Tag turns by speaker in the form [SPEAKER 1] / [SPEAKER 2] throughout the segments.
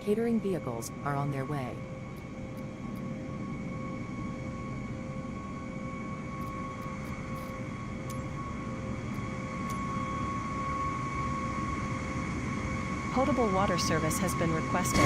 [SPEAKER 1] Catering vehicles are on their way.
[SPEAKER 2] Potable water service has been requested.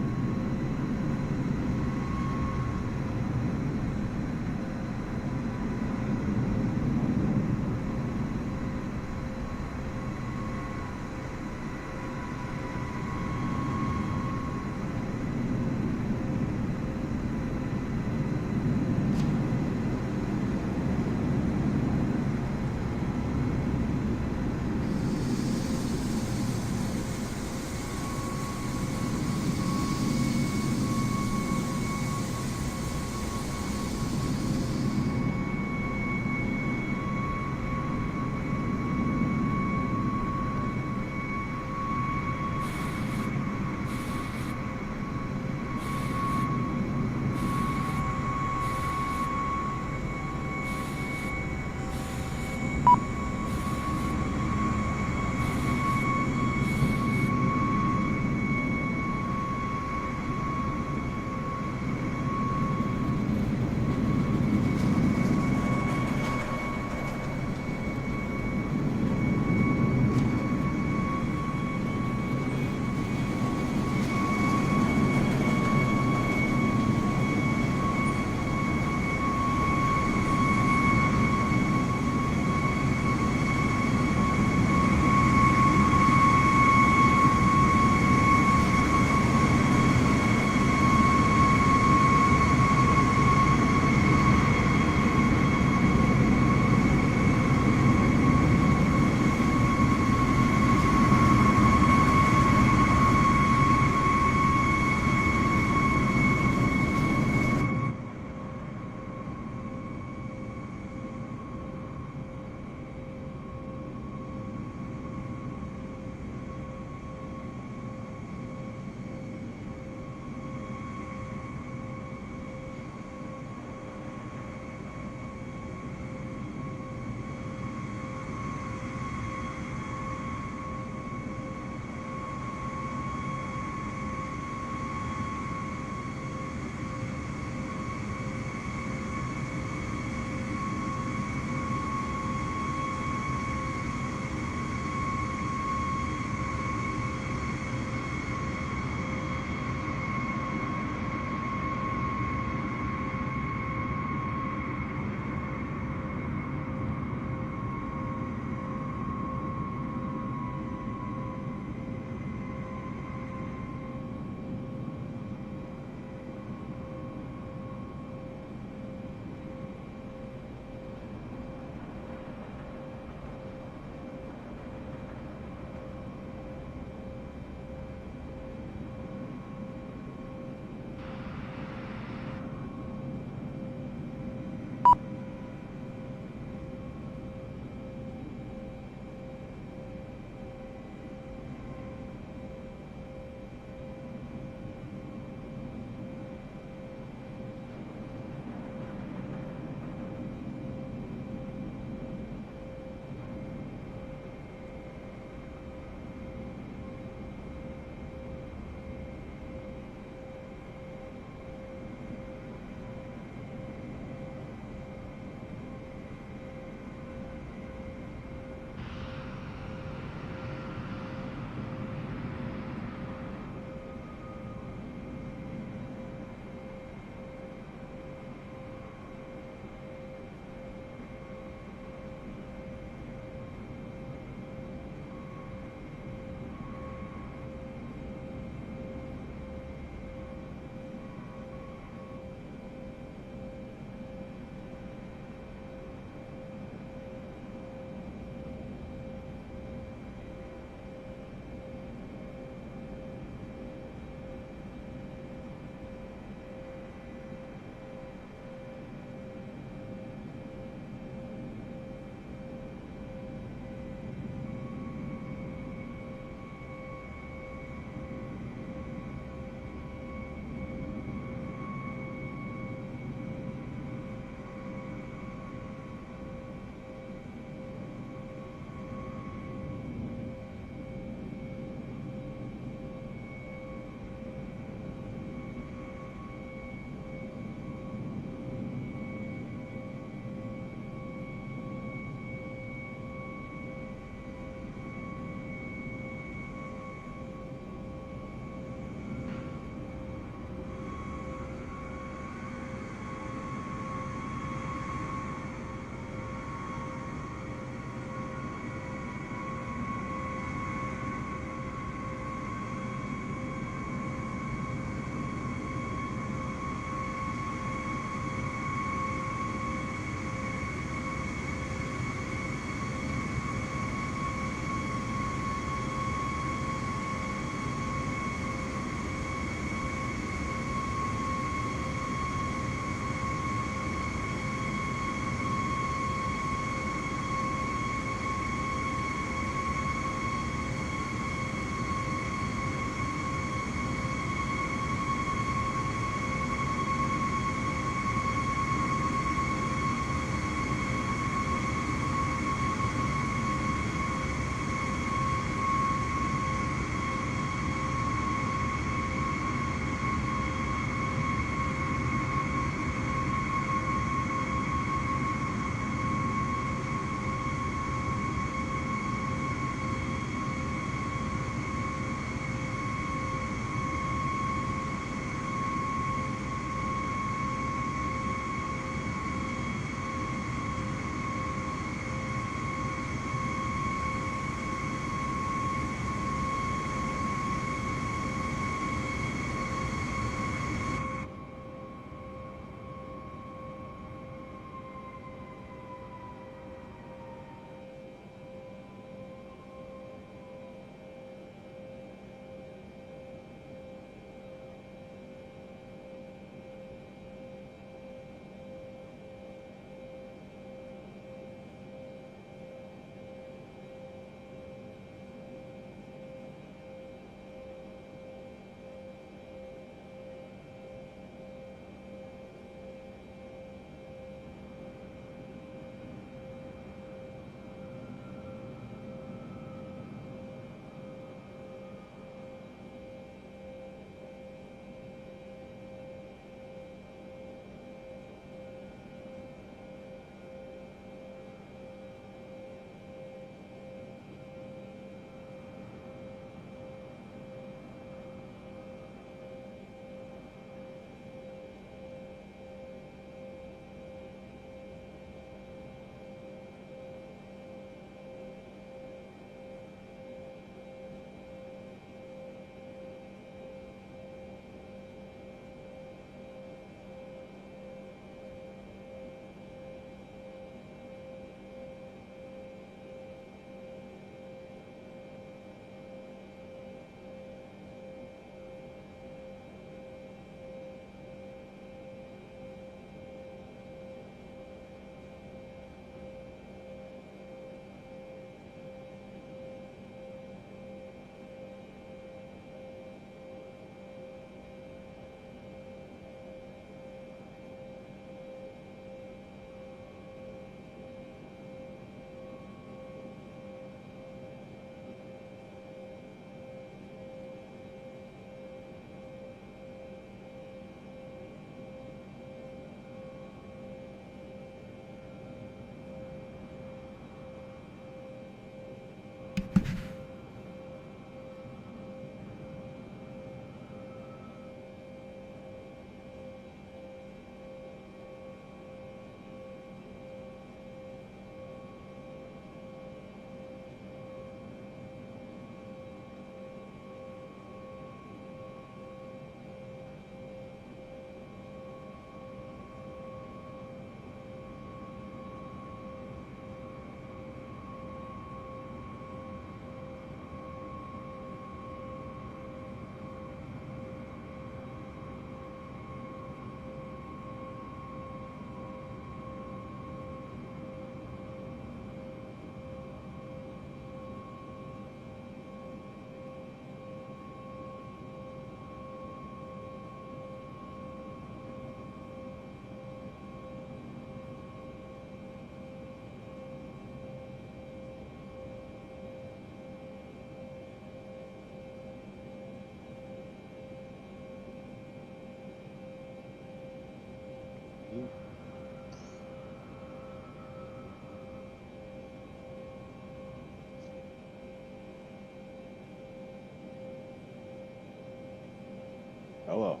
[SPEAKER 3] Hello.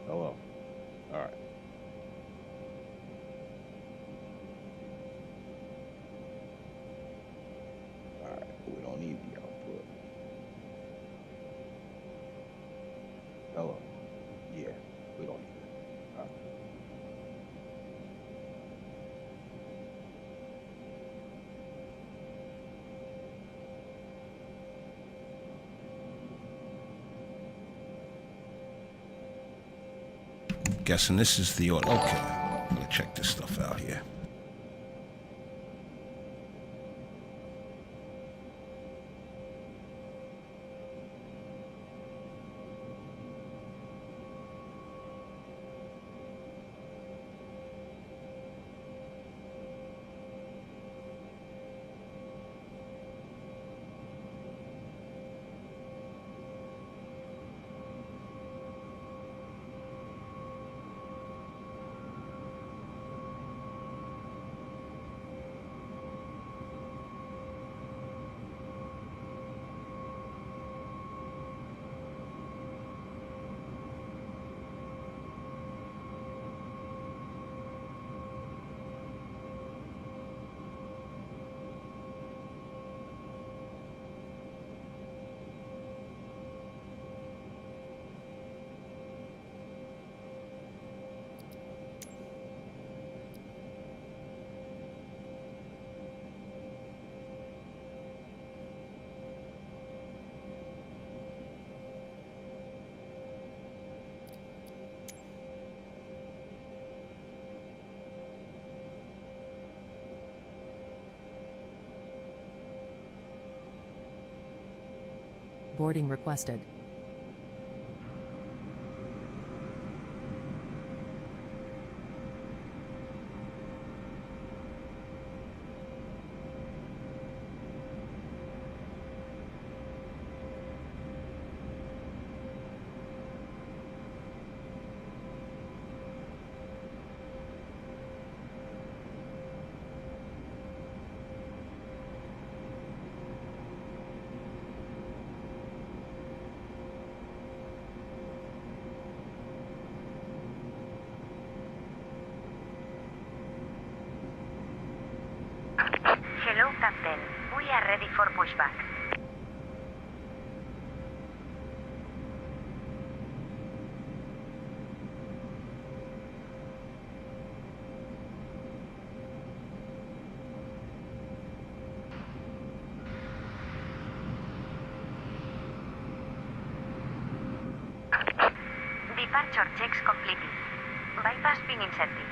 [SPEAKER 3] Hello. All right. All right. We don't need the output. Hello. Yeah. We don't need it. All right.
[SPEAKER 4] Guessing this is the order. Okay, I'm gonna check this stuff out here.
[SPEAKER 1] Boarding requested.
[SPEAKER 5] Hello, Captain. We are ready for pushback. Departure checks completed. Bypass being incentive.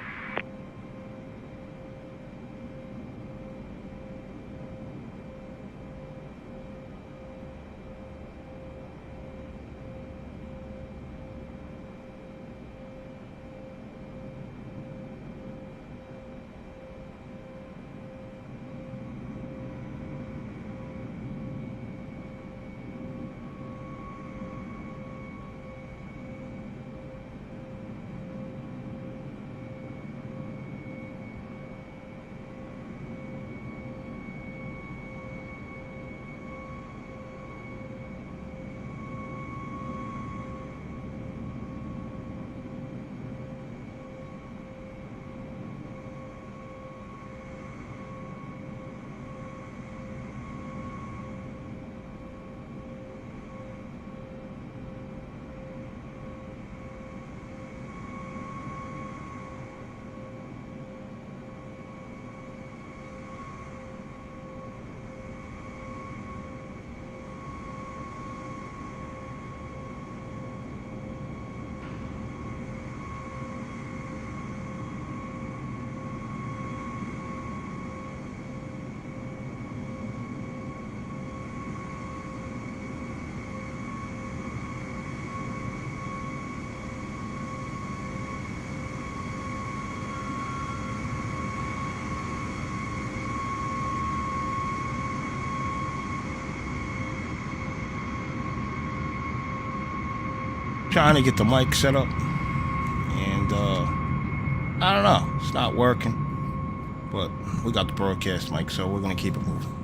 [SPEAKER 4] Trying to get the mic set up, and I don't know, it's not working, but we got the broadcast mic, so we're gonna keep it moving.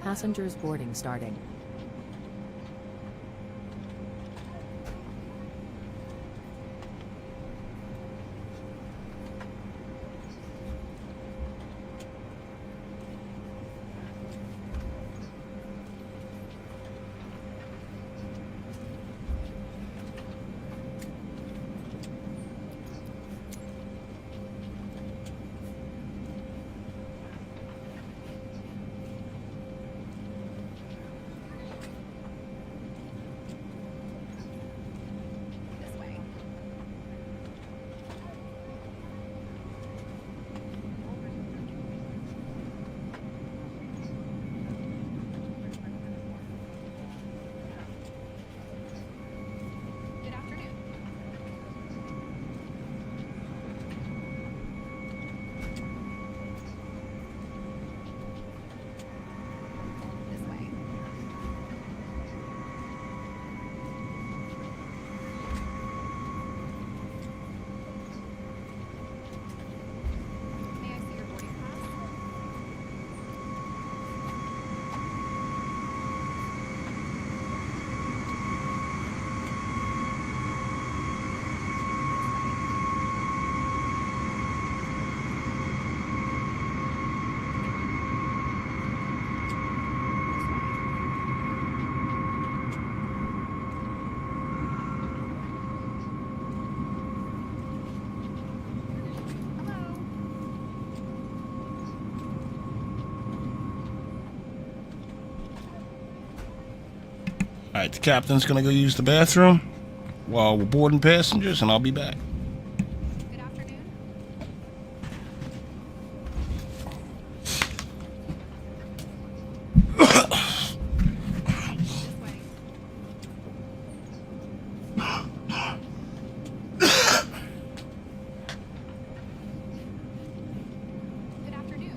[SPEAKER 1] Passengers boarding starting.
[SPEAKER 4] Alright, the captain's gonna go use the bathroom while we're boarding passengers, and I'll be back.
[SPEAKER 6] Good afternoon. This way. Good afternoon.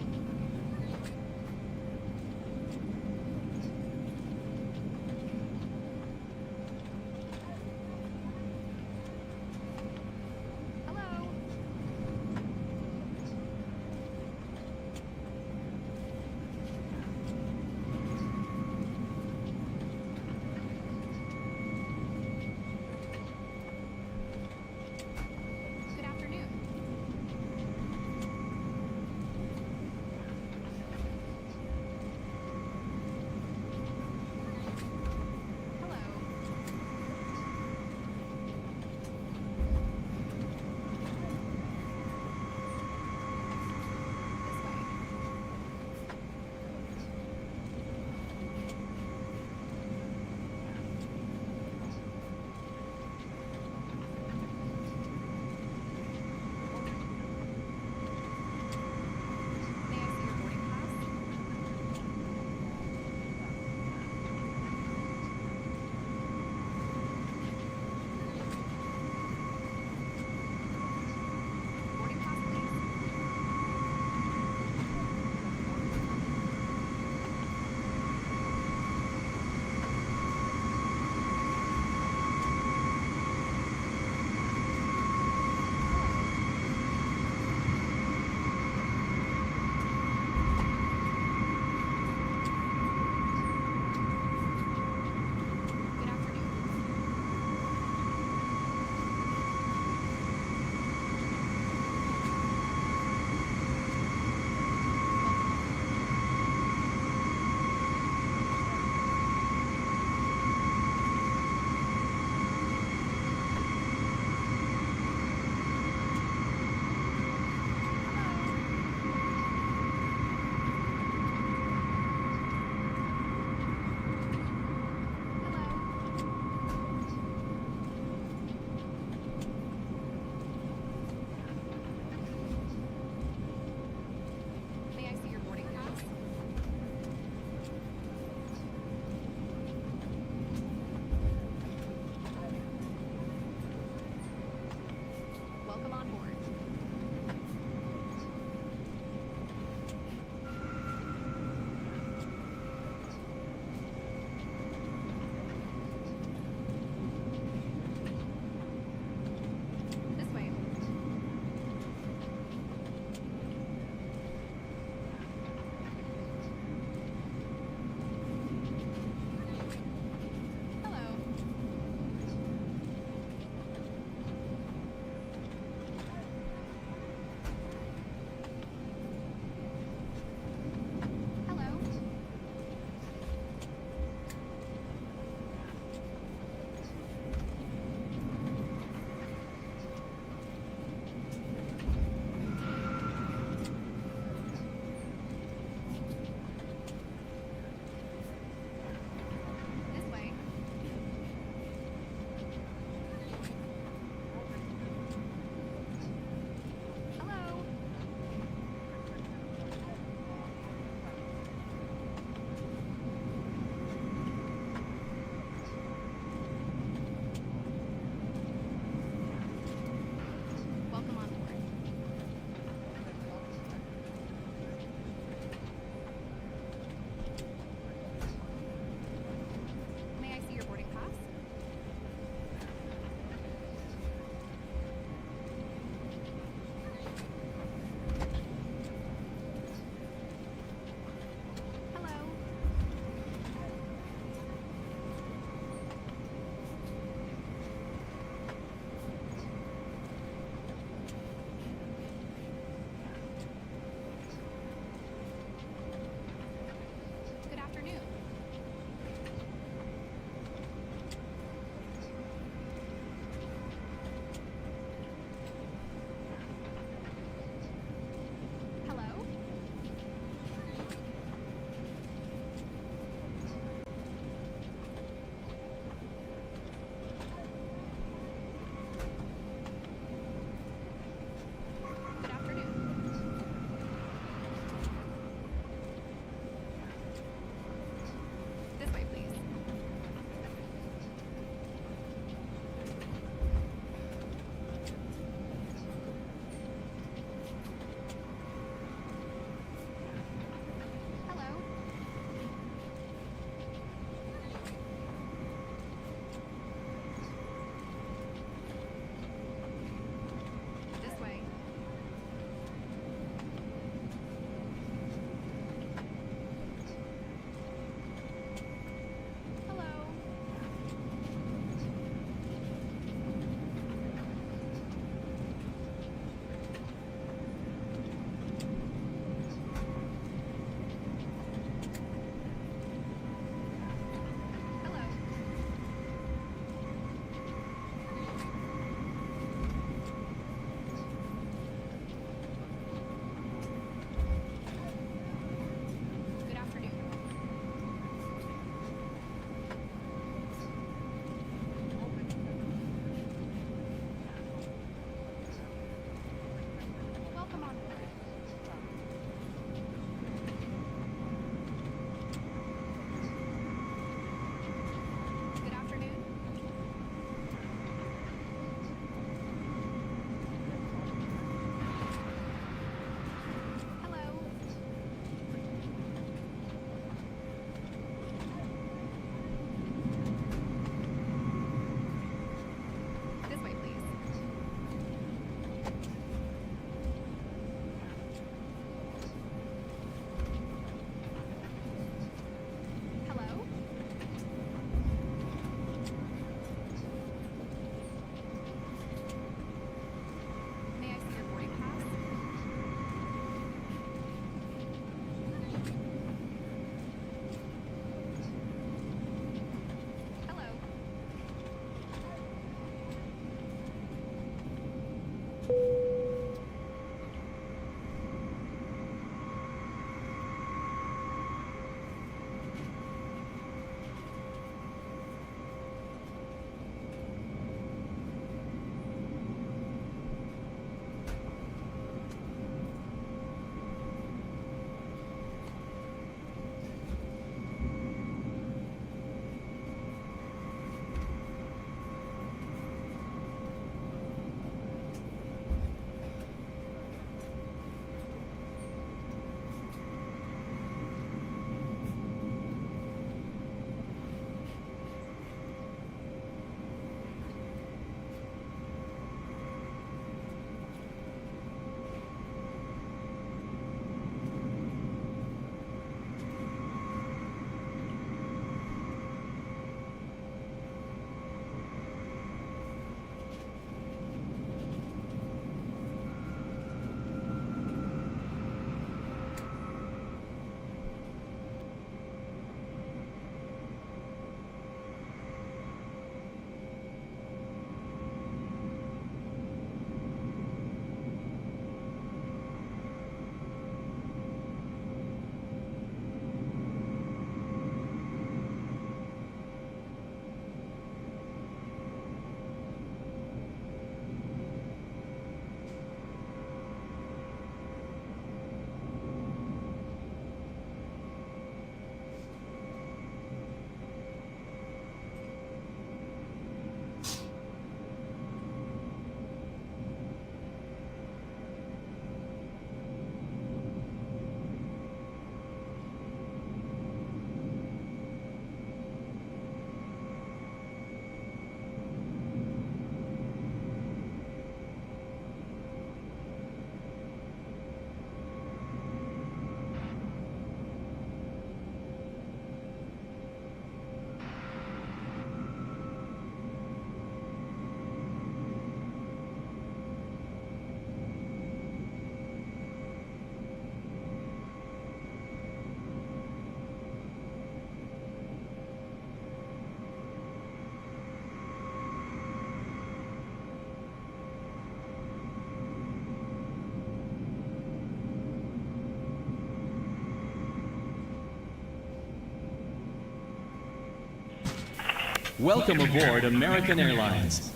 [SPEAKER 7] Welcome aboard American Airlines.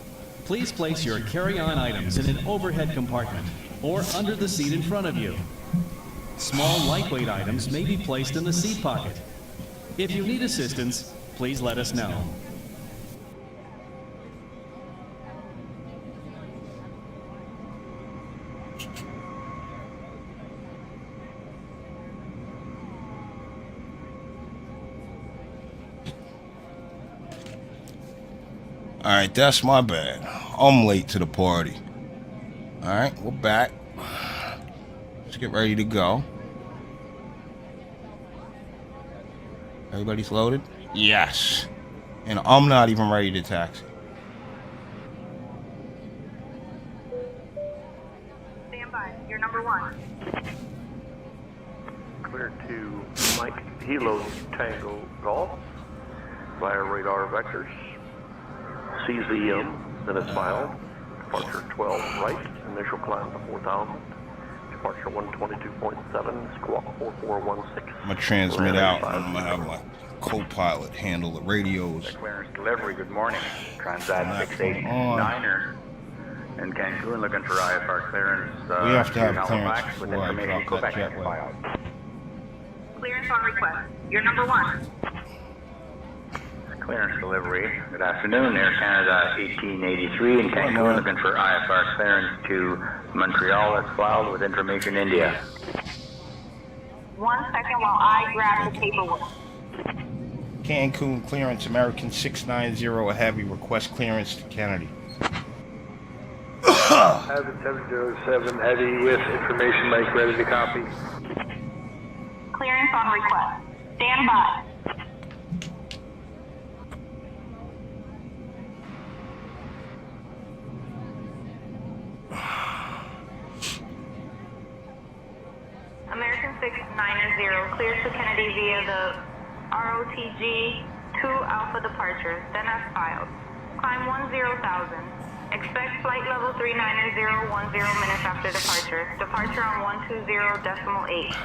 [SPEAKER 7] Please place your carry-on items in an overhead compartment or under the seat in front of you. Small, lightweight items may be placed in the seat pocket. If you need assistance, please let us know.
[SPEAKER 4] Alright, that's my bad. I'm late to the party. Alright, we're back. Let's get ready to go. Everybody's loaded? Yes. And I'm not even ready to taxi.
[SPEAKER 5] Stand by. You're number one.
[SPEAKER 8] Clear to Mike Hilo Tango Golf via radar vectors. CZM, then it's filed. Departure 12 right, initial climb to 4,000. Departure 122.7, squawk 4416.
[SPEAKER 4] I'm going to transmit out, and I'm going to have my co-pilot handle the radios.
[SPEAKER 9] Clearance delivery, good morning. Transat 689er in Cancun looking for IFR clearance.
[SPEAKER 4] We have to have clearance
[SPEAKER 9] Halifax with
[SPEAKER 4] before I
[SPEAKER 9] information
[SPEAKER 4] drop that
[SPEAKER 9] Quebec
[SPEAKER 4] jetway.
[SPEAKER 9] filed.
[SPEAKER 5] Clearance on request. You're number one.
[SPEAKER 9] Clearance delivery, good afternoon. Air Canada 1883 in Cancun looking for IFR clearance to Montreal. That's filed with information India.
[SPEAKER 5] 1 second while I grab the paperwork.
[SPEAKER 4] Cancun clearance, American 690, a heavy request clearance to Kennedy.
[SPEAKER 8] Avid 707 heavy with information Mike ready to copy.
[SPEAKER 5] Clearance on request. Stand by. American 690 clears to Kennedy via the ROTG 2 Alpha departure, then as filed. Climb 10,000. Expect flight level 390 10 minutes after departure. Departure on 120.8.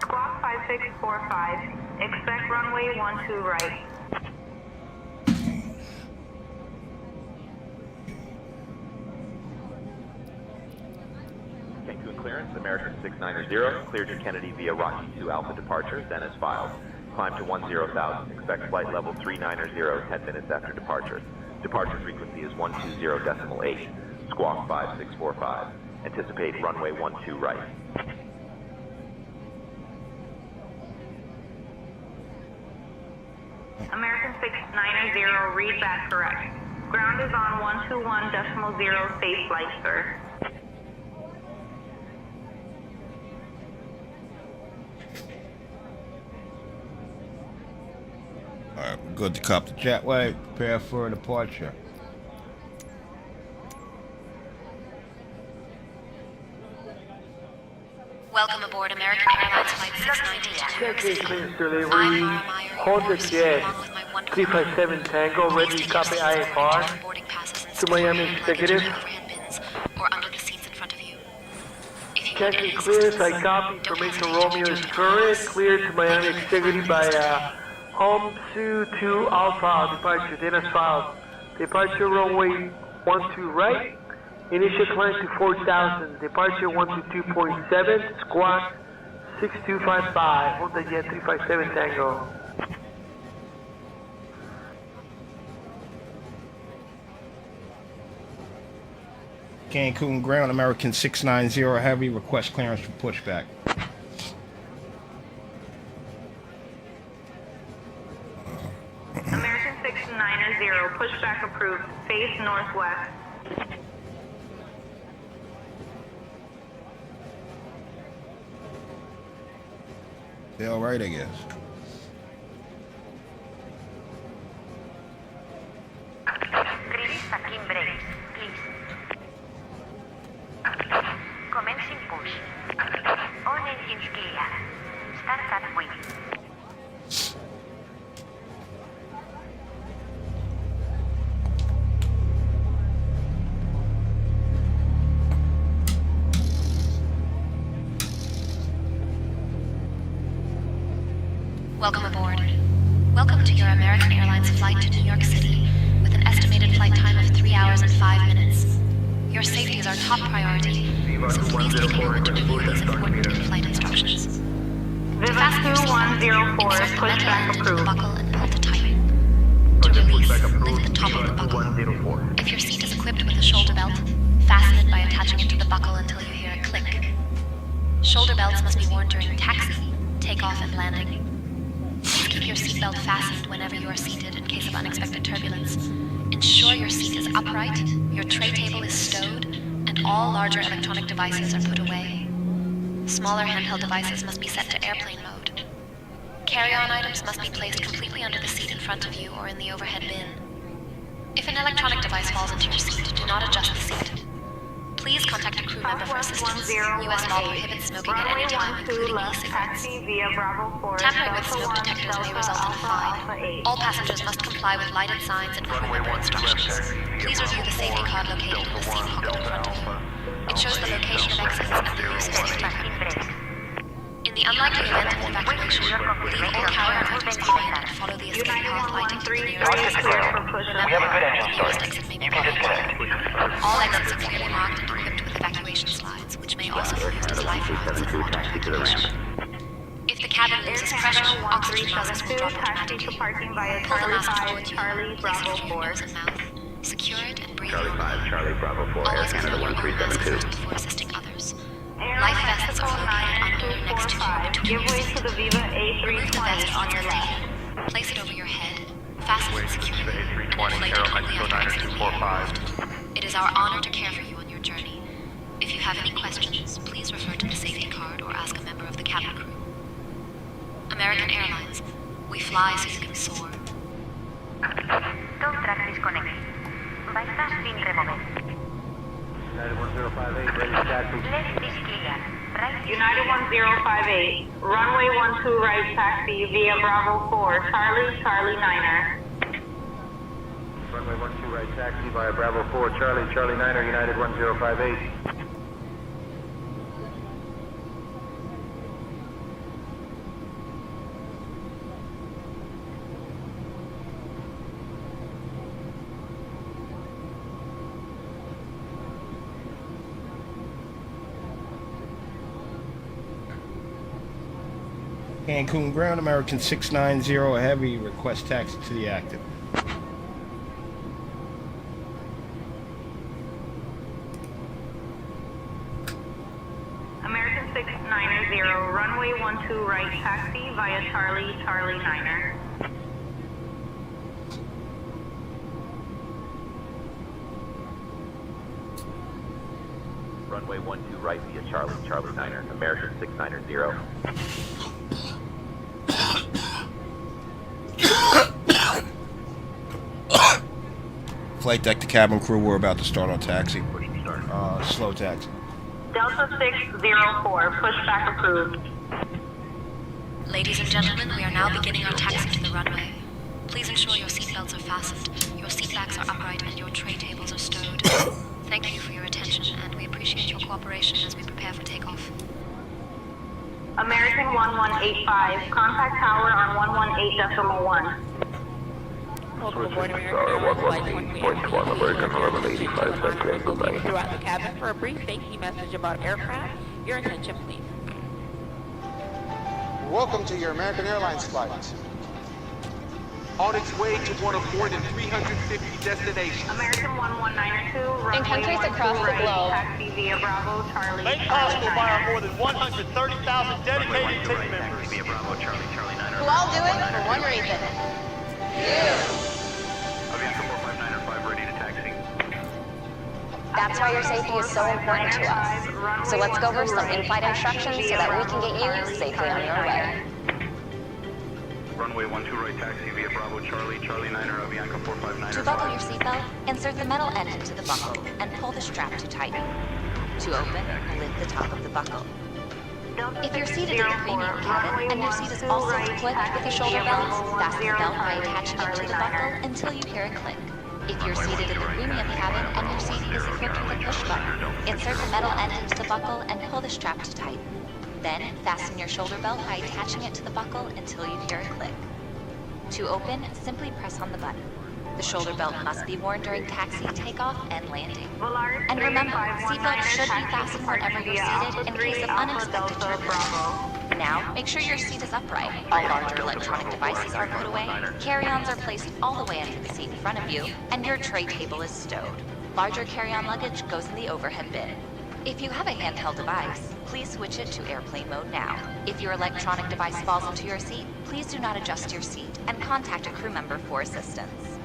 [SPEAKER 5] Squawk 5645. Expect runway 12 right.
[SPEAKER 10] Cancun clearance, American 690, cleared to Kennedy via Rocky 2 Alpha departure, then as filed. Climb to 10,000, expect flight level 390, 10 minutes after departure. Departure frequency is 120.8, squawk 5645. Anticipate runway 12 right.
[SPEAKER 5] American 690, read back correct. Ground is on 121.0, safe flight, sir.
[SPEAKER 4] Alright, we're good to cop the jetway. Prepare for departure.
[SPEAKER 11] Welcome aboard American Airlines Flight 692.
[SPEAKER 8] Clearance delivery, Honda Jet 357 Tango, ready to copy IFR to Miami Executive.
[SPEAKER 11] Or under the seats in front of you.
[SPEAKER 8] Checking clearance, I copy. Information Romeo is current. Cleared to Miami Executive by Homsu 2 Alpha. Departure, data filed. Departure runway 12 right. Initial climb to 4,000. Departure 122.7. Squawk 6255. Honda Jet 357 Tango.
[SPEAKER 4] Cancun ground, American 690, heavy request clearance for pushback.
[SPEAKER 5] American 690, pushback approved. Face northwest.
[SPEAKER 4] They all right, I guess.
[SPEAKER 5] Release taking brakes, please. Commencing push. All engines clear. Start at wing.
[SPEAKER 11] Welcome aboard. Welcome to your American Airlines flight to New York City. estimated flight time of 3 hours and 5 minutes. Your safety is our top priority, so please take a moment to review these important in-flight instructions. To fasten your seatbelt, insert the metal end into the buckle and pull to tighten. To release, lift the top of the buckle. If your seat is equipped with a shoulder belt, fasten it by attaching it to the buckle until you hear a click. Shoulder belts must be worn during taxi, takeoff, and landing. Please keep your seatbelt fastened whenever you are seated in case of unexpected turbulence. Ensure your seat is upright, your tray table is stowed, and all larger electronic devices are put away. Smaller handheld devices must be set to airplane mode. Carry-on items must be placed completely under the seat in front of you or in the overhead bin. If an electronic device falls into your seat, do not adjust the seat. Please contact a crew member for assistance. U.S. law prohibits smoking at any time, including e-cigarettes. Tampering with smoke detectors may result in a fine. All passengers must comply with lighted signs and crew member instructions. Please review the safety card located in the seat pocket in front of you. It shows the location of exits and the use of safety equipment. In the unlikely event of an evacuation, leave all carry-on items behind and follow the escape path lighted to the nearest exit. Remember, the nearest exit may be private. All exits are clearly marked and equipped with evacuation slides, which may also be used as lifelines in water evacuation. If the cabin loses pressure, oxygen masks will drop automatically. Pull the mask toward you, place it over your nose and mouth, secure it and breathe normally.
[SPEAKER 10] Charlie Bravo 4, Air
[SPEAKER 11] Always
[SPEAKER 10] Canada
[SPEAKER 11] clean your own mask
[SPEAKER 10] 1372.
[SPEAKER 11] first before assisting others. Life vests are located under, next to, or between your seat. Remove the vest once completed. Place it over your head, fasten it securely, and inflate it only after exiting the aircraft. It is our honor to care for you on your journey. If you have any questions, please refer to the safety card or ask a member of the cabin crew. American Airlines, we fly so you can soar.
[SPEAKER 5] Talk track disconnected. Bypass being removed.
[SPEAKER 8] United 1058, ready to taxi.
[SPEAKER 5] Left is clear. Right. United 1058, runway 12 right taxi via Bravo 4, Charlie, Charlie 9er.
[SPEAKER 8] Runway 12 right taxi via Bravo 4, Charlie, Charlie 9er, United 1058.
[SPEAKER 4] Cancun ground, American 690, a heavy, request taxi to the active.
[SPEAKER 5] American 690, runway 12 right taxi via Charlie, Charlie 9er.
[SPEAKER 10] Runway 12 right via Charlie, Charlie 9er, American 690.
[SPEAKER 4] Flight deck to cabin crew, we're about to start our taxi. Slow taxi.
[SPEAKER 5] Delta 604, pushback approved.
[SPEAKER 11] Ladies and gentlemen, we are now beginning our taxi to the runway. Please ensure your seatbelts are fastened, your seatbacks are upright, and your tray tables are stowed. Thank you for your attention, and we appreciate your cooperation as we prepare for takeoff.
[SPEAKER 5] American 1185, contact tower on 118.1.
[SPEAKER 12] Welcome aboard American Airlines Flight 28. American 1185, throughout the cabin for a brief thank you message about aircraft. Your attention, please.
[SPEAKER 13] Welcome to your American Airlines flight. On its way to one of more than 350 destinations.
[SPEAKER 5] American 1192, runway
[SPEAKER 14] in countries across the globe.
[SPEAKER 5] Taxi via Bravo, Charlie.
[SPEAKER 15] Made possible by our more than 130,000 dedicated team members.
[SPEAKER 14] Who all do it for one reason. You. That's why your safety is so important to us. So let's go over some in-flight instructions so that we can get you safely on your way.
[SPEAKER 9] Runway 12 right taxi via Bravo Charlie, Charlie 9er, Avianca 459.
[SPEAKER 11] To buckle your seatbelt, insert the metal end into the buckle and pull the strap to tighten. To open, lift the top of the buckle. If you're seated in the premium cabin and your seat is also equipped with a shoulder belt, fasten the belt by attaching it to the buckle until you hear a click. If you're seated in the premium cabin and your seat is equipped with a push button, insert the metal end into the buckle and pull the strap to tighten. Then, fasten your shoulder belt by attaching it to the buckle until you hear a click. To open, simply press on the button.
[SPEAKER 14] The shoulder belt must be worn during taxi, takeoff, and landing.
[SPEAKER 5] Volaris
[SPEAKER 14] And remember,
[SPEAKER 5] 3519
[SPEAKER 14] seatbelts should be
[SPEAKER 5] taxi
[SPEAKER 14] fastened whenever
[SPEAKER 5] departure
[SPEAKER 14] you're
[SPEAKER 5] via
[SPEAKER 14] seated
[SPEAKER 5] Alpha
[SPEAKER 14] in
[SPEAKER 5] 3
[SPEAKER 14] case of
[SPEAKER 5] Alpha
[SPEAKER 14] unexpected
[SPEAKER 5] Delta
[SPEAKER 14] turbulence.
[SPEAKER 5] Bravo.
[SPEAKER 14] Now, make sure your seat is upright. All larger electronic devices are put away, carry-ons are placed all the way into the seat in front of you, and your tray table is stowed. Larger carry-on luggage goes in the overhead bin. If you have a handheld device, please switch it to airplane mode now. If your electronic device falls into your seat, please do not adjust your seat and contact a crew member for assistance.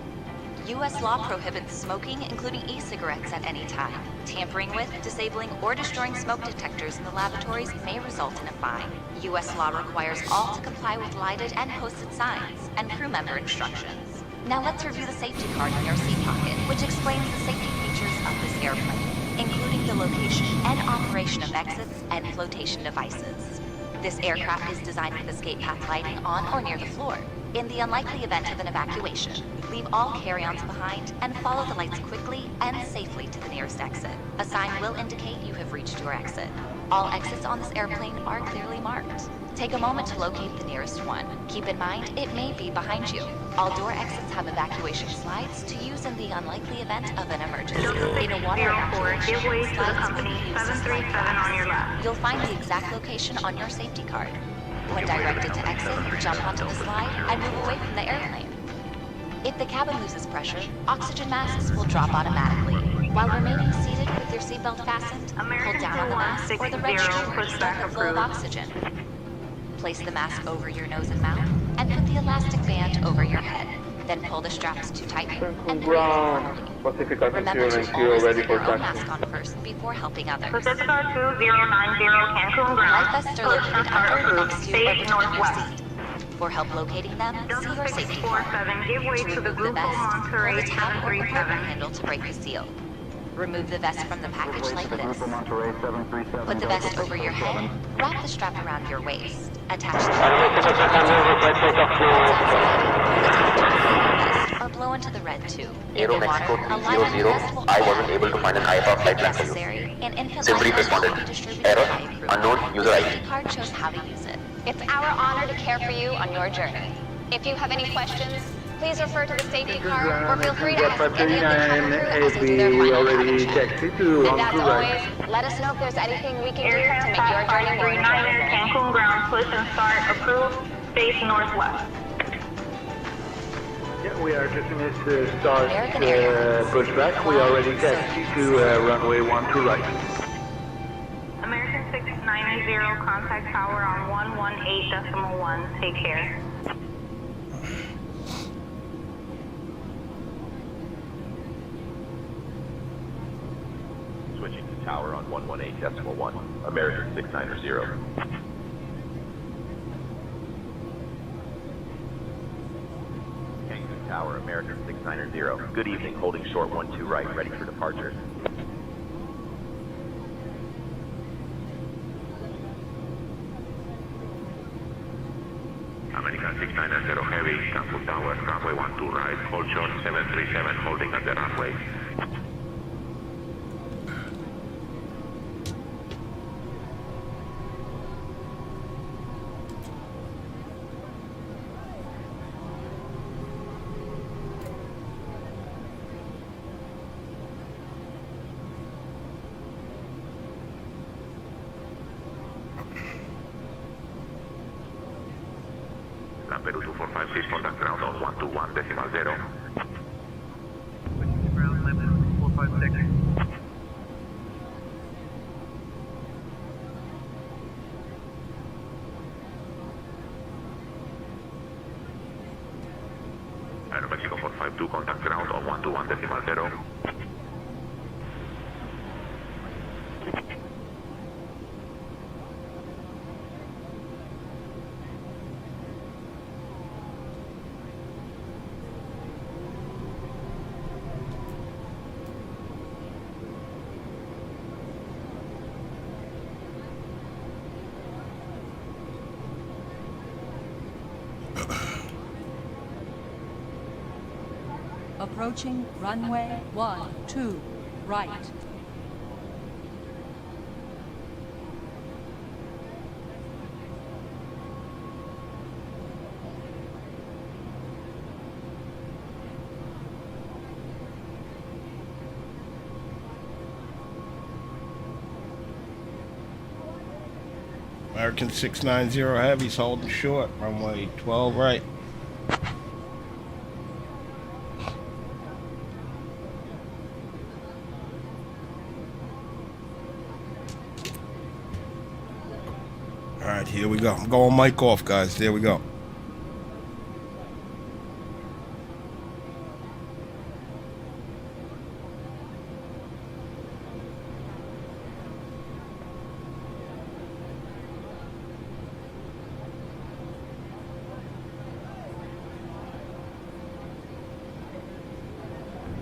[SPEAKER 14] U.S. law prohibits smoking, including e-cigarettes, at any time. Tampering with, disabling, or destroying smoke detectors in the lavatories may result in a fine. U.S. law requires all to comply with lighted and posted signs and crew member instructions. Now let's review the safety card in your seat pocket, which explains the safety features of this airplane, including the location and operation of exits and flotation devices. This aircraft is designed with escape path lighting on or near the floor. In the unlikely event of an evacuation, leave all carry-ons behind and follow the lights quickly and safely to the nearest exit. A sign will indicate you have reached your exit. All exits on this airplane are clearly marked. Take a moment to locate the nearest one. Keep in mind, it may be behind you. All door exits have evacuation slides to use in the unlikely event of an emergency. In a water evacuation,
[SPEAKER 5] give way to the
[SPEAKER 14] slides will
[SPEAKER 5] company
[SPEAKER 14] be used as
[SPEAKER 5] 737
[SPEAKER 14] life
[SPEAKER 5] on your
[SPEAKER 14] rafts.
[SPEAKER 5] left.
[SPEAKER 14] You'll find the exact location on your safety card. When directed to exit, jump onto the slide and move away from the airplane. If the cabin loses pressure, oxygen masks will drop automatically. While remaining seated with your seatbelt fastened, pull down on the mask or the red streamer to start the flow of oxygen. Place the mask over your nose and mouth, and put the elastic band over your head. Then pull the straps too tightly and breathe normally. Remember to always put your own mask on first before helping others.
[SPEAKER 5] Pacific 2090 Cancun ground.
[SPEAKER 14] Life vests are located under, next to, or
[SPEAKER 5] Face
[SPEAKER 14] between your
[SPEAKER 5] northwest.
[SPEAKER 14] seat. For help locating them, see your safety card.
[SPEAKER 5] 647, give way
[SPEAKER 14] To
[SPEAKER 5] to the
[SPEAKER 14] remove the
[SPEAKER 5] Grupo
[SPEAKER 14] vest, pull
[SPEAKER 5] Monterrey
[SPEAKER 14] the tab or the
[SPEAKER 5] 737.
[SPEAKER 14] handle to break the seal. Remove the vest from the package like this. Put the vest over your head, wrap the strap around your waist. Attach the or blow into the red tube. In the water, a live vest will
[SPEAKER 16] I wasn't able to find an IFR flight plan for you.
[SPEAKER 14] necessary. An infant
[SPEAKER 16] Sim brief
[SPEAKER 14] life
[SPEAKER 16] responded.
[SPEAKER 14] will be distributed
[SPEAKER 16] Error,
[SPEAKER 14] by a crew.
[SPEAKER 16] unknown user
[SPEAKER 14] The
[SPEAKER 16] ID.
[SPEAKER 14] safety card shows how to use it.
[SPEAKER 17] It's our honor to care for you on your journey. If you have any questions, please refer to the safety card or feel free to ask any of the cabin crew as they do their final cabin check. And as always, let us know if there's anything we can do to make your journey more
[SPEAKER 5] 39
[SPEAKER 17] enjoyable.
[SPEAKER 5] Cancun ground, push and start, approved, face northwest.
[SPEAKER 8] Yeah, we are just finished start
[SPEAKER 14] American Airlines.
[SPEAKER 8] pushback. We already taxi to runway 12 right.
[SPEAKER 5] American 690, contact tower on 118.1. Take care.
[SPEAKER 10] Switching to tower on 118.1, American 690. Cancun Tower, American 690. Good evening, holding short 12 right, ready for departure.
[SPEAKER 18] American 690 Heavy, Cancun Tower, runway 12 right, hold short 737, holding at the runway. Peru 2456, contact ground on 121.0.
[SPEAKER 8] Ground limit 456.
[SPEAKER 18] Aeromexico 452, contact ground on 121.0.
[SPEAKER 19] Approaching runway 12 right.
[SPEAKER 4] American 690 Heavy's holding short. Runway 12 right. Alright, here we go. I'm going mic off, guys. There we go.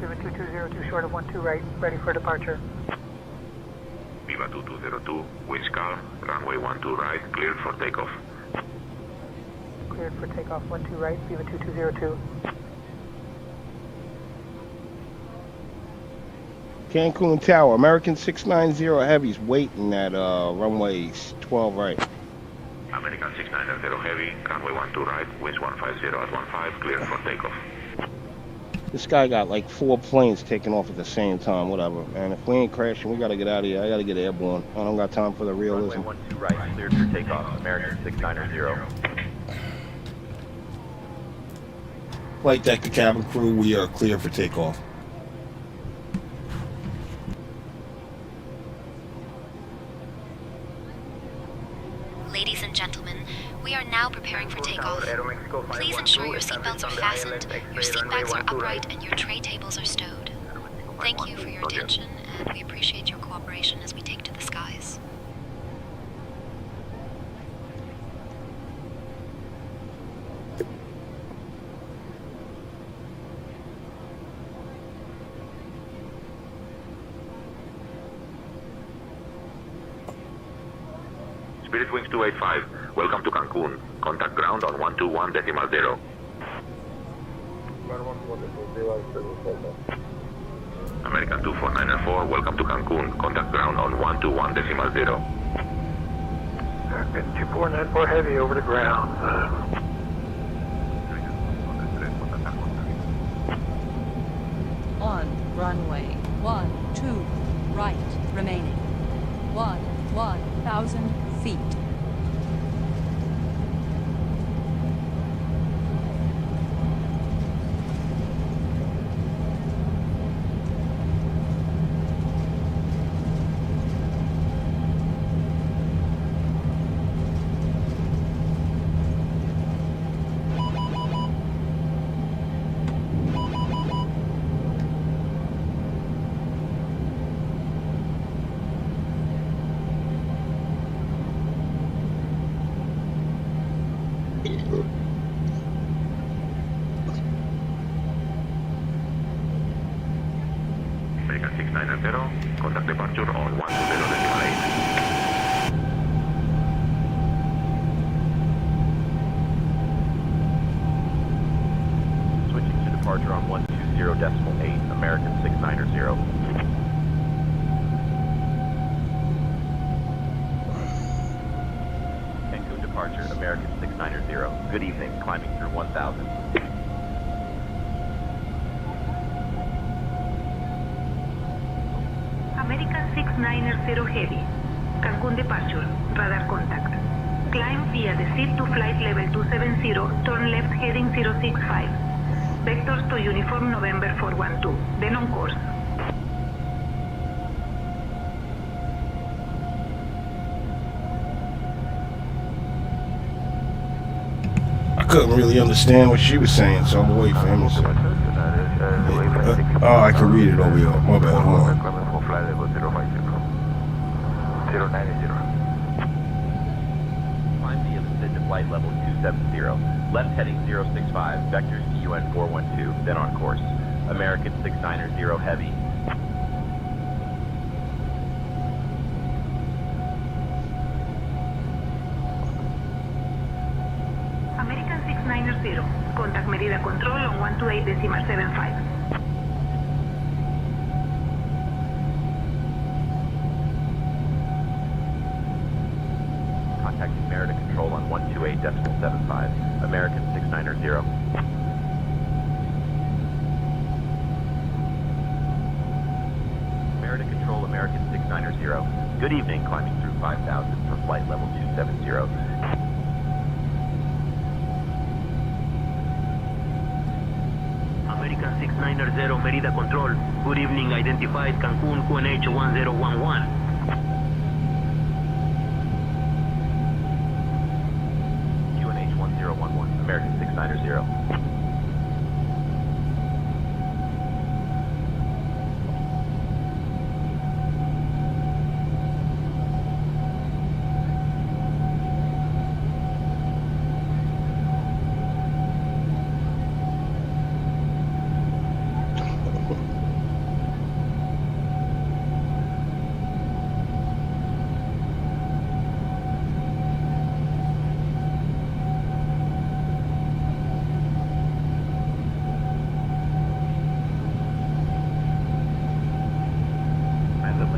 [SPEAKER 20] Viva 2202 short of 12 right, ready for departure.
[SPEAKER 18] Viva 2202, winds calm, runway 12 right, cleared for takeoff.
[SPEAKER 20] Cleared for takeoff 12 right, Viva 2202.
[SPEAKER 4] Cancun Tower, American 690 Heavy's waiting at runway 12 right.
[SPEAKER 18] American 690 Heavy, runway 12 right, winds 150 at 15, cleared for takeoff.
[SPEAKER 4] This guy got like 4 planes taking off at the same time, whatever. And if we ain't crashing, we gotta get out of here. I gotta get airborne. I don't got time for the realism.
[SPEAKER 10] Runway 12 right, cleared for takeoff, American 690.
[SPEAKER 4] Flight deck and cabin crew, we are clear for takeoff.
[SPEAKER 11] Ladies and gentlemen, we are now preparing for takeoff. Please ensure your seatbelts are fastened, your seat backs are upright, and your tray tables are stowed. Thank you for your attention, and we appreciate your cooperation as we take to the skies.
[SPEAKER 18] Spirit Wings 285, welcome to Cancun. Contact ground on 121.0. American 2494, welcome to Cancun. Contact ground on 121.0.
[SPEAKER 8] American 2494 Heavy over the ground.
[SPEAKER 19] On runway 12 right remaining. 1,000 feet.
[SPEAKER 18] American 690, contact departure on 120.8.
[SPEAKER 10] Switching to departure on 120.8, American 690. Cancun departure, American 690. Good evening, climbing through 1000.
[SPEAKER 5] American 690 Heavy. Cancun departure. Radar contact. Climb via the seat to flight level 270, turn left heading 065. Vectors to uniform November 412. Then on course.
[SPEAKER 4] I couldn't really understand what she was saying, so I'm waiting for him to say. Oh, I can read it over here. My bad, hold on.
[SPEAKER 10] 090. Climb via the SID to flight level 270. Left heading 065, vectors to UN 412, then on course. American 690 Heavy.
[SPEAKER 5] American 690. Contact Merida Control on 128.75.
[SPEAKER 10] Contacting Merida Control on 128.75, American 690. Merida Control, American 690. Good evening, climbing through 5,000 for flight level 270.
[SPEAKER 8] American 690 Merida Control. Good evening, identified Cancun QNH 1011.
[SPEAKER 10] QNH 1011, American 690.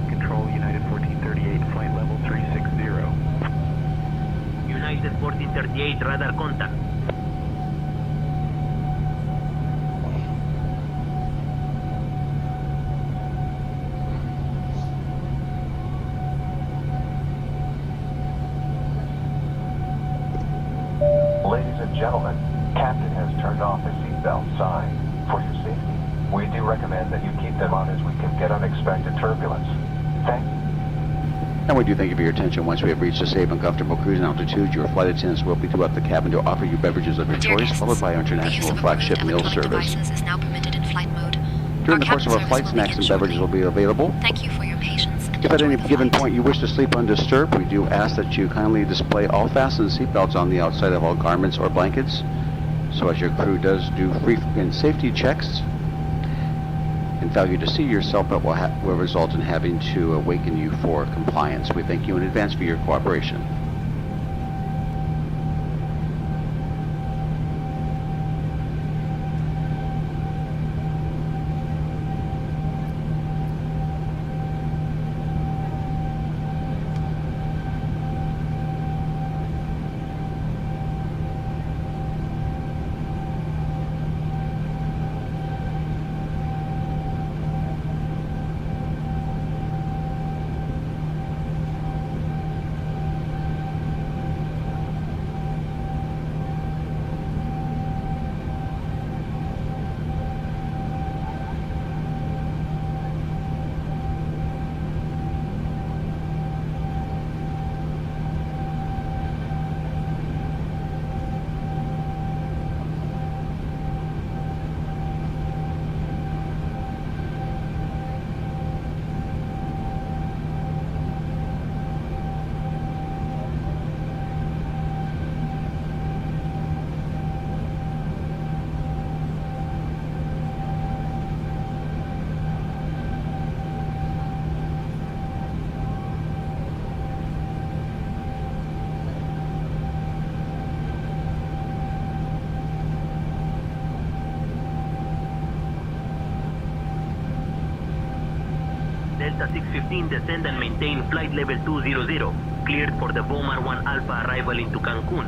[SPEAKER 10] Control, United 1438, flight level 360.
[SPEAKER 8] United 1438, radar contact.
[SPEAKER 21] Ladies and gentlemen, Captain has turned off the seatbelt sign. For your safety, we do recommend that you keep them on as we can get unexpected turbulence. Thank you.
[SPEAKER 22] And we do thank you for your attention. Once we have reached a safe and comfortable cruising altitude, your flight attendants will be throughout the cabin to offer you beverages of your choice, followed by our international flagship meal service.
[SPEAKER 11] Is now permitted in flight mode.
[SPEAKER 22] During the course of our flight, snacks and beverages will be available.
[SPEAKER 11] Thank you for your patience.
[SPEAKER 22] If at any given point you wish to sleep undisturbed, we do ask that you kindly display all fastened seatbelts on the outside of all garments or blankets, so as your crew does do frequent safety checks. And failure to see your seatbelt will result in having to awaken you for compliance. We thank you in advance for your cooperation.
[SPEAKER 8] Delta 615, descend and maintain flight level 200. Cleared for the Bomar 1 Alpha arrival into Cancun.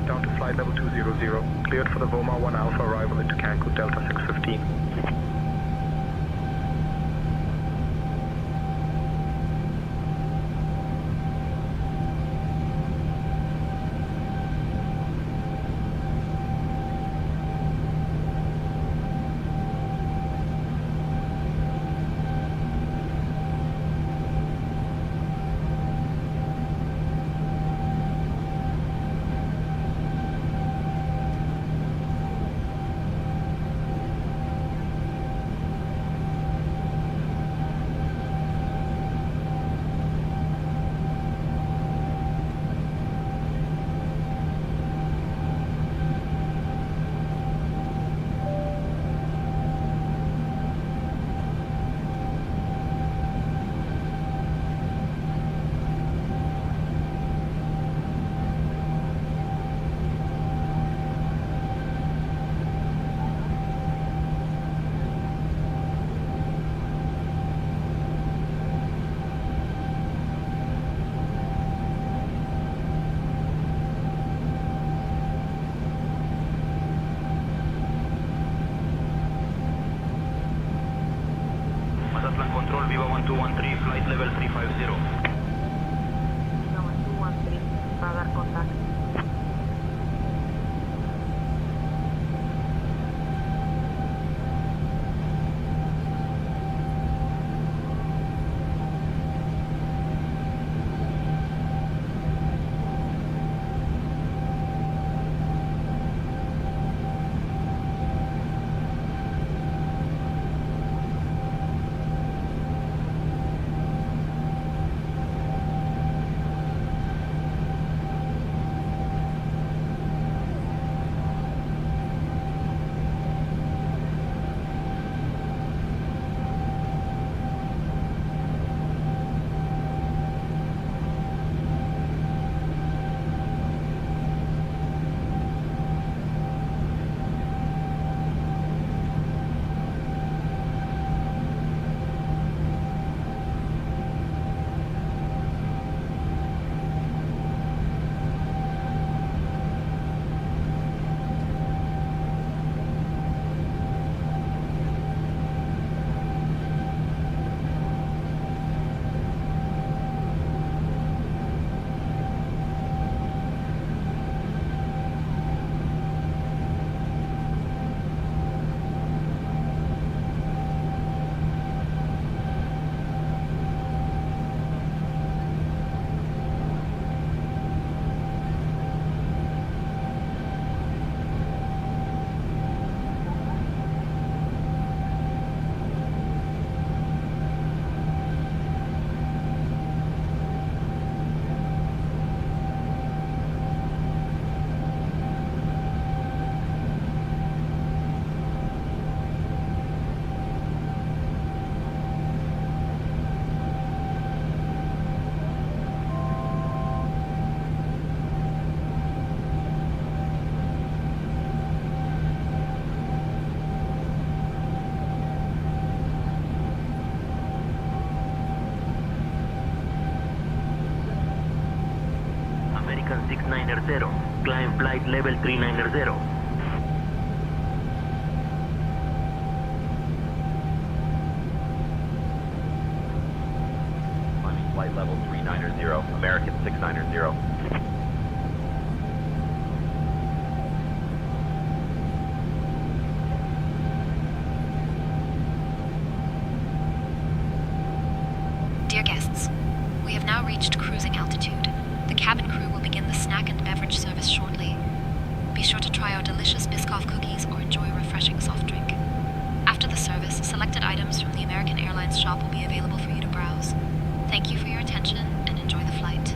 [SPEAKER 23] Down to flight level 200. Cleared for the Bomar 1 Alpha arrival into Cancun, Delta 615.
[SPEAKER 1] flight level 350.
[SPEAKER 5] Number 213 para dar contacto.
[SPEAKER 1] American 690, climb flight level 390.
[SPEAKER 10] Climbing flight level 390, American 690.
[SPEAKER 11] Dear guests, we have now reached cruising altitude. The cabin crew will begin the snack and beverage service shortly. Be sure to try our delicious Biscoff cookies or enjoy a refreshing soft drink. After the service, selected items from the American Airlines shop will be available for you to browse. Thank you for your attention and enjoy the flight.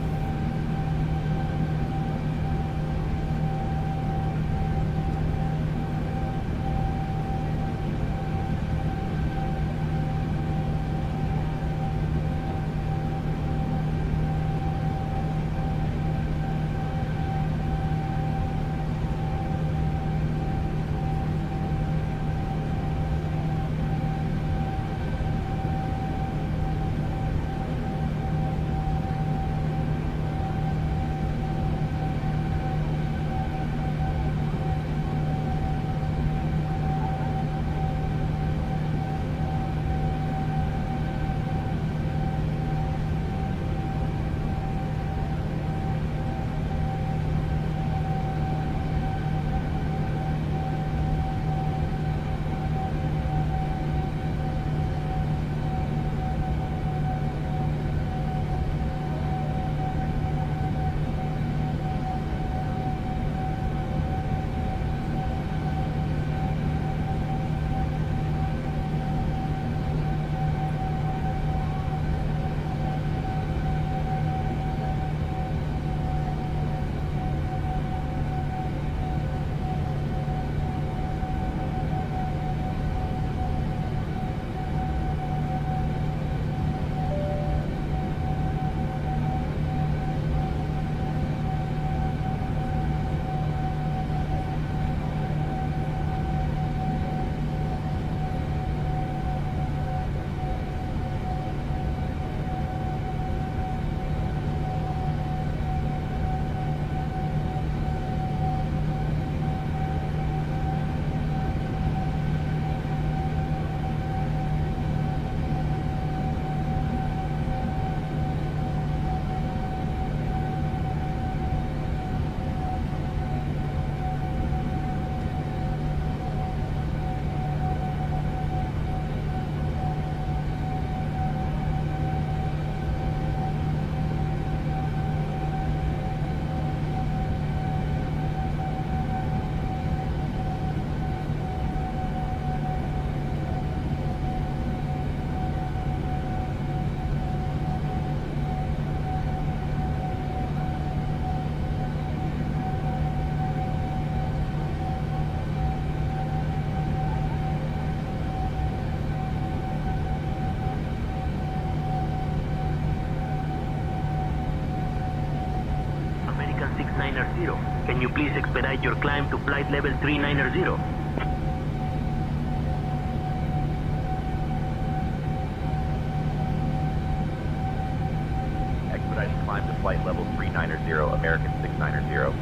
[SPEAKER 1] expedite your climb to flight level 390.
[SPEAKER 10] Expedite climb to flight level 390, American 690.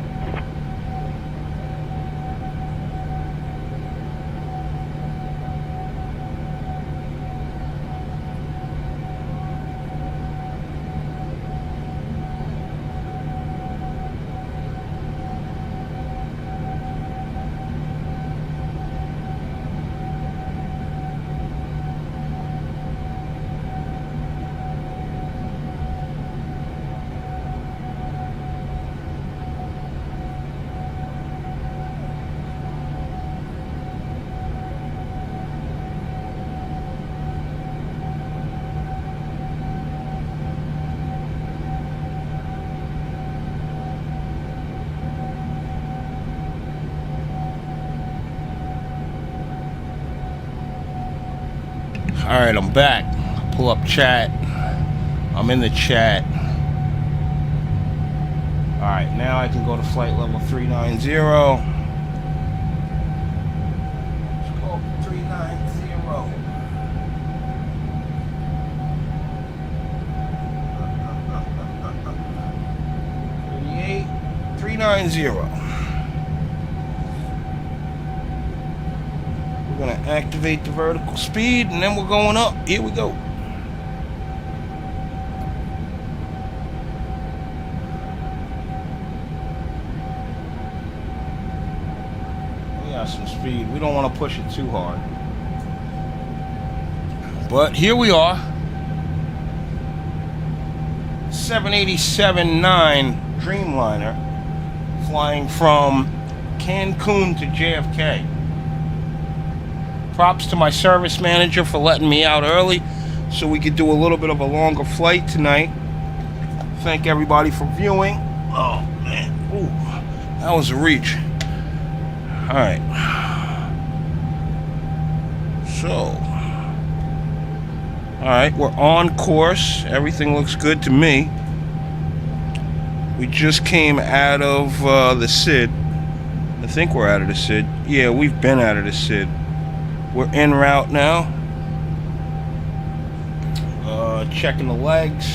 [SPEAKER 4] All right, I'm back. Pull up chat. I'm in the chat. All right, now I can go to flight level 390. Let's go 390. 38, 390. We're gonna activate the vertical speed, and then we're going up. Here we go. We got some speed. We don't want to push it too hard. But here we are. 787-9 Dreamliner flying from Cancun to JFK. Props to my service manager for letting me out early so we could do a little bit of a longer flight tonight. Thank everybody for viewing. Oh, man. Ooh, that was a reach. All right. So, all right, we're on course. Everything looks good to me. We just came out of the SID. I think we're out of the SID. Yeah, we've been out of the SID. We're en route now. Checking the legs.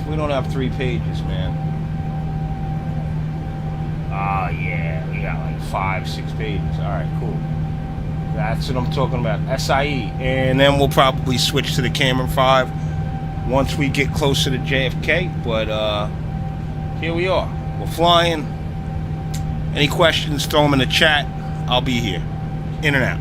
[SPEAKER 4] We don't have 3 pages, man. Yeah, we got like 5, 6 pages. All right, cool. That's what I'm talking about. SIE. And then we'll probably switch to the Cameron 5 once we get closer to JFK. But here we are. We're flying. Any questions, throw them in the chat. I'll be here. In and out.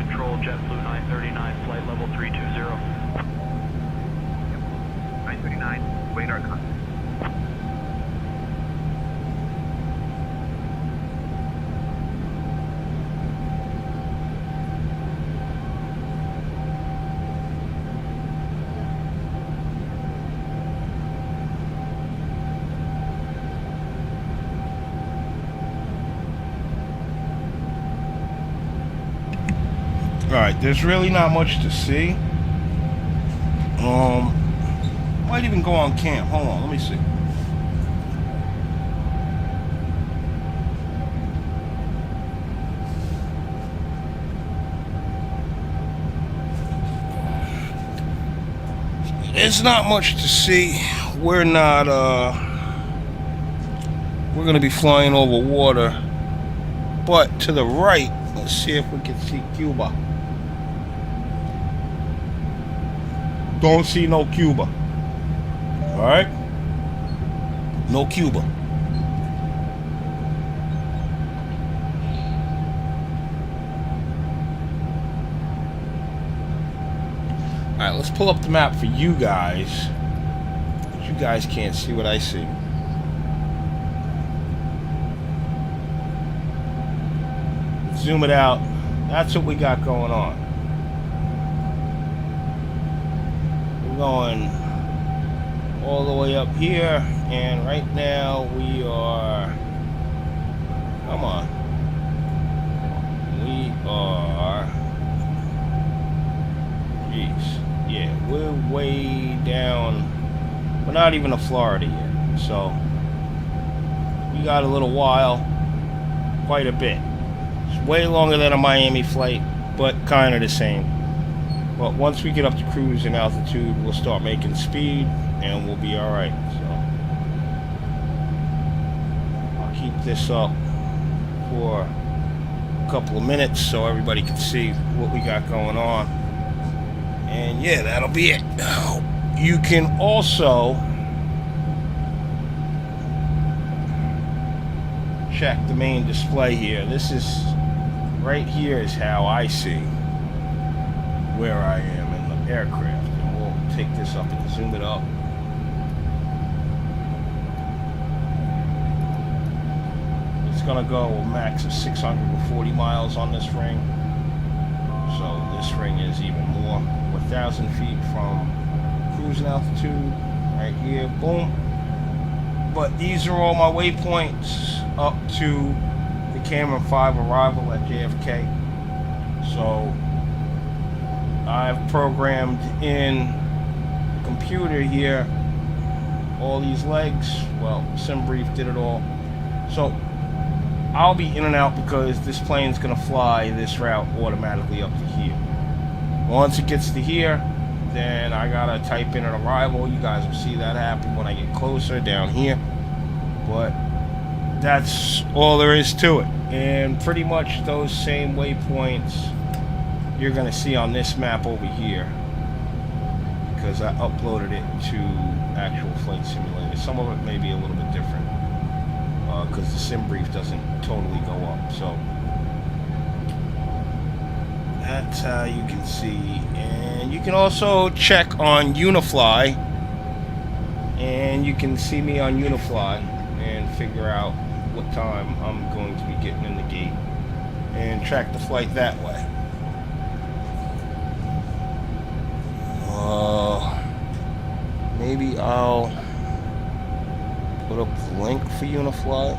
[SPEAKER 23] Control, JetBlue 939, flight level 320.
[SPEAKER 10] 939, radar contact.
[SPEAKER 4] Alright, there's really not much to see. Might even go on cam. Hold on, let me see. There's not much to see. we're not, we're going to be flying over water. But to the right, let's see if we can see Cuba. Don't see no Cuba. Alright? No Cuba. Alright, let's pull up the map for you guys. But you guys can't see what I see. Zoom it out. That's what we got going on. We're going all the way up here, and right now we are, come on, we are, jeez, yeah, we're way down, we're not even to Florida yet, so we got a little while, quite a bit. It's way longer than a Miami flight, but kind of the same. But once we get up to cruising altitude, we'll start making speed, and we'll be alright. So I'll keep this up for a couple of minutes so everybody can see what we got going on. And yeah, that'll be it. You can also check the main display here. This is right here is how I see where I am in the aircraft. And we'll take this up and zoom it up. It's gonna go a max of 640 miles on this ring. So this ring is even more. 1,000 feet from cruising altitude, right here, boom. But these are all my waypoints up to the Cameron 5 arrival at JFK. So I've programmed in the computer here all these legs. Well, SimBrief did it all. So I'll be in and out because this plane's gonna fly this route automatically up to here. Once it gets to here, then I gotta type in an arrival. You guys will see that happen when I get closer down here. But that's all there is to it. And pretty much those same waypoints you're gonna see on this map over here, because I uploaded it to actual flight simulator. Some of it may be a little bit different because the SimBrief doesn't totally go up. So that's how you can see. And you can also check on Unifly, and you can see me on Unifly and figure out what time I'm going to be getting in the gate and track the flight that way. Maybe I'll put up the link for Unifly.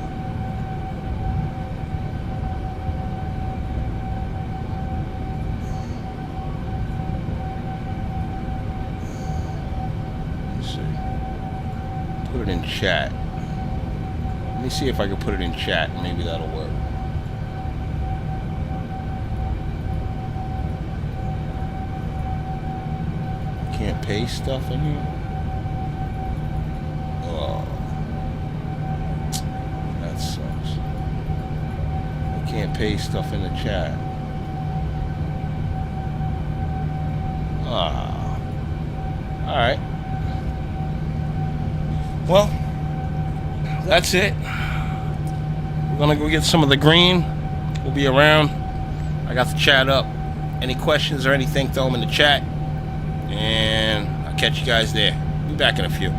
[SPEAKER 4] Let's see. Put it in chat. Let me see if I can put it in chat. Maybe that'll work. Can't paste stuff in here. Oh, that sucks. I can't paste stuff in the chat. Ah. All right. Well, that's it. We're gonna go get some of the green. We'll be around. I got the chat up. Any questions or anything, throw them in the chat. And I'll catch you guys there. Be back in a few.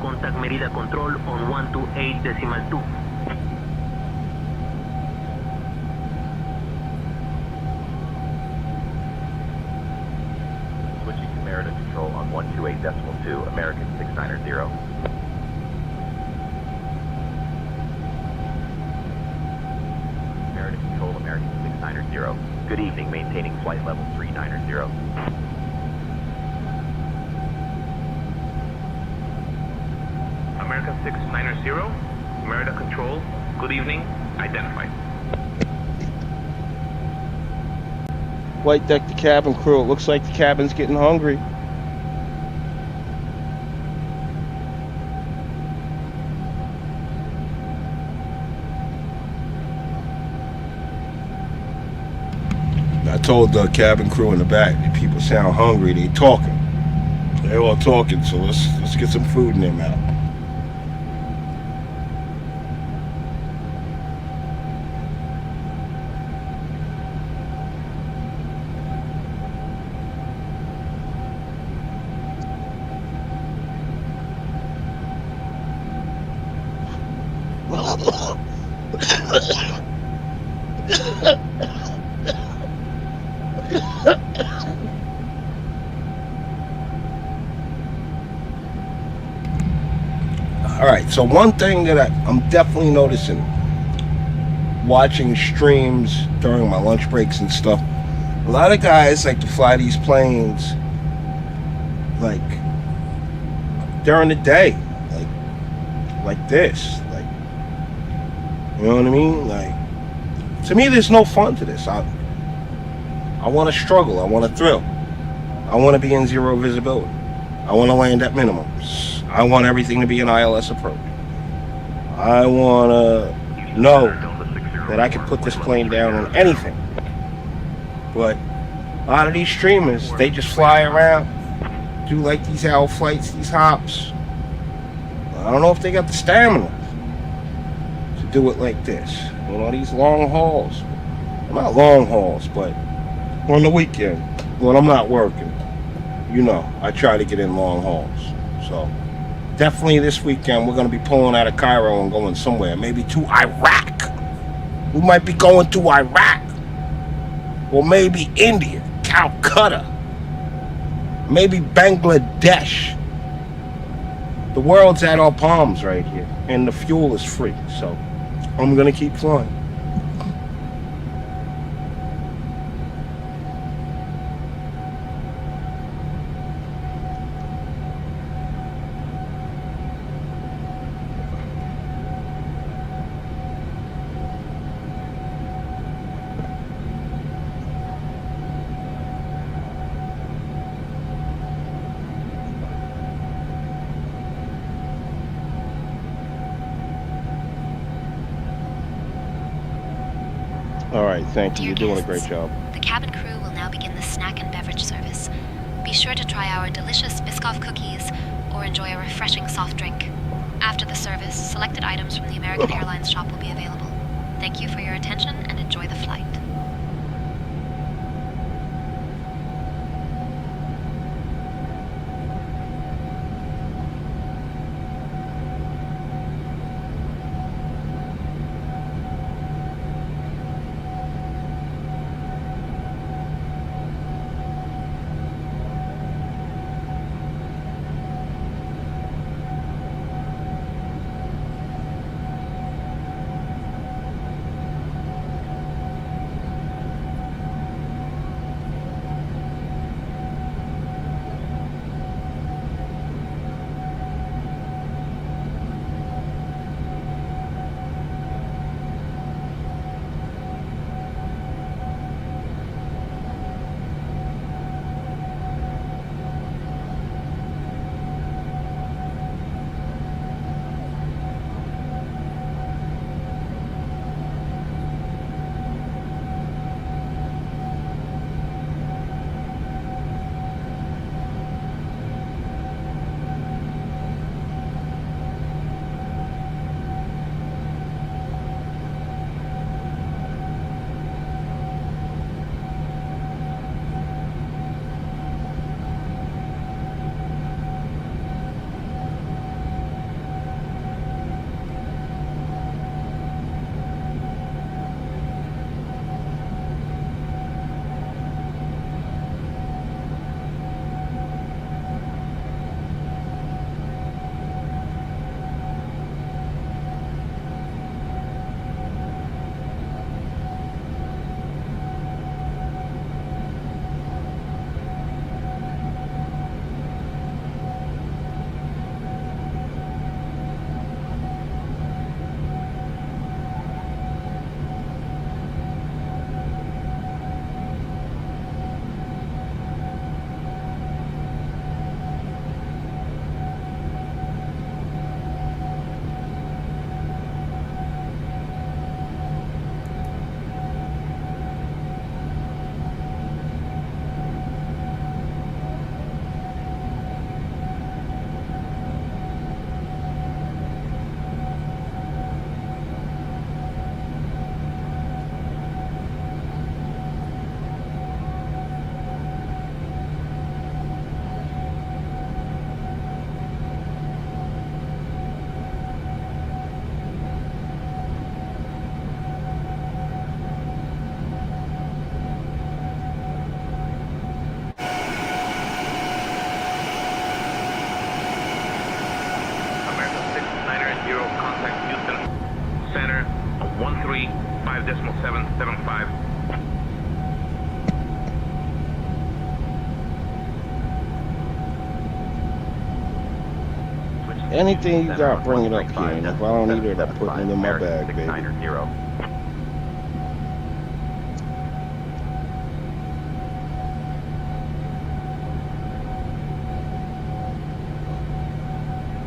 [SPEAKER 1] Contact Merida Control on 128.2.
[SPEAKER 10] Switching to Merida Control on 128.2, American 690. Merida Control, American 690. Good evening, maintaining flight level 390.
[SPEAKER 23] American 690, Merida Control, good evening, identified.
[SPEAKER 4] Flight deck to cabin crew. It looks like the cabin's getting hungry. I told the cabin crew in the back, the people sound hungry, they talking. They're all talking, so let's get some food in their mouth. Alright, so one thing that I'm definitely noticing watching streams during my lunch breaks and stuff, a lot of guys like to fly these planes like during the day, like this, like, you know what I mean? Like, to me there's no fun to this. I want to struggle, I want to thrill, I want to be in zero visibility, I want to land at minimums. I want everything to be an ILS approach. I want to know that I can put this plane down on anything. But a lot of these streamers, they just fly around, do like these owl flights, these hops. I don't know if they got the stamina to do it like this. You know, these long hauls. Well, not long hauls, but on the weekend, when I'm not working, you know, I try to get in long hauls. So definitely this weekend, we're going to be pulling out of Cairo and going somewhere. Maybe to Iraq. We might be going to Iraq. Or maybe India, Calcutta. Maybe Bangladesh. The world's at our palms right here. And the fuel is free. So I'm going to keep flying. Alright, thank you. You're doing a great job.
[SPEAKER 11] The cabin crew will now begin the snack and beverage service. Be sure to try our delicious Biscoff cookies or enjoy a refreshing soft drink. After the service, selected items from the American Airlines shop will be available. Thank you for your attention and enjoy the flight.
[SPEAKER 18] 1.775.
[SPEAKER 4] Anything you got, bring it up, Kane. If I don't need it, I'm putting it in my bag, baby.
[SPEAKER 10] 690.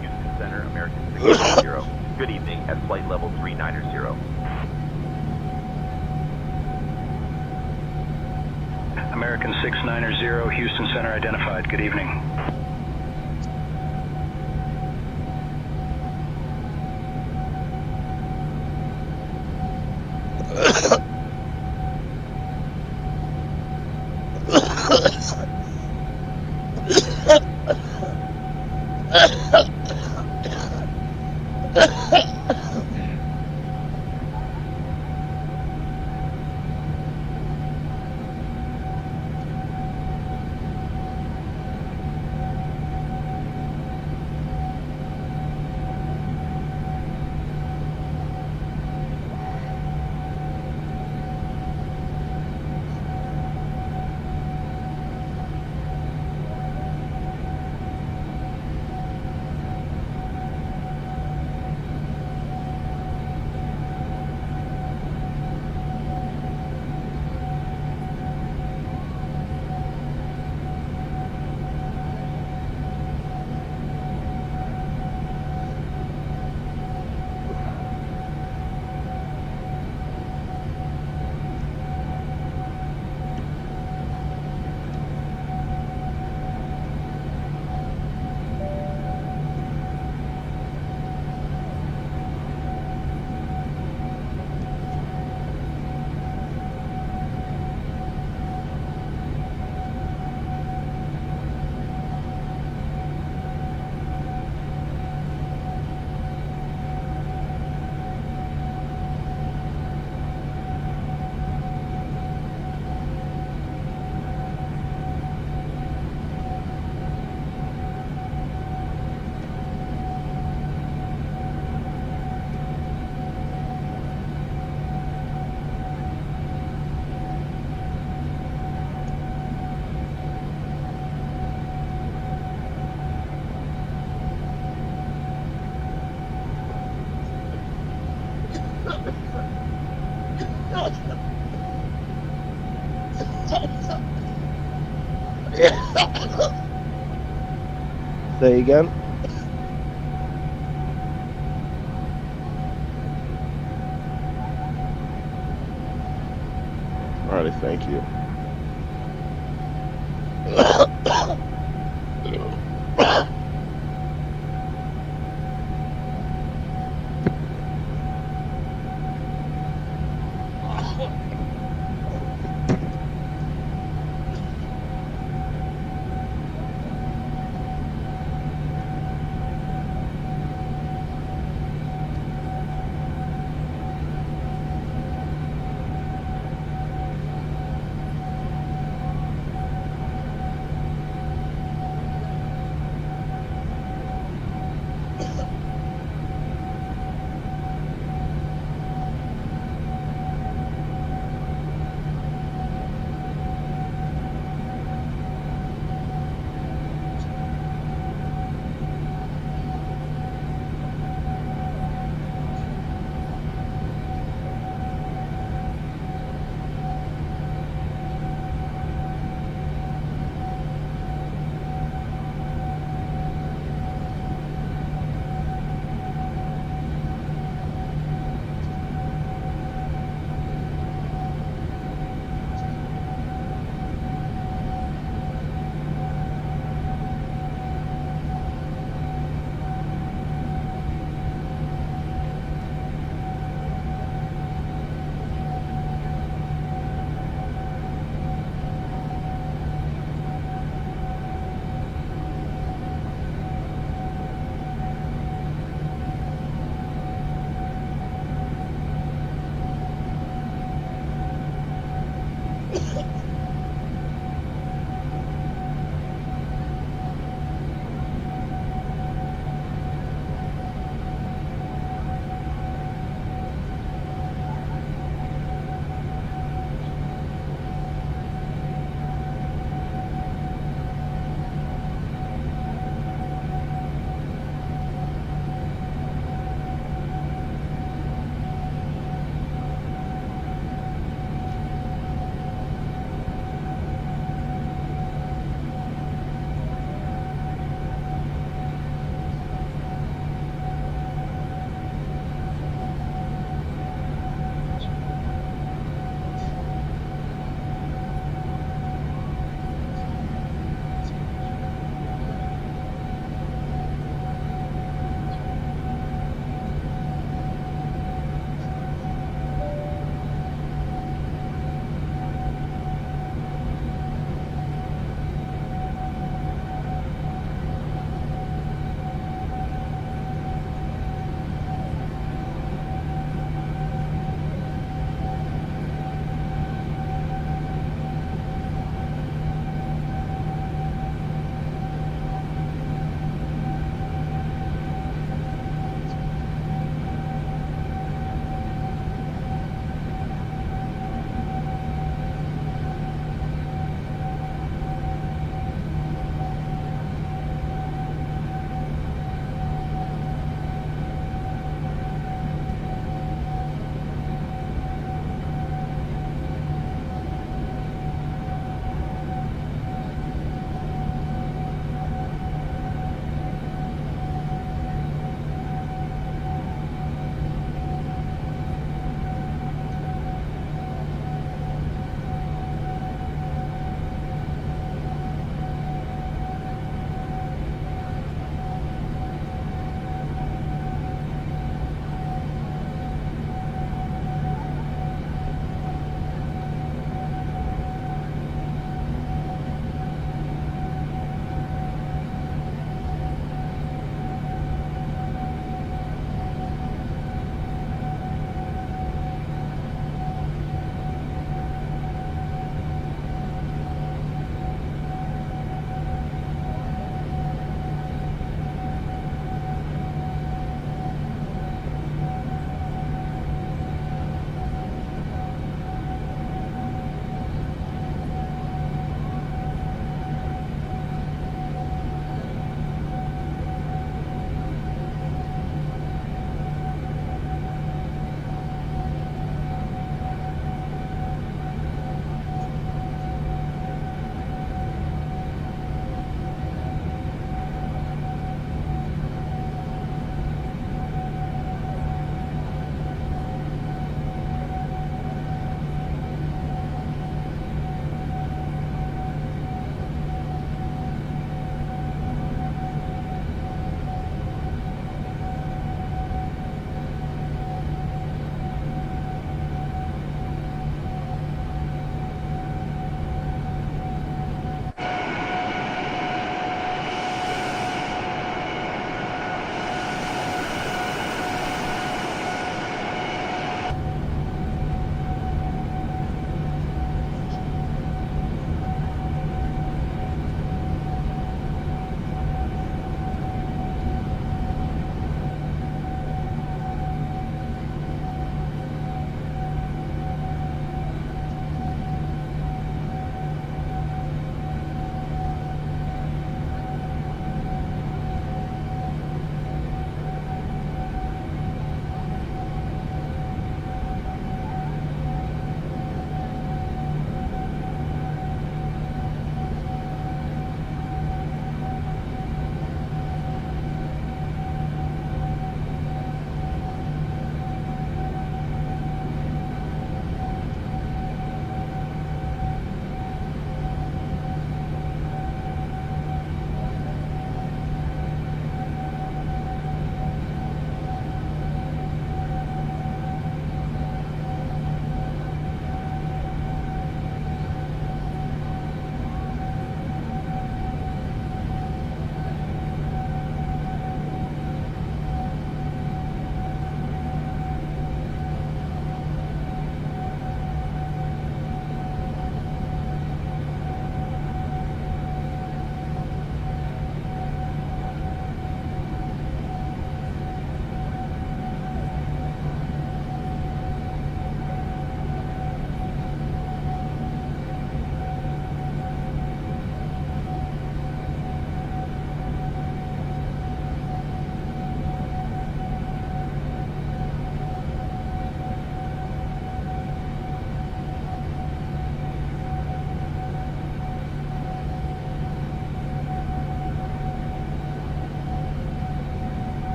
[SPEAKER 10] Houston Center, American 690. Good evening at flight level 390.
[SPEAKER 2] American 690, Houston Center identified. Good evening.
[SPEAKER 4] Say again. All right, thank you.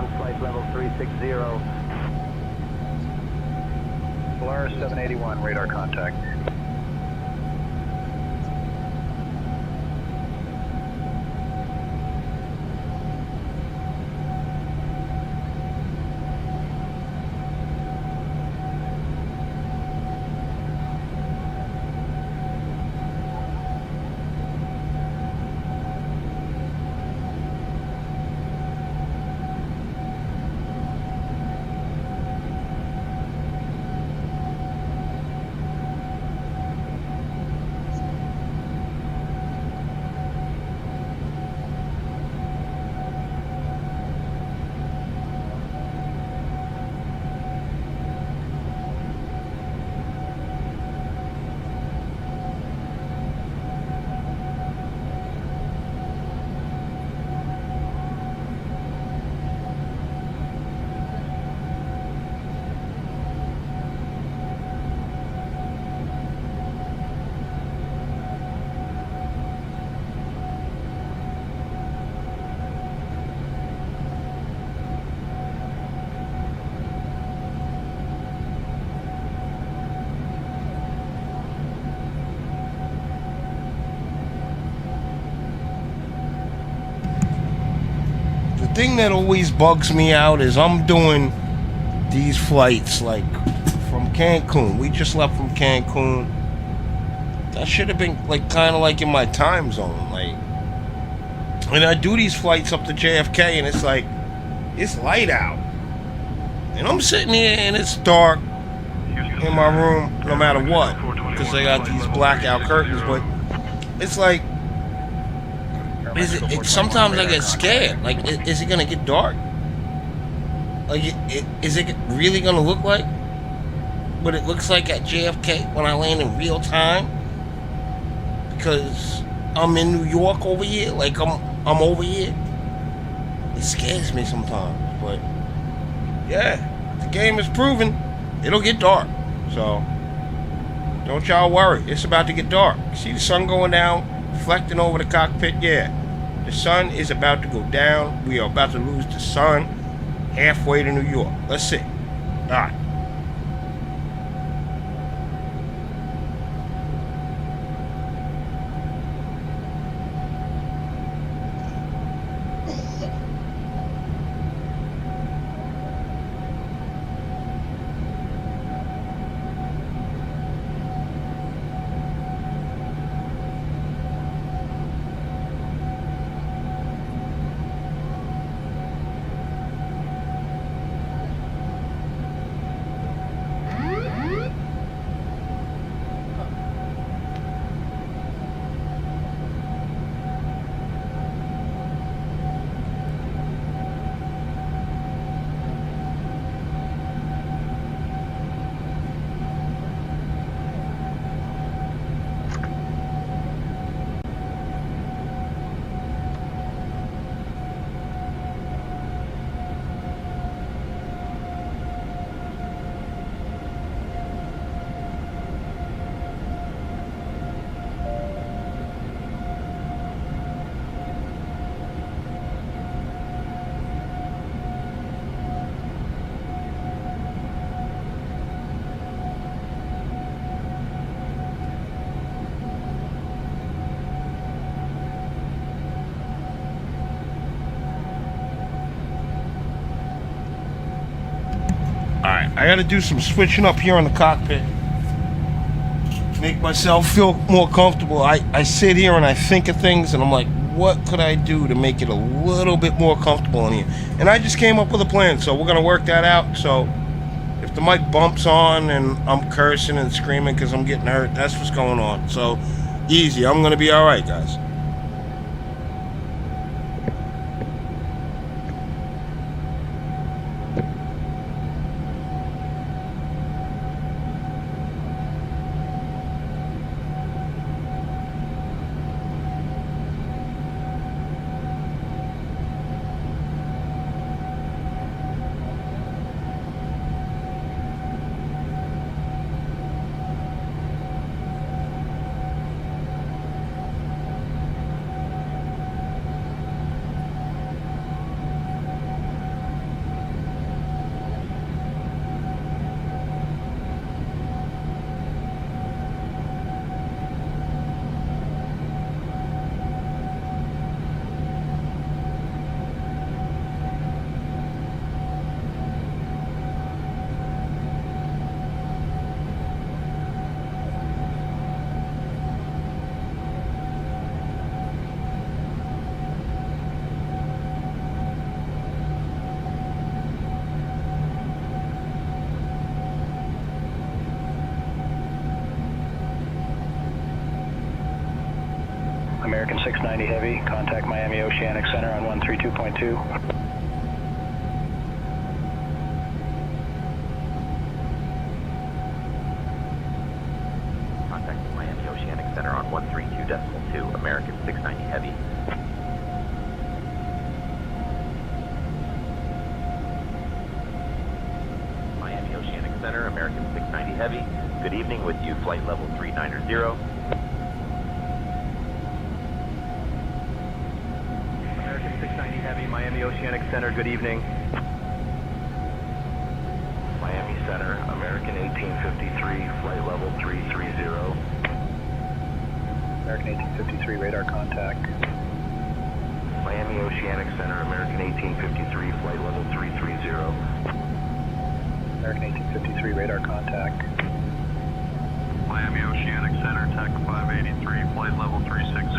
[SPEAKER 21] on flight level 360.
[SPEAKER 2] Polaris 781, radar contact.
[SPEAKER 4] The thing that always bugs me out is I'm doing these flights like from Cancun. We just left from Cancun. That should have been like kind of like in my time zone. Like, and I do these flights up to JFK, and it's like it's light out, and I'm sitting here and it's dark in my room, no matter what, because they got these blackout curtains. But it's like, sometimes I get scared. Like, is it gonna get dark? Like, is it really gonna look like what it looks like at JFK when I land in real time? Because I'm in New York over here. Like, I'm over here. It scares me sometimes. But yeah, the game is proven it'll get dark. So don't y'all worry. It's about to get dark. See the sun going down, reflecting over the cockpit? Yeah. The sun is about to go down. We are about to lose the sun halfway to New York. Let's see. All right. I gotta do some switching up here in the cockpit. Make myself feel more comfortable. I sit here and I think of things and I'm like, what could I do to make it a little bit more comfortable in here? And I just came up with a plan, so we're gonna work that out. So if the mic bumps on and I'm cursing and screaming because I'm getting hurt, that's what's going on. So easy, I'm gonna be alright, guys.
[SPEAKER 2] American 690 Heavy, contact Miami Oceanic Center on 132.2.
[SPEAKER 10] Contacting Miami Oceanic Center on 132.2, American 690 Heavy. Miami Oceanic Center, American 690 Heavy. Good evening, with you, flight level 390. American 690 Heavy, Miami Oceanic Center, good evening.
[SPEAKER 9] Miami Center, American 1853, flight level 330.
[SPEAKER 2] American 1853, radar contact.
[SPEAKER 9] Miami Oceanic Center, American 1853, flight level 330.
[SPEAKER 2] American 1853, radar contact.
[SPEAKER 9] Miami Oceanic Center, TAC 583, flight level 360.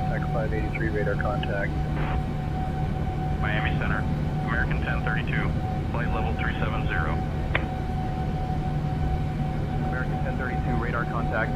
[SPEAKER 2] TAC 583, radar contact.
[SPEAKER 9] Miami Center, American 1032, flight level 370.
[SPEAKER 10] American 1032, radar contact.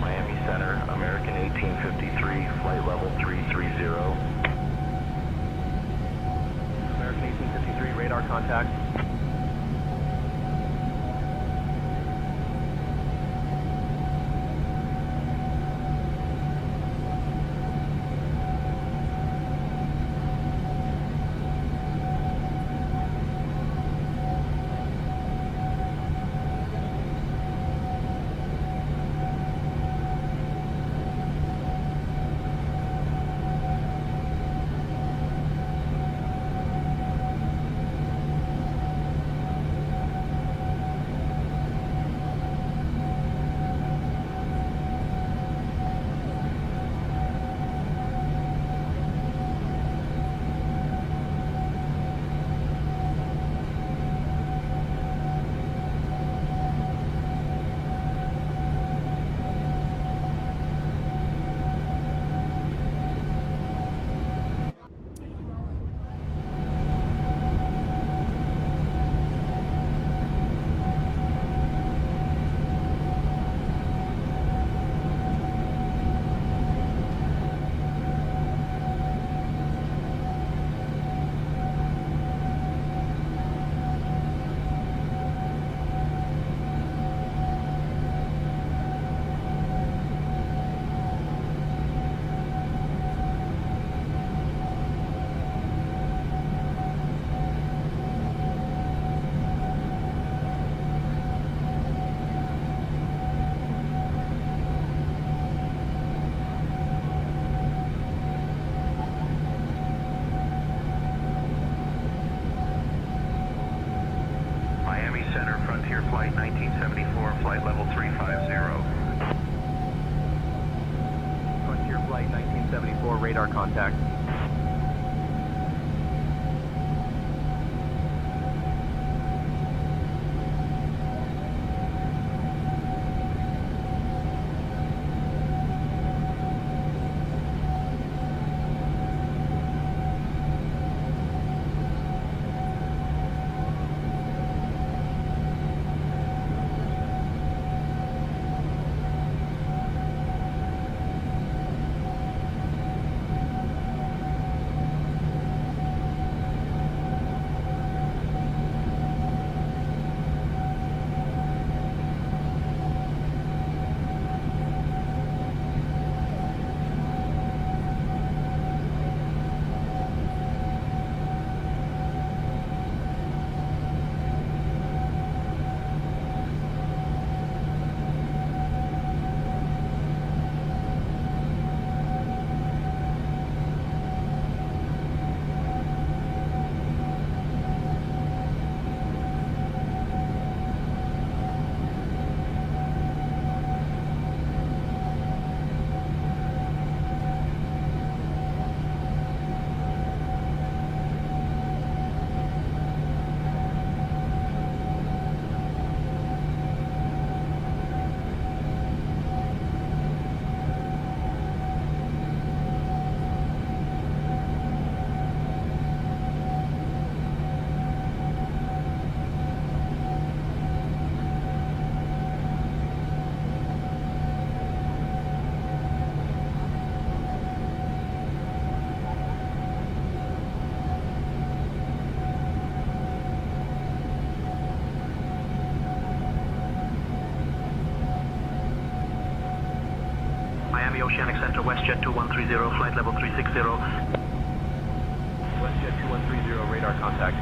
[SPEAKER 9] Miami Center, American 1853, flight level 330.
[SPEAKER 10] American 1853, radar contact.
[SPEAKER 9] Flight 1974, flight level 350.
[SPEAKER 10] Frontier Flight 1974, radar contact.
[SPEAKER 3] Miami Oceanic Center, WestJet 2130, flight level 360.
[SPEAKER 10] WestJet 2130, radar contact.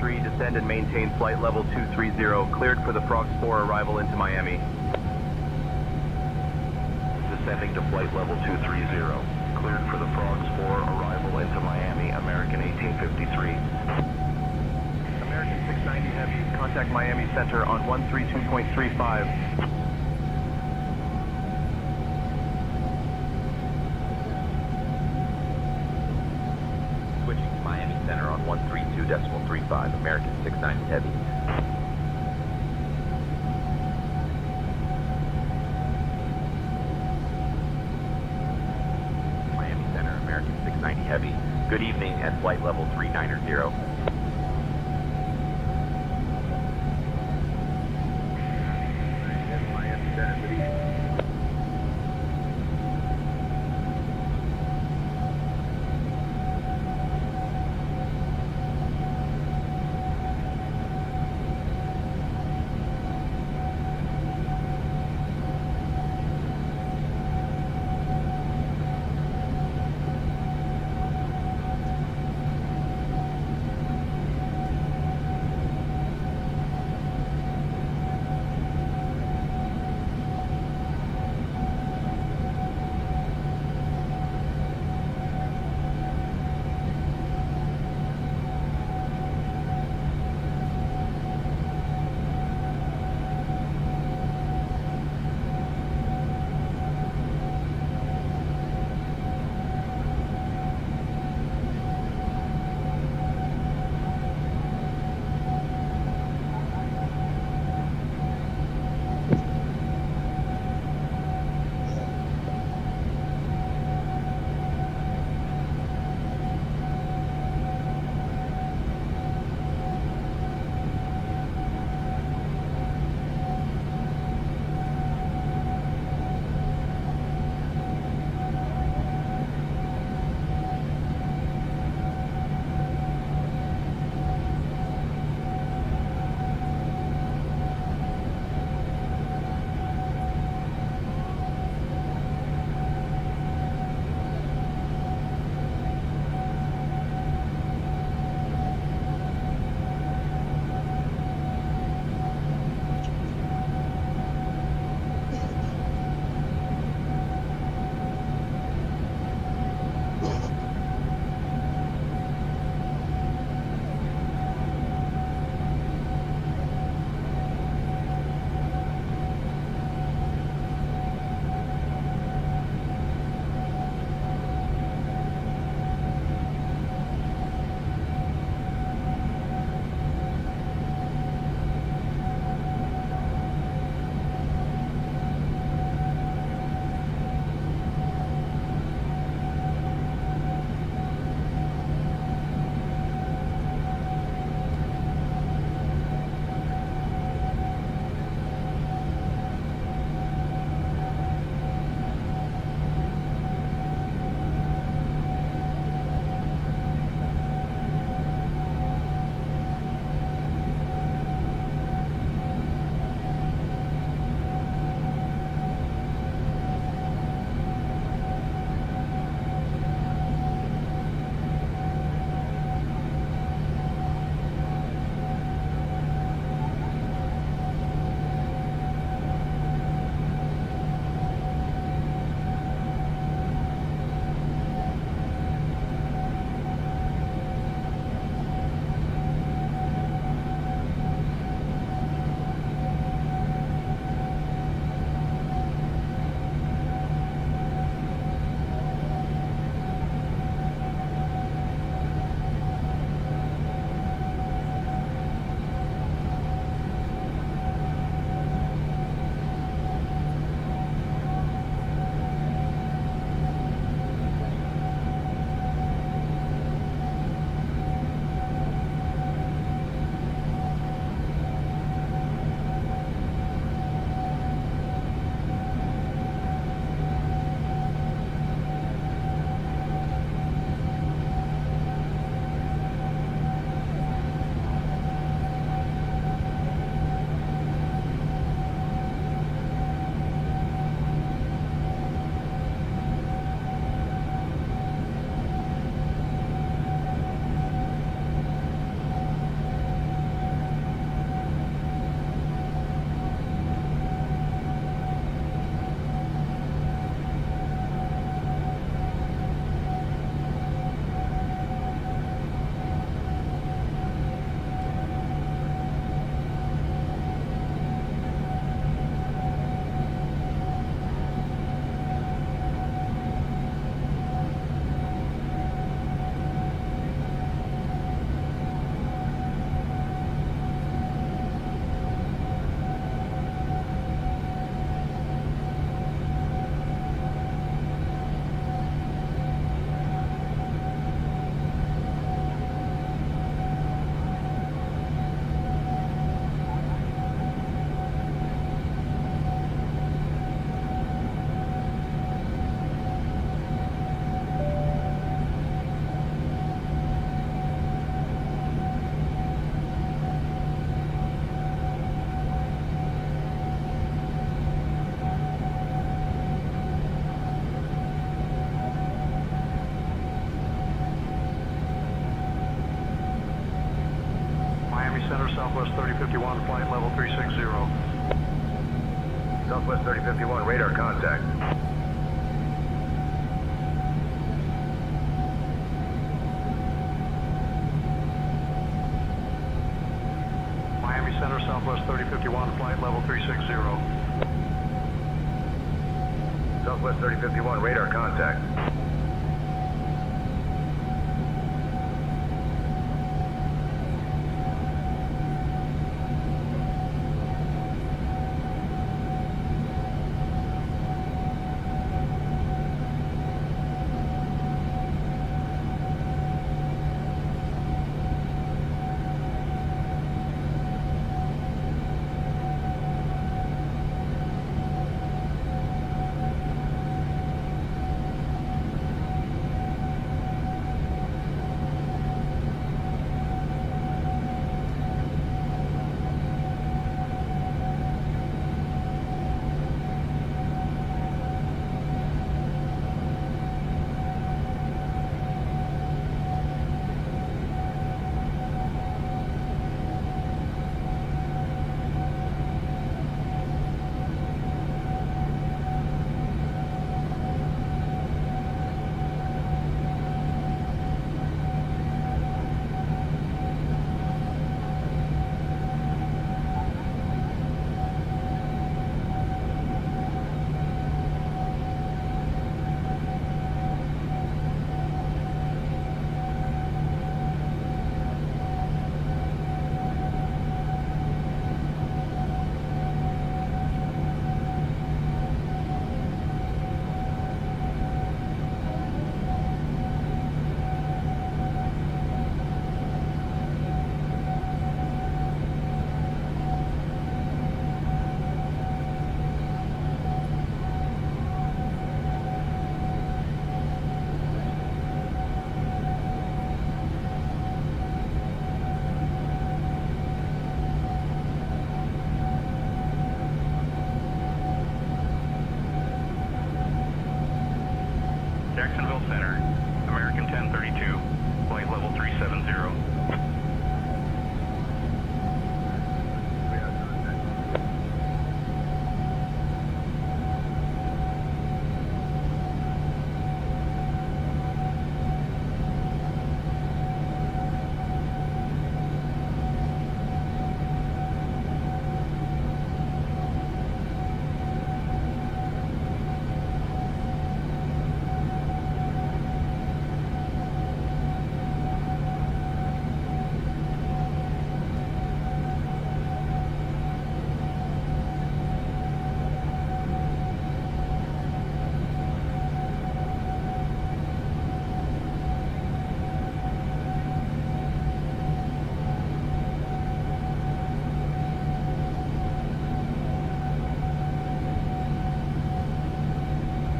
[SPEAKER 10] Descend and maintain flight level 230, cleared for the Frog Spore arrival into Miami.
[SPEAKER 21] Descending to flight level 230, cleared for the Frog Spore arrival into Miami, American 1853.
[SPEAKER 10] American 690 Heavy, contact Miami Center on 132.35. Switching to Miami Center on 132.35, American 690 Heavy. Miami Center, American 690 Heavy. Good evening and flight level 390. Miami Center, good evening.
[SPEAKER 23] Center, Southwest 3051, flight level 360.
[SPEAKER 6] Southwest 3051, radar contact.
[SPEAKER 23] Miami Center, Southwest 3051, flight level 360.
[SPEAKER 6] Southwest 3051, radar contact.
[SPEAKER 23] Jacksonville Center, American 1032, flight level 370.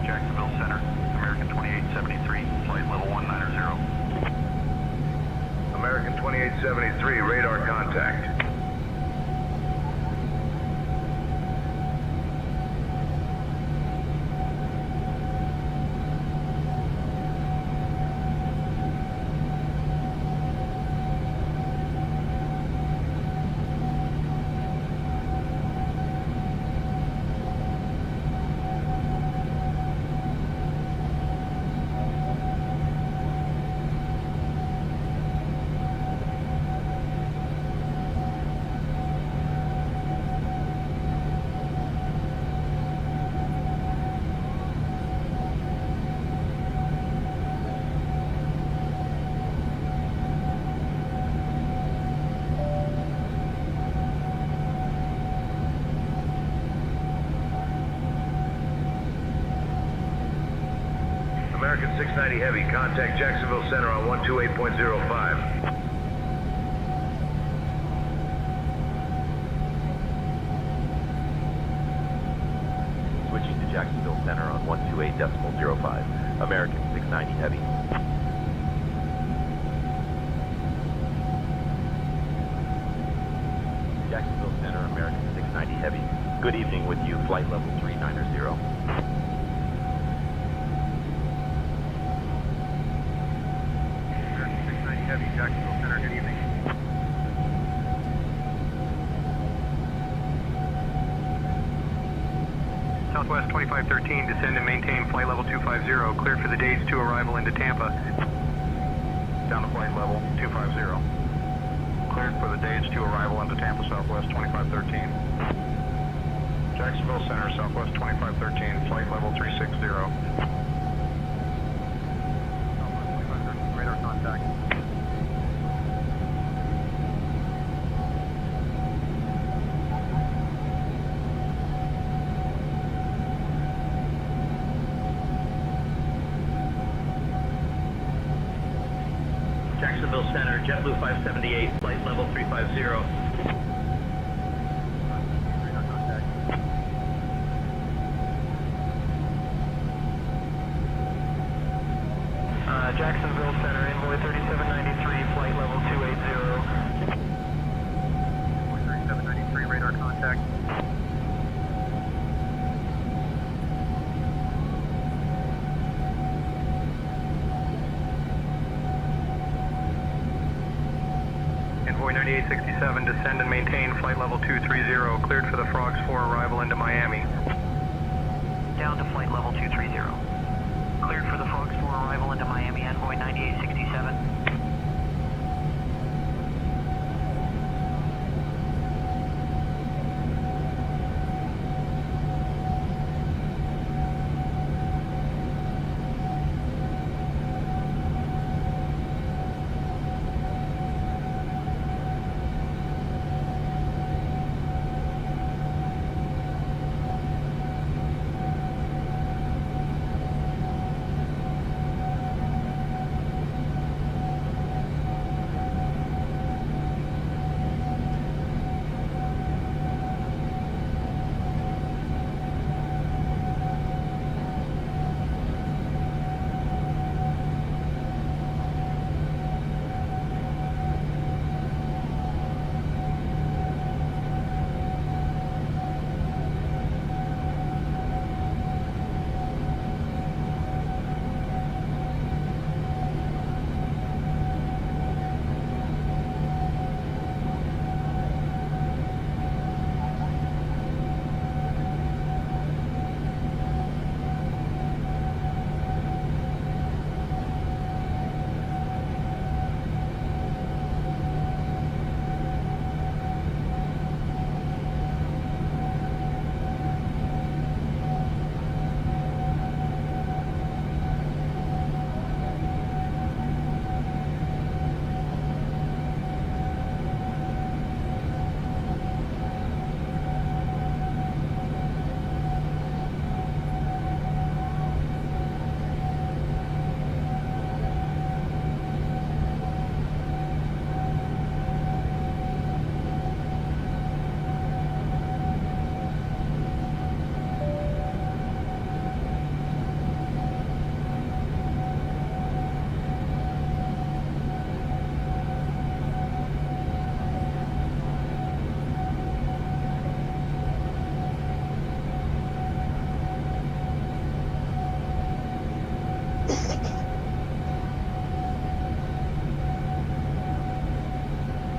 [SPEAKER 23] Jacksonville Center, American 2873, flight level 190.
[SPEAKER 6] American 2873, radar contact. American 690 Heavy, contact Jacksonville Center on 128.05.
[SPEAKER 10] Switching to Jacksonville Center on 128.05. American 690 Heavy. Jacksonville Center, American 690 Heavy. Good evening with you, flight level 390.
[SPEAKER 6] Heavy, Jacksonville Center, good evening.
[SPEAKER 23] Southwest 2513, descend and maintain flight level 250, cleared for the days to arrival into Tampa.
[SPEAKER 21] Down to flight level 250. Cleared for the days to arrival into Tampa Southwest 2513. Jacksonville Center, Southwest 2513, flight level 360.
[SPEAKER 23] Radar contact.
[SPEAKER 3] Jacksonville Center, JetBlue 578, flight level 350.
[SPEAKER 23] Jacksonville Center, Envoy 3793, flight level 280. Envoy 3793, radar contact. Envoy 9867, descend and maintain flight level 230, cleared for the Frogs 4 arrival into Miami.
[SPEAKER 3] Down to flight level 230. Cleared for the Frogs 4 arrival into Miami, Envoy 9867.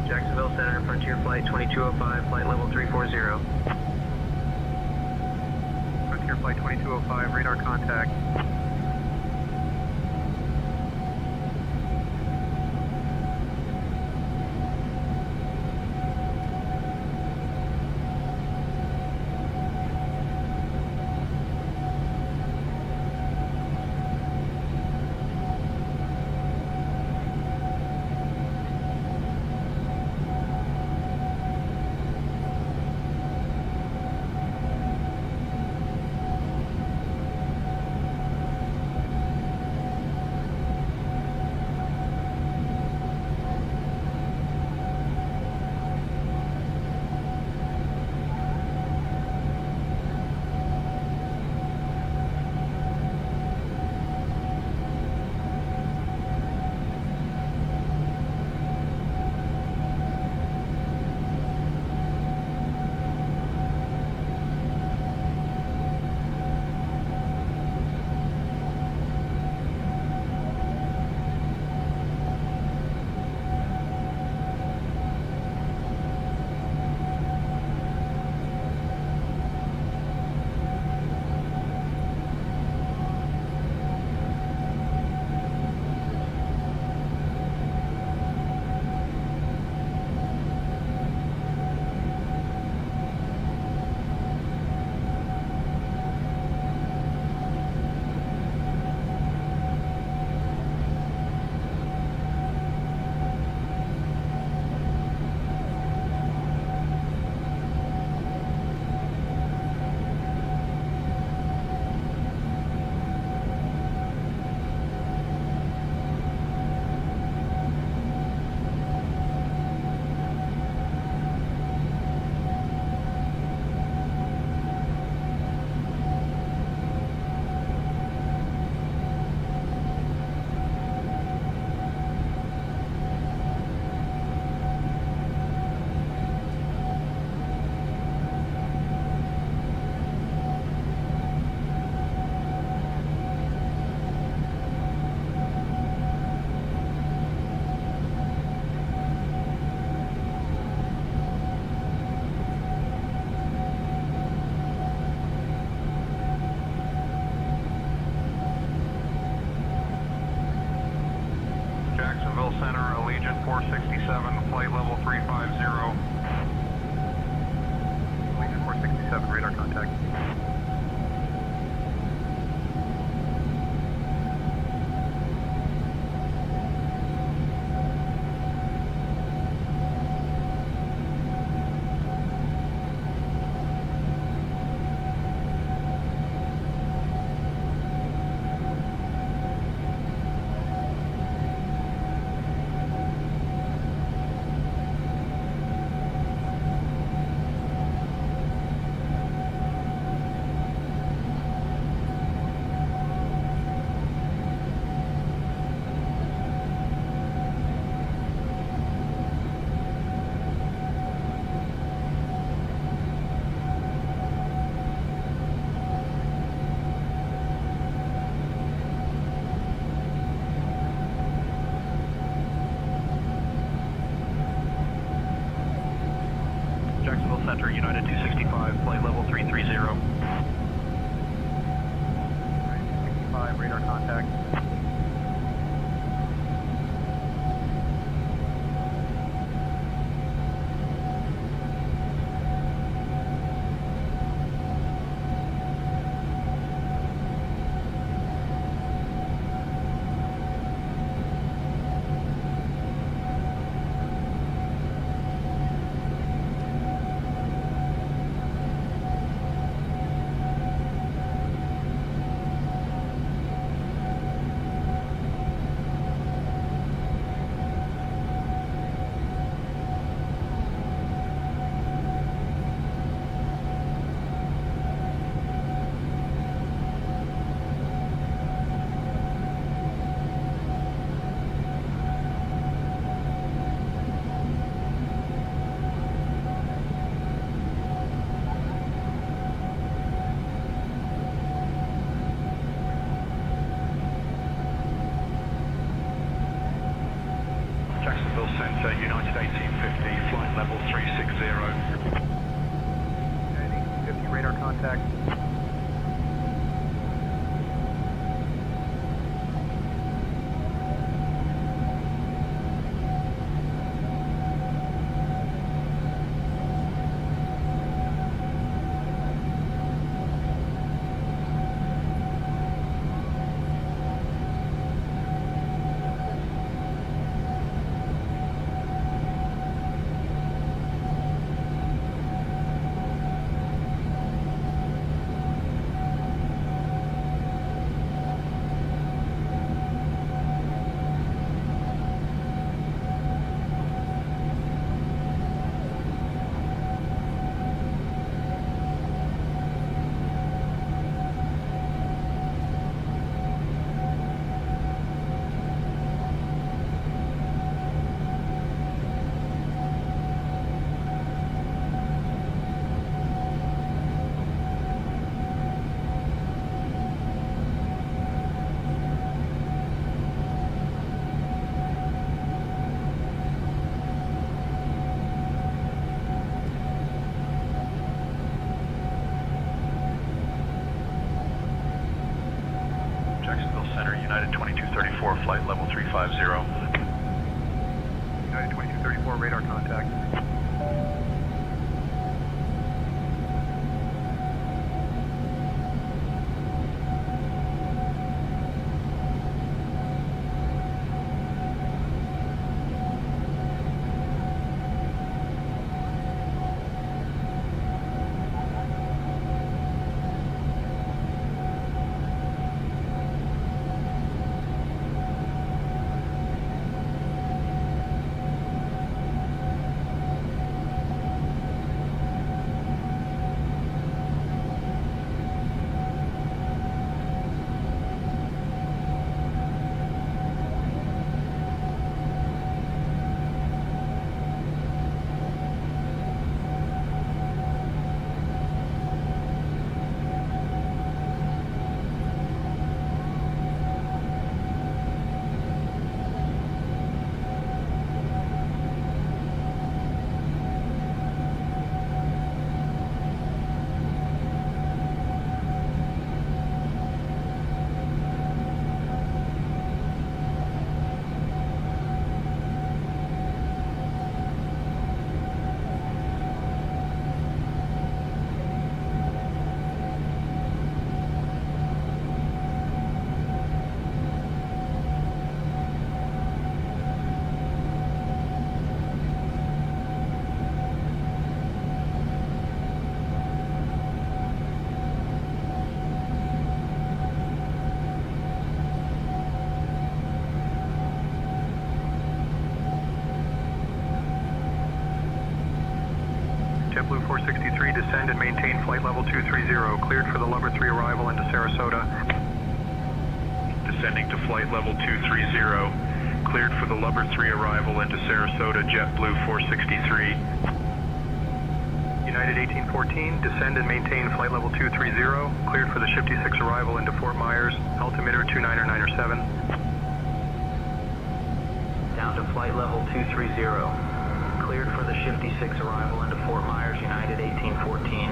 [SPEAKER 3] Jacksonville Center, Frontier Flight 2205, flight level 340.
[SPEAKER 23] Frontier Flight 2205, radar contact. Jacksonville Center, Allegiant 467, flight level 350. Allegiant 467, radar contact. Jacksonville Center, United 265, flight level 330. United 265, radar contact. Jacksonville Center, United 1850, flight level 360. United 1850, radar contact. Jacksonville Center, United 2234, flight level 350. United 2234, radar contact. JetBlue 463, descend and maintain flight level 230, cleared for the Lover 3 arrival into Sarasota.
[SPEAKER 7] Descending to flight level 230, cleared for the Lover 3 arrival into Sarasota, JetBlue 463.
[SPEAKER 23] United 1814, descend and maintain flight level 230, cleared for the Shifty 6 arrival into Fort Myers, altimeter 2997.
[SPEAKER 3] Down to flight level 230. Cleared for the Shifty 6 arrival into Fort Myers, United 1814.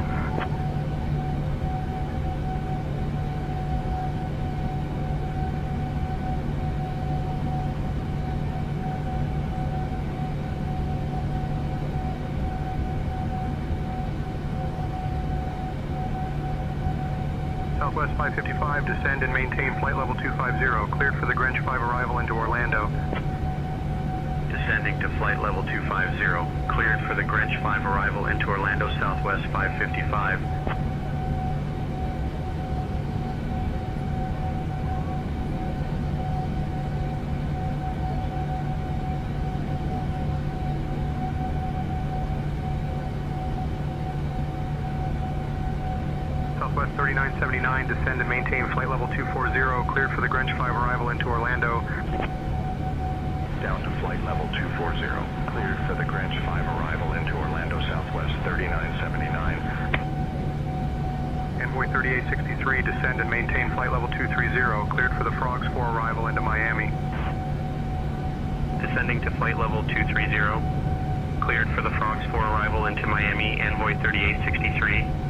[SPEAKER 23] Southwest 555, descend and maintain flight level 250, cleared for the Greenwich 5 arrival into Orlando.
[SPEAKER 7] Descending to flight level 250, cleared for the Greenwich 5 arrival into Orlando, Southwest 555.
[SPEAKER 23] Southwest 3979, descend and maintain flight level 240, cleared for the Greenwich 5 arrival into Orlando.
[SPEAKER 7] Down to flight level 240, cleared for the Greenwich 5 arrival into Orlando, Southwest 3979.
[SPEAKER 23] Envoy 3863, descend and maintain flight level 230, cleared for the Frogs 4 arrival into Miami.
[SPEAKER 7] Descending to flight level 230, cleared for the Frogs 4 arrival into Miami, Envoy 3863.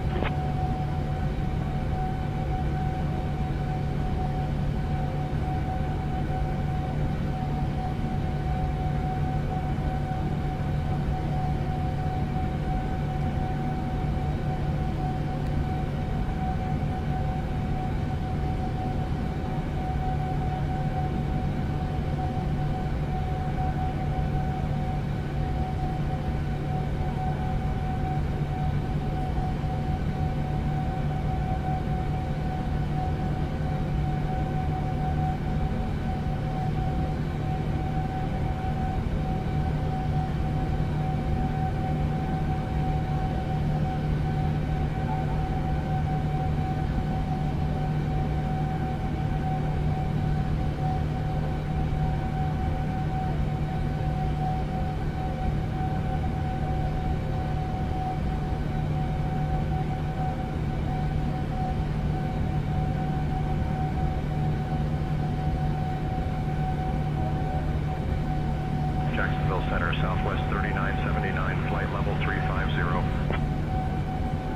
[SPEAKER 7] Jacksonville Center, Southwest 3979, flight level 350.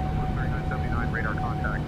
[SPEAKER 23] Southwest 3979, radar contact.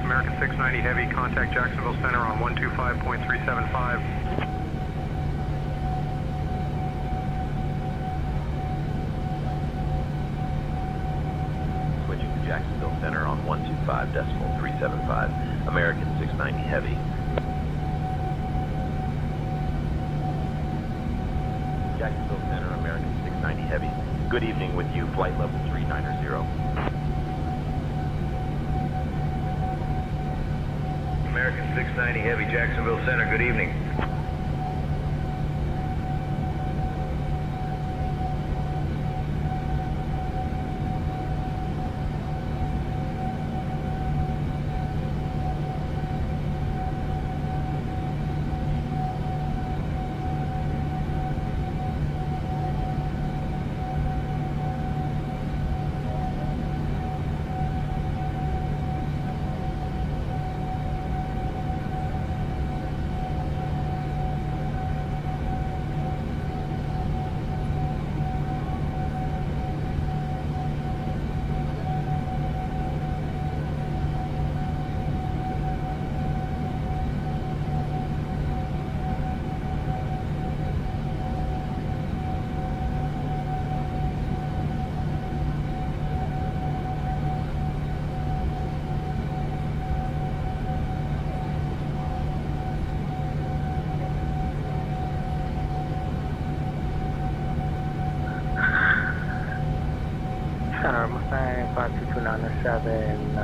[SPEAKER 23] American 690 Heavy, contact Jacksonville Center on 125.375.
[SPEAKER 10] Switching to Jacksonville Center on 125.375. American 690 Heavy. Jacksonville Center, American 690 Heavy. Good evening with you, flight level 390.
[SPEAKER 6] American 690 Heavy, Jacksonville Center, good evening.
[SPEAKER 20] 7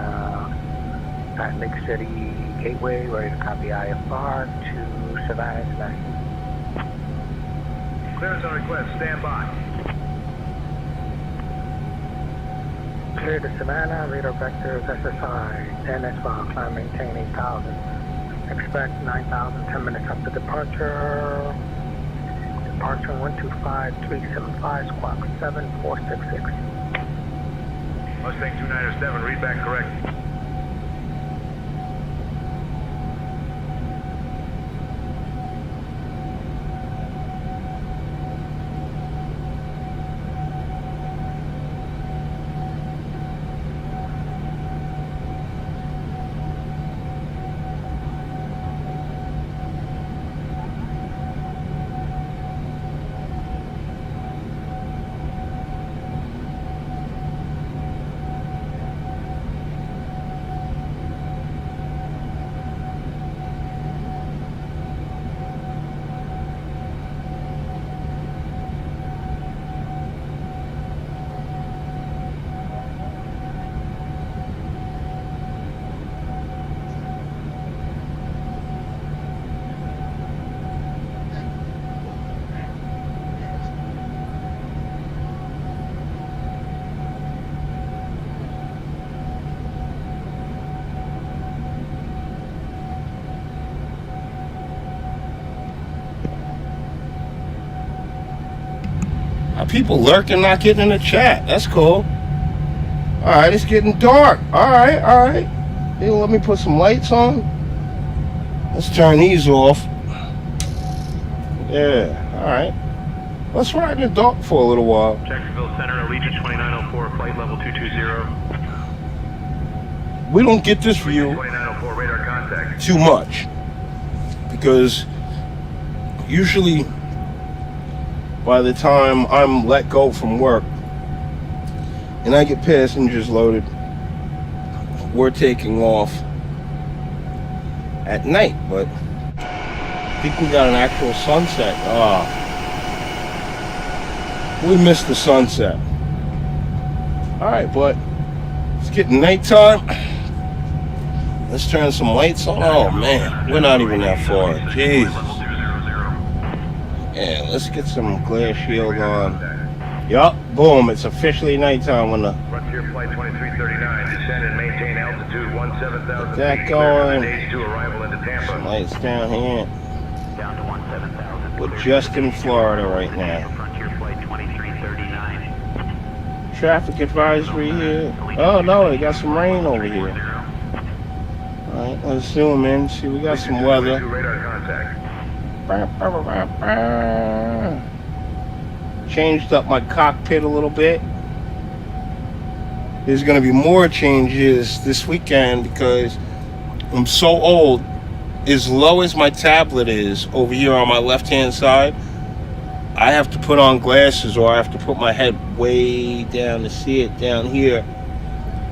[SPEAKER 20] at Lake City Gateway, ready to copy IFR to Savannah International.
[SPEAKER 6] Clearance on request, stand by.
[SPEAKER 20] Clear to Savannah, radar vectors SSI, 10 S5, climb maintain 8,000. Expect 9,000, 10 minutes after departure. Departure 125375, squawk 7466.
[SPEAKER 6] Mustang 297, read back correct.
[SPEAKER 4] People lurking, not getting in the chat. That's cool. Alright, it's getting dark. Alright. Hey, let me put some lights on. Let's turn these off. Yeah, alright. Let's ride in the dark for a little while.
[SPEAKER 23] Jacksonville Center, Allegiant 2904, flight level 220.
[SPEAKER 4] We don't get this view
[SPEAKER 6] 2904, radar contact.
[SPEAKER 4] too much. Because usually by the time I'm let go from work and I get passengers loaded, we're taking off at night, but I think we got an actual sunset. We missed the sunset. Alright, but it's getting nighttime. Let's turn some lights on. Oh man, we're not even that far. Jeez. Yeah, let's get some glare shield on. Yup, boom, it's officially nighttime when the...
[SPEAKER 6] Frontier Flight 2339, descend and maintain altitude 17,000
[SPEAKER 4] Get that
[SPEAKER 6] feet.
[SPEAKER 4] going.
[SPEAKER 6] Stage 2 arrival into Tampa.
[SPEAKER 4] Some lights down here.
[SPEAKER 3] Down to 17,000.
[SPEAKER 4] We're just in Florida right now.
[SPEAKER 3] Frontier Flight 2339.
[SPEAKER 4] Traffic advisory here. Oh no, they got some rain over here. Alright, let's zoom in. See, we got some weather.
[SPEAKER 6] Radar contact.
[SPEAKER 4] Changed up my cockpit a little bit. There's going to be more changes this weekend because I'm so old. As low as my tablet is over here on my left hand side, I have to put on glasses or I have to put my head way down to see it down here.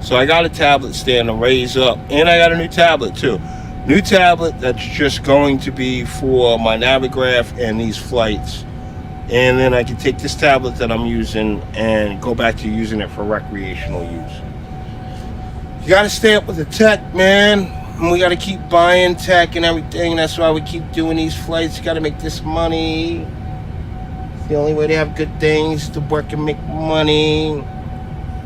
[SPEAKER 4] So I got a tablet stand to raise up, and I got a new tablet too. New tablet that's just going to be for my Navigraph and these flights. And then I can take this tablet that I'm using and go back to using it for recreational use. You got to stay up with the tech, man. And we got to keep buying tech and everything. That's why we keep doing these flights. You got to make this money. It's the only way to have good things, to work and make money.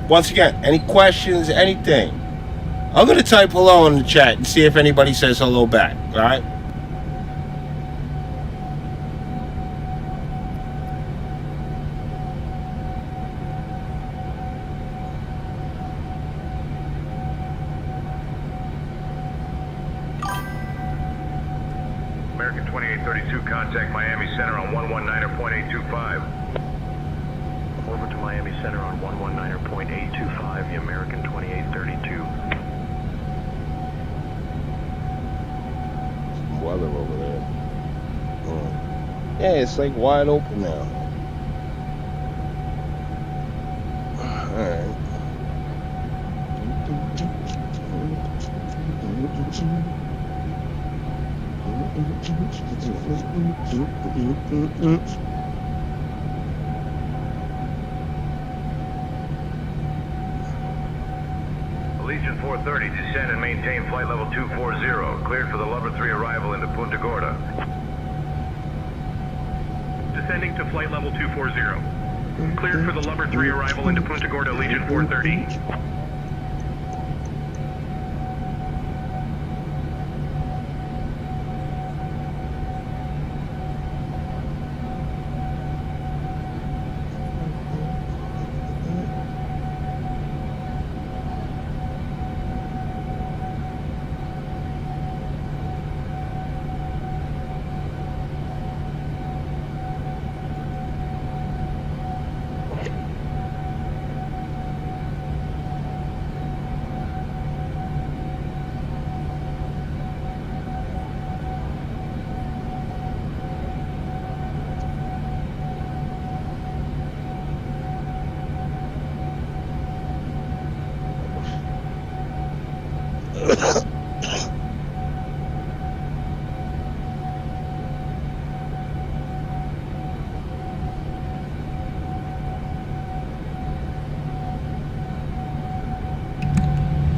[SPEAKER 4] Once again, any questions, anything, I'm going to type hello in the chat and see if anybody says hello back, all right?
[SPEAKER 6] American 2832, contact Miami Center on 119.825.
[SPEAKER 23] Over to Miami Center on 119.825, the American 2832.
[SPEAKER 4] Weather over there. Yeah, it's like wide open now. Alright.
[SPEAKER 6] Allegiant 430, descend and maintain flight level 240. Cleared for the Lover 3 arrival into Punta Gorda.
[SPEAKER 23] Descending to flight level 240. Cleared for the Lover 3 arrival into Punta Gorda, Allegiant 430.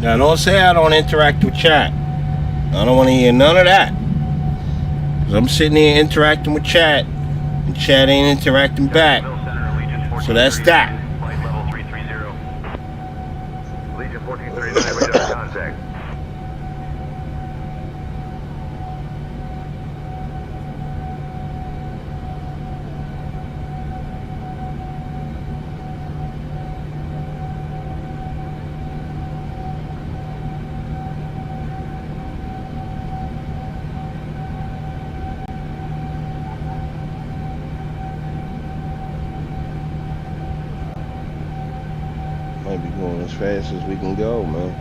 [SPEAKER 4] Now, don't say I don't interact with chat. I don't want to hear none of that. 'Cause I'm sitting here interacting with chat, and chat ain't interacting back. So that's that.
[SPEAKER 6] Flight level 330. Allegiant 1439, radar contact.
[SPEAKER 4] Might be going as fast as we can go, man.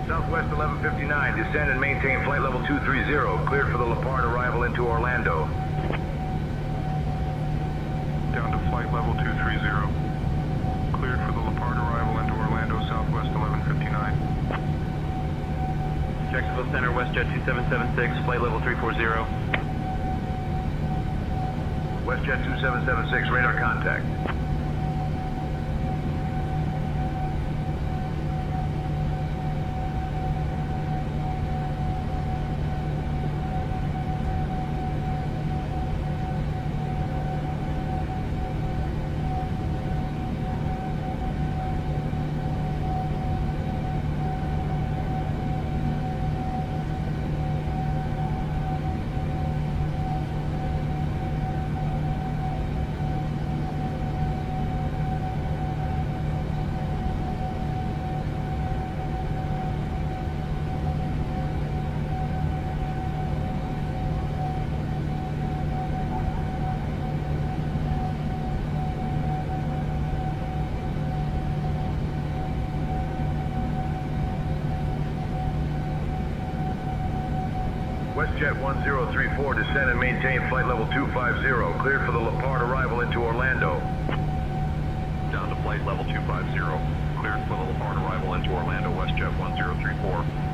[SPEAKER 4] Southwest 1159, descend and maintain flight level 230. Cleared for the Lepard arrival into Orlando.
[SPEAKER 23] Down to flight level 230. Cleared for the Lepard arrival into Orlando, Southwest 1159.
[SPEAKER 3] Jacksonville Center, WestJet 2776, flight level 340.
[SPEAKER 6] WestJet 2776, radar contact. WestJet 1034, descend and maintain flight level 250. Cleared for the LaPard arrival into Orlando.
[SPEAKER 7] Down to flight level 250. Cleared for the LaPard arrival into Orlando, WestJet 1034.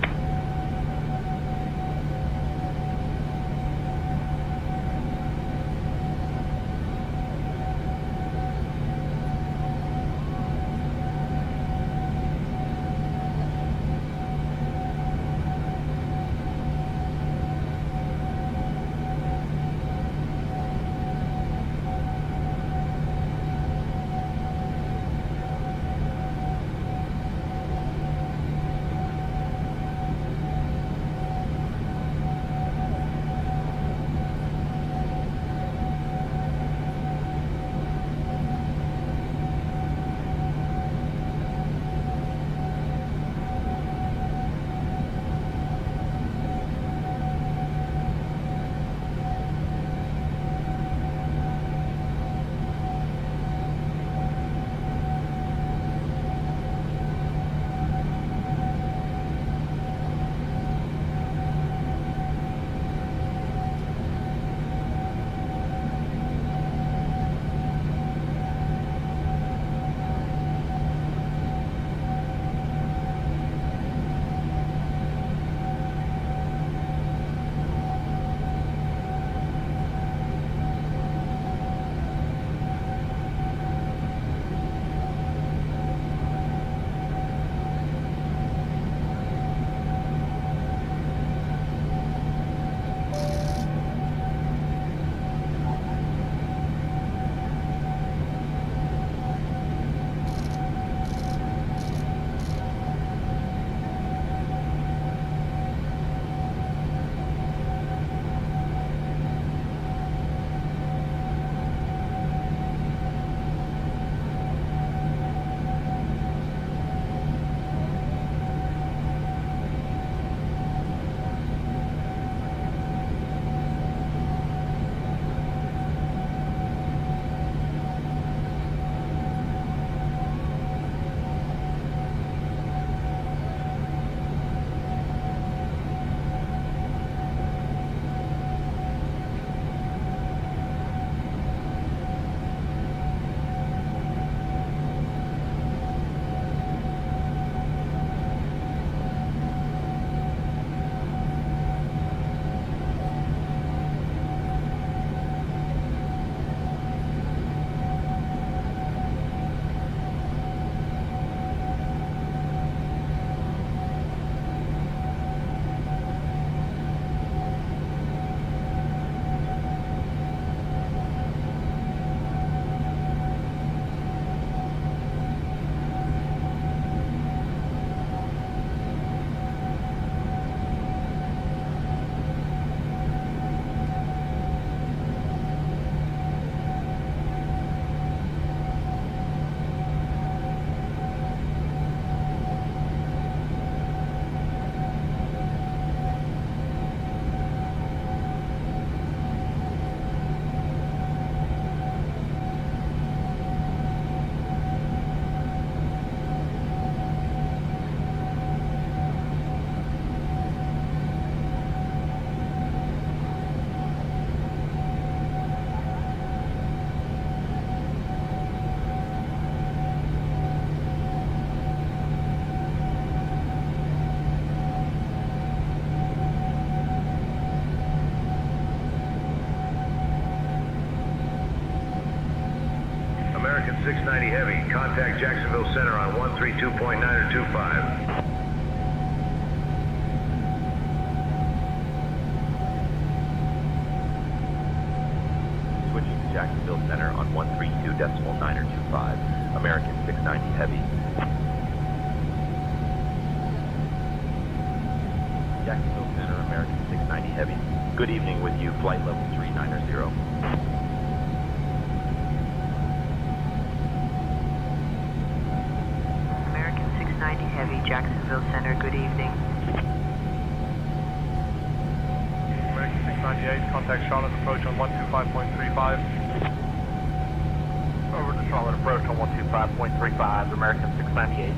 [SPEAKER 6] contact Jacksonville Center on 132.925.
[SPEAKER 10] Switching to Jacksonville Center on 132.925. American 690 Heavy. Jacksonville Center, American 690 Heavy. Good evening with you, flight level 390.
[SPEAKER 3] American 690 Heavy, Jacksonville Center, good evening.
[SPEAKER 23] American 698, contact Charlotte approach on 125.35.
[SPEAKER 20] Over to Charlotte approach on 125.35, American 698.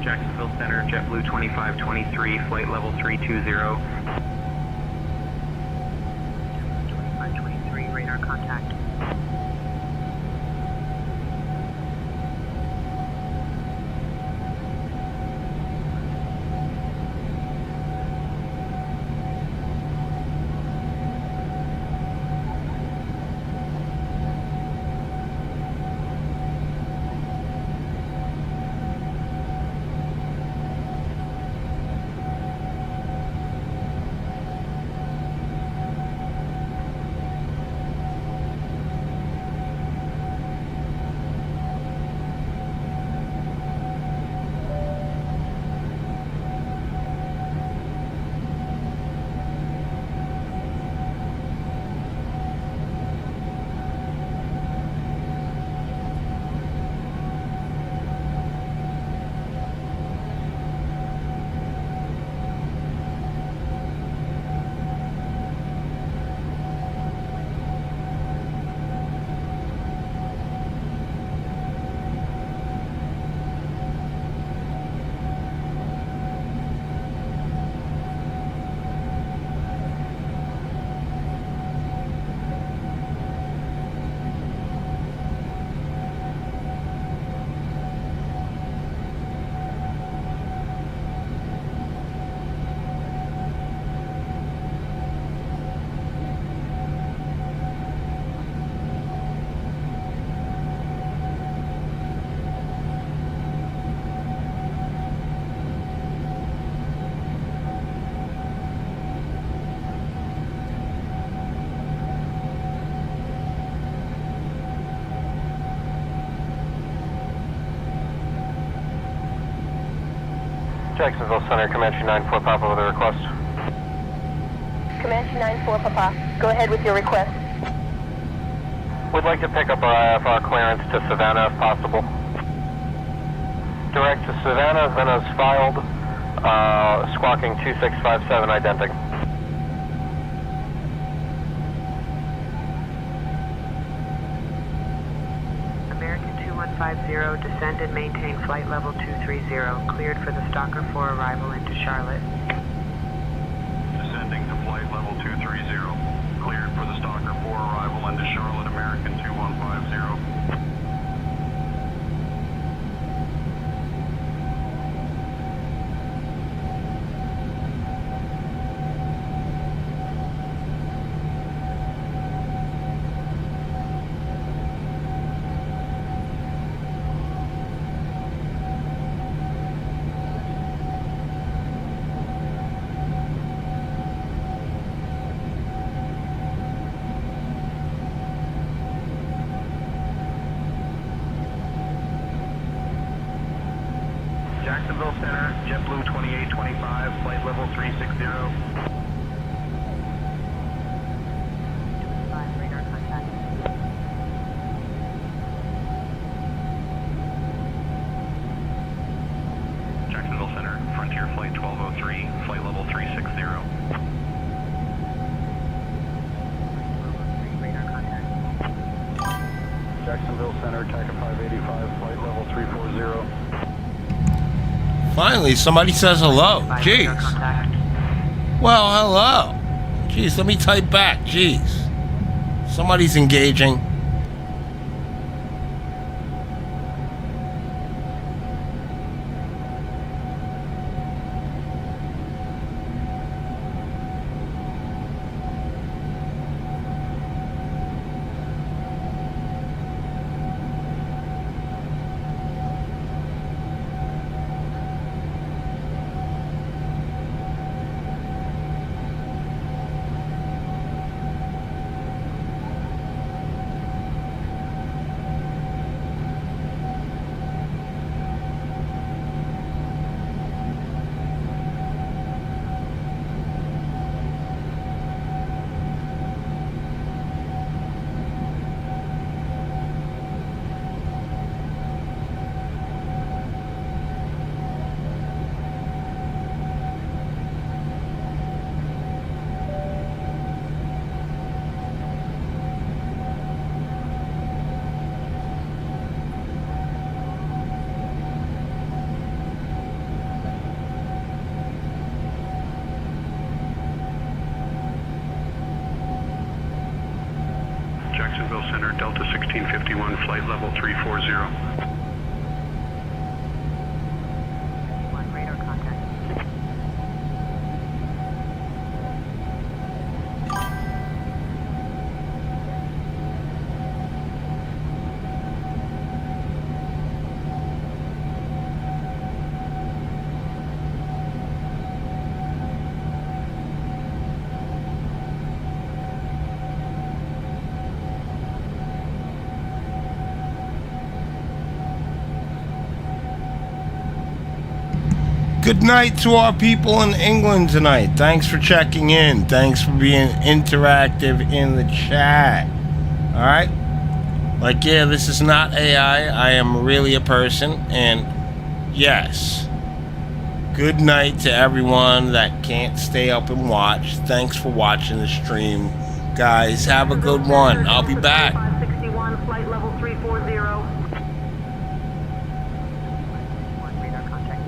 [SPEAKER 3] Jacksonville Center, JetBlue 2523, flight level 320. 2523, radar contact.
[SPEAKER 23] Jacksonville Center, Comanche 9-4 Papa with a request.
[SPEAKER 17] Comanche 9-4 Papa, go ahead with your request.
[SPEAKER 23] We'd like to pick up our IFR clearance to Savannah if possible. Direct to Savannah, then as filed, squawking 2657 identic.
[SPEAKER 3] American 2150, descend and maintain flight level 230, cleared for the Stalker 4 arrival into Charlotte.
[SPEAKER 23] Descending to flight level 230. Cleared for the Stalker 4 arrival into Charlotte, American 2150. Jacksonville Center, JetBlue 2825, flight level 360.
[SPEAKER 3] Radar contact.
[SPEAKER 23] Jacksonville Center, Frontier Flight 1203, flight level 360.
[SPEAKER 3] Radar contact.
[SPEAKER 23] Jacksonville Center, TACA 585, flight level 340.
[SPEAKER 4] Finally, somebody says hello. Jeez. Well, hello. Jeez, let me type back. Jeez. Somebody's engaging.
[SPEAKER 23] Jacksonville Center, Delta 1651, flight level 340.
[SPEAKER 3] Radar contact.
[SPEAKER 4] Good night to our people in England tonight. Thanks for checking in. Thanks for being interactive in the chat. Alright? Like, yeah, this is not AI. I am really a person. And yes, good night to everyone that can't stay up and watch. Thanks for watching the stream. Guys, have a good one. I'll be back.
[SPEAKER 3] 561, flight level 340. Radar contact.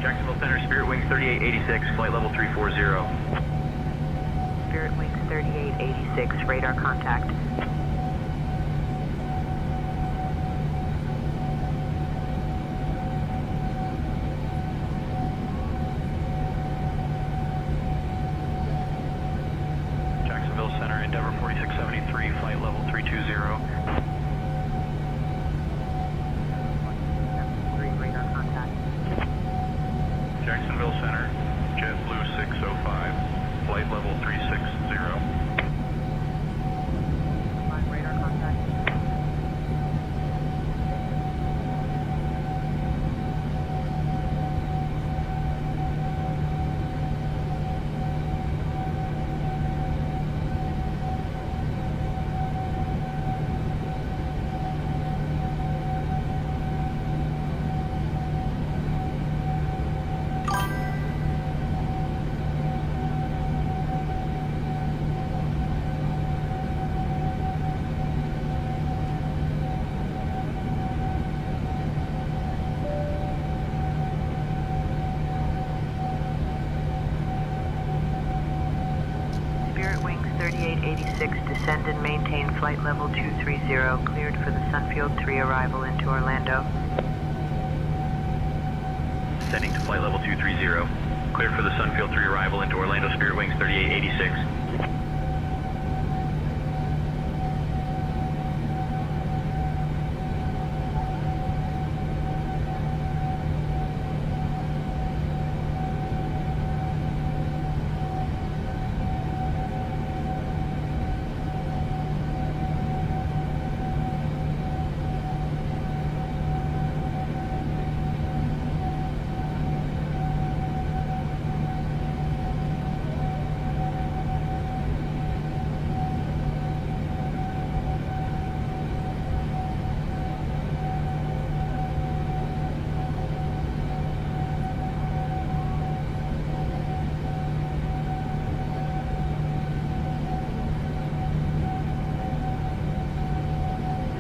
[SPEAKER 23] Jacksonville Center, Spirit Wings 3886, flight level 340.
[SPEAKER 3] Spirit Wings 3886, radar contact.
[SPEAKER 23] Tower 4673, flight level 320.
[SPEAKER 3] Radar contact.
[SPEAKER 23] Jacksonville Center, JetBlue 605, flight level 360.
[SPEAKER 3] Radar contact. Spirit Wings 3886, descend and maintain flight level 230, cleared for the Sunfield 3 arrival into Orlando.
[SPEAKER 10] Descending to flight level 230. Cleared for the Sunfield 3 arrival into Orlando, Spirit Wings 3886.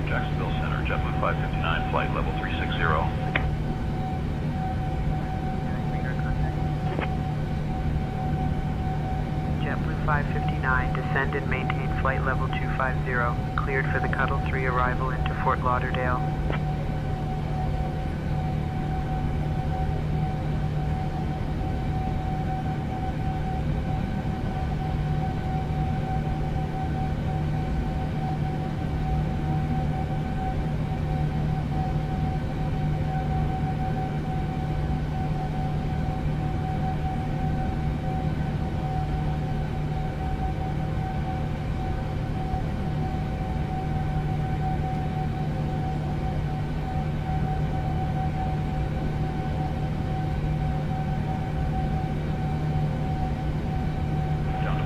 [SPEAKER 23] Jacksonville Center, JetBlue 559, flight level 360.
[SPEAKER 3] JetBlue 559, descend and maintain flight level 250, cleared for the Cuttle 3 arrival into Fort Lauderdale.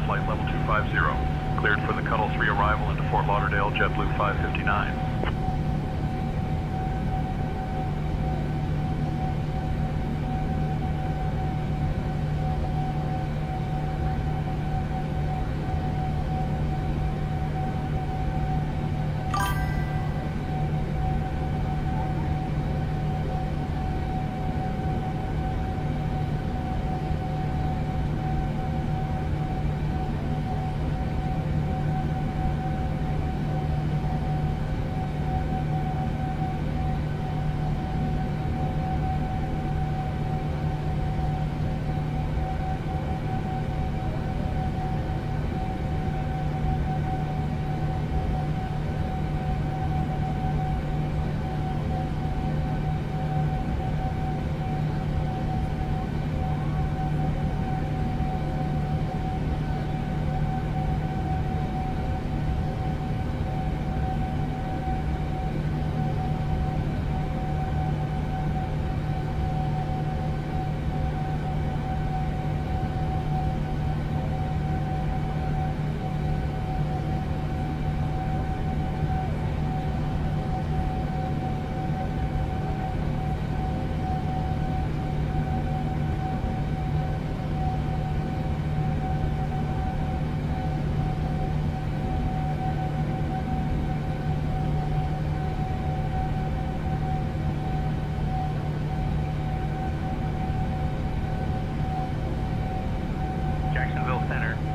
[SPEAKER 23] Flight level 250. Cleared for the Cuttle 3 arrival into Fort Lauderdale, JetBlue 559.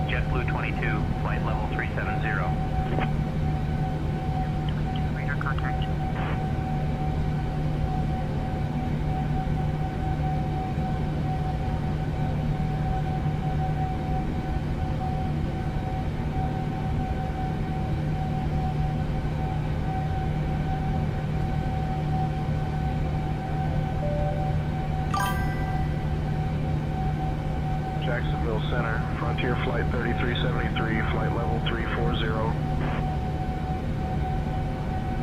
[SPEAKER 23] JetBlue 22, flight level 370.
[SPEAKER 3] Radar contact.
[SPEAKER 23] Frontier Flight 3373, flight level 340.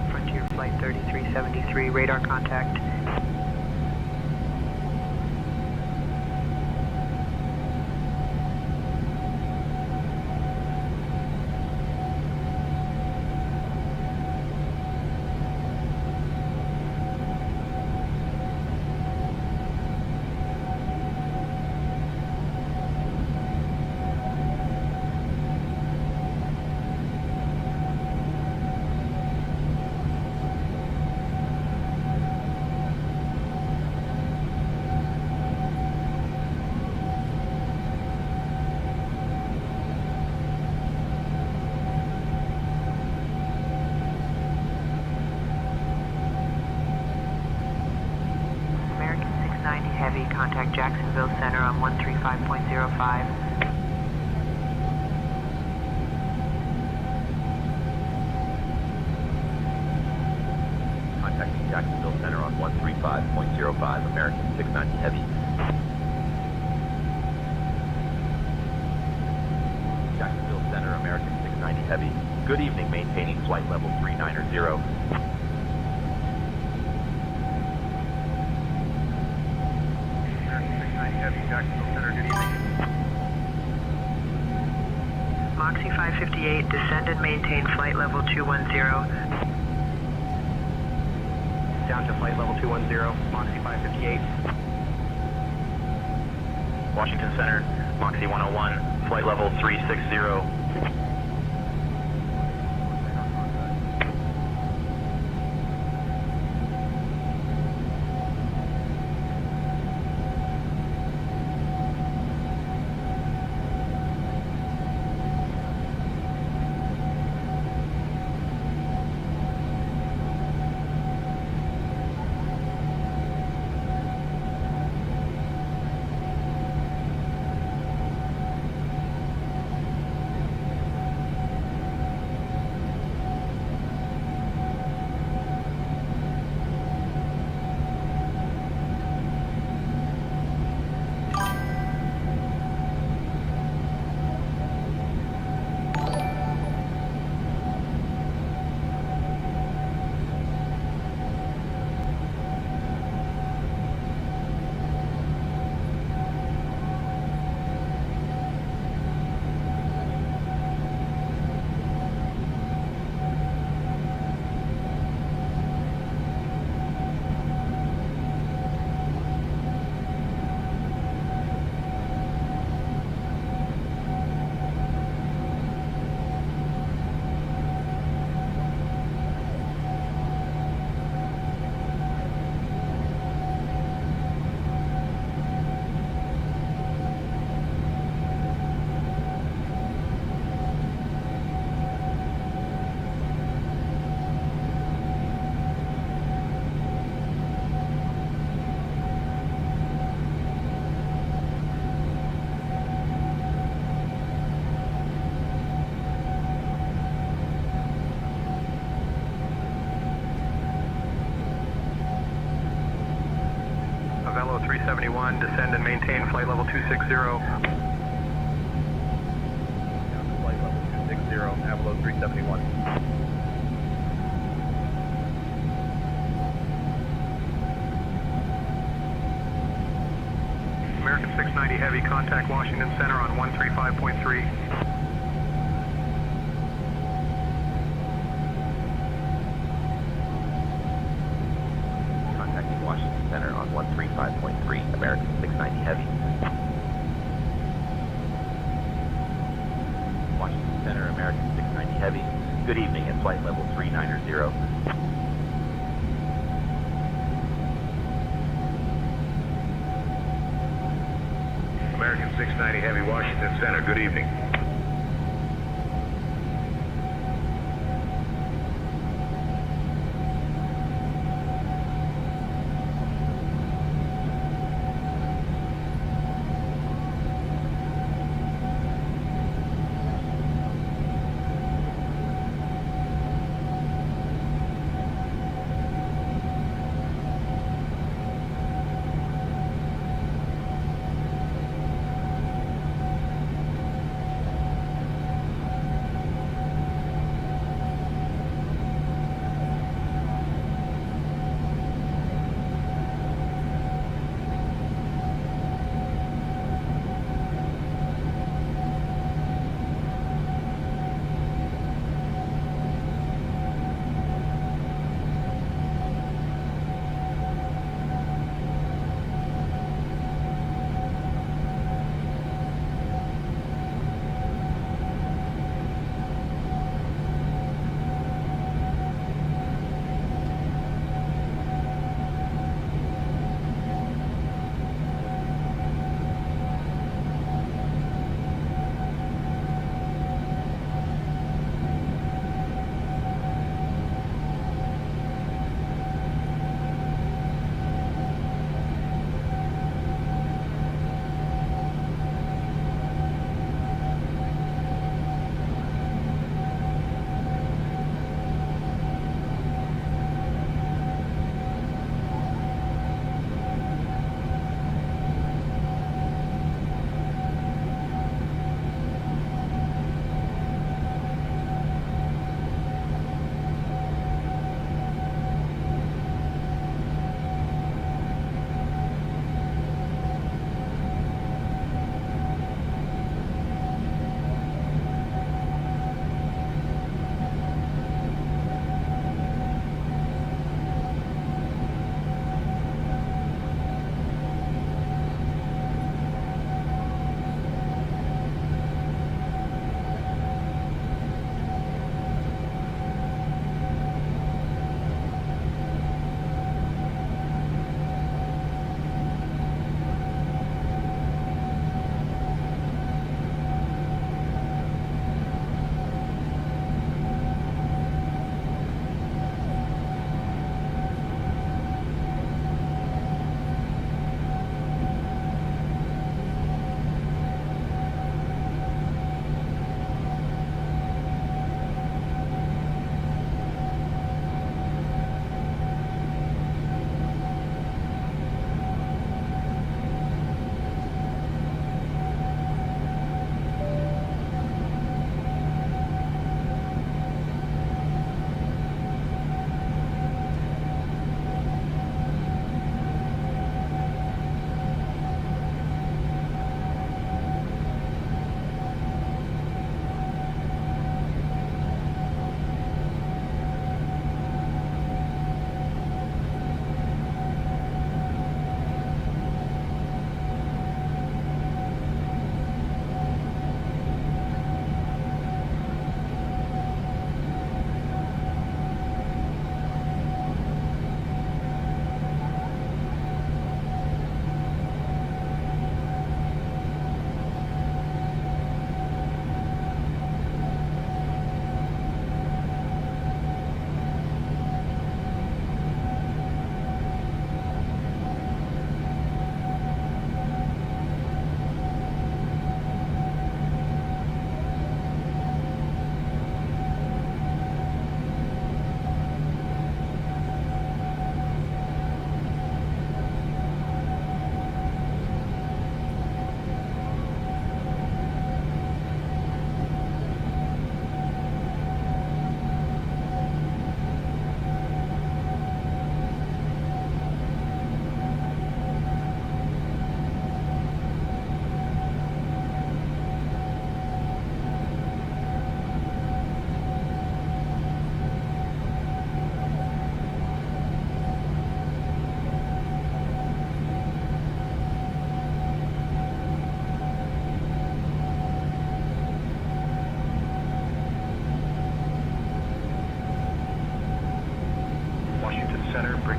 [SPEAKER 3] Frontier Flight 3373, radar contact. Heavy, contact Jacksonville Center on 135.05.
[SPEAKER 10] Contacting Jacksonville Center on 135.05, American 690 Heavy. Jacksonville Center, American 690 Heavy. Good evening, maintaining flight level 390.
[SPEAKER 23] Jacksonville Center, good evening.
[SPEAKER 3] Moxie 558, descend and maintain flight level 210.
[SPEAKER 23] Down to flight level 210, Moxie 558.
[SPEAKER 10] Washington Center, Moxie 101, flight level 360.
[SPEAKER 23] Avello 371, descend and maintain flight level 260.
[SPEAKER 10] Down to flight level 260, Avello 371.
[SPEAKER 23] American 690 Heavy, contact Washington Center on 135.3.
[SPEAKER 10] Contacting Washington Center on 135.3, American 690 Heavy. Washington Center, American 690 Heavy. Good evening at flight level 390.
[SPEAKER 6] American 690 Heavy, Washington Center, good evening.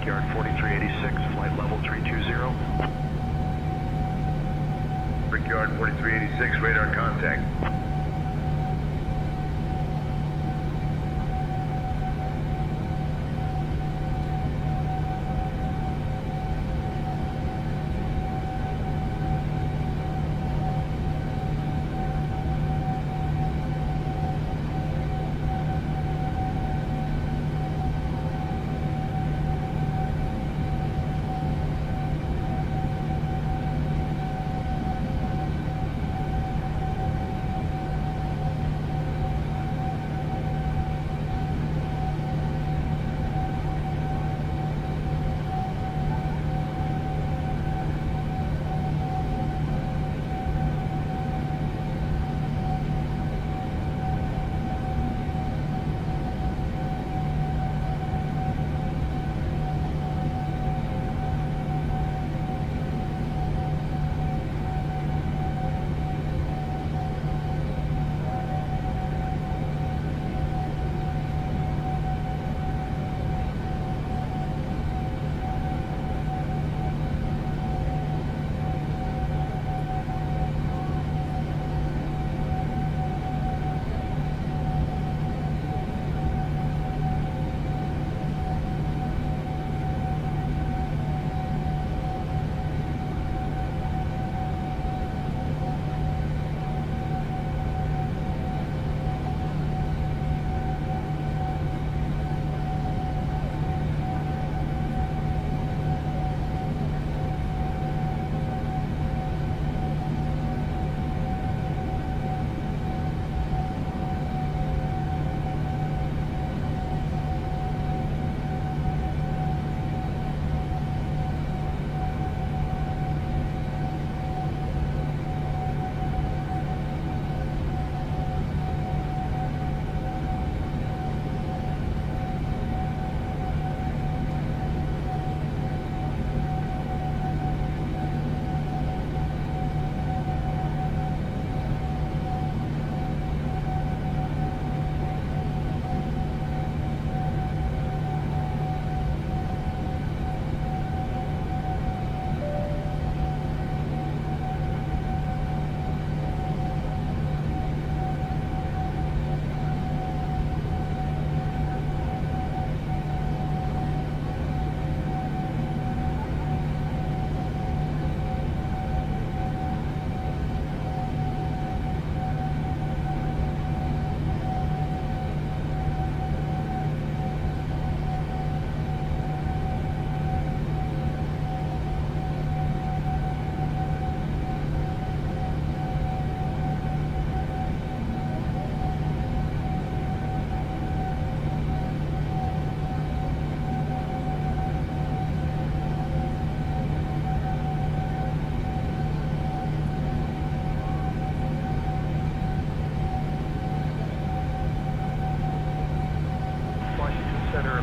[SPEAKER 23] Brickyard 4386, flight level 320.
[SPEAKER 6] Brickyard 4386, radar contact.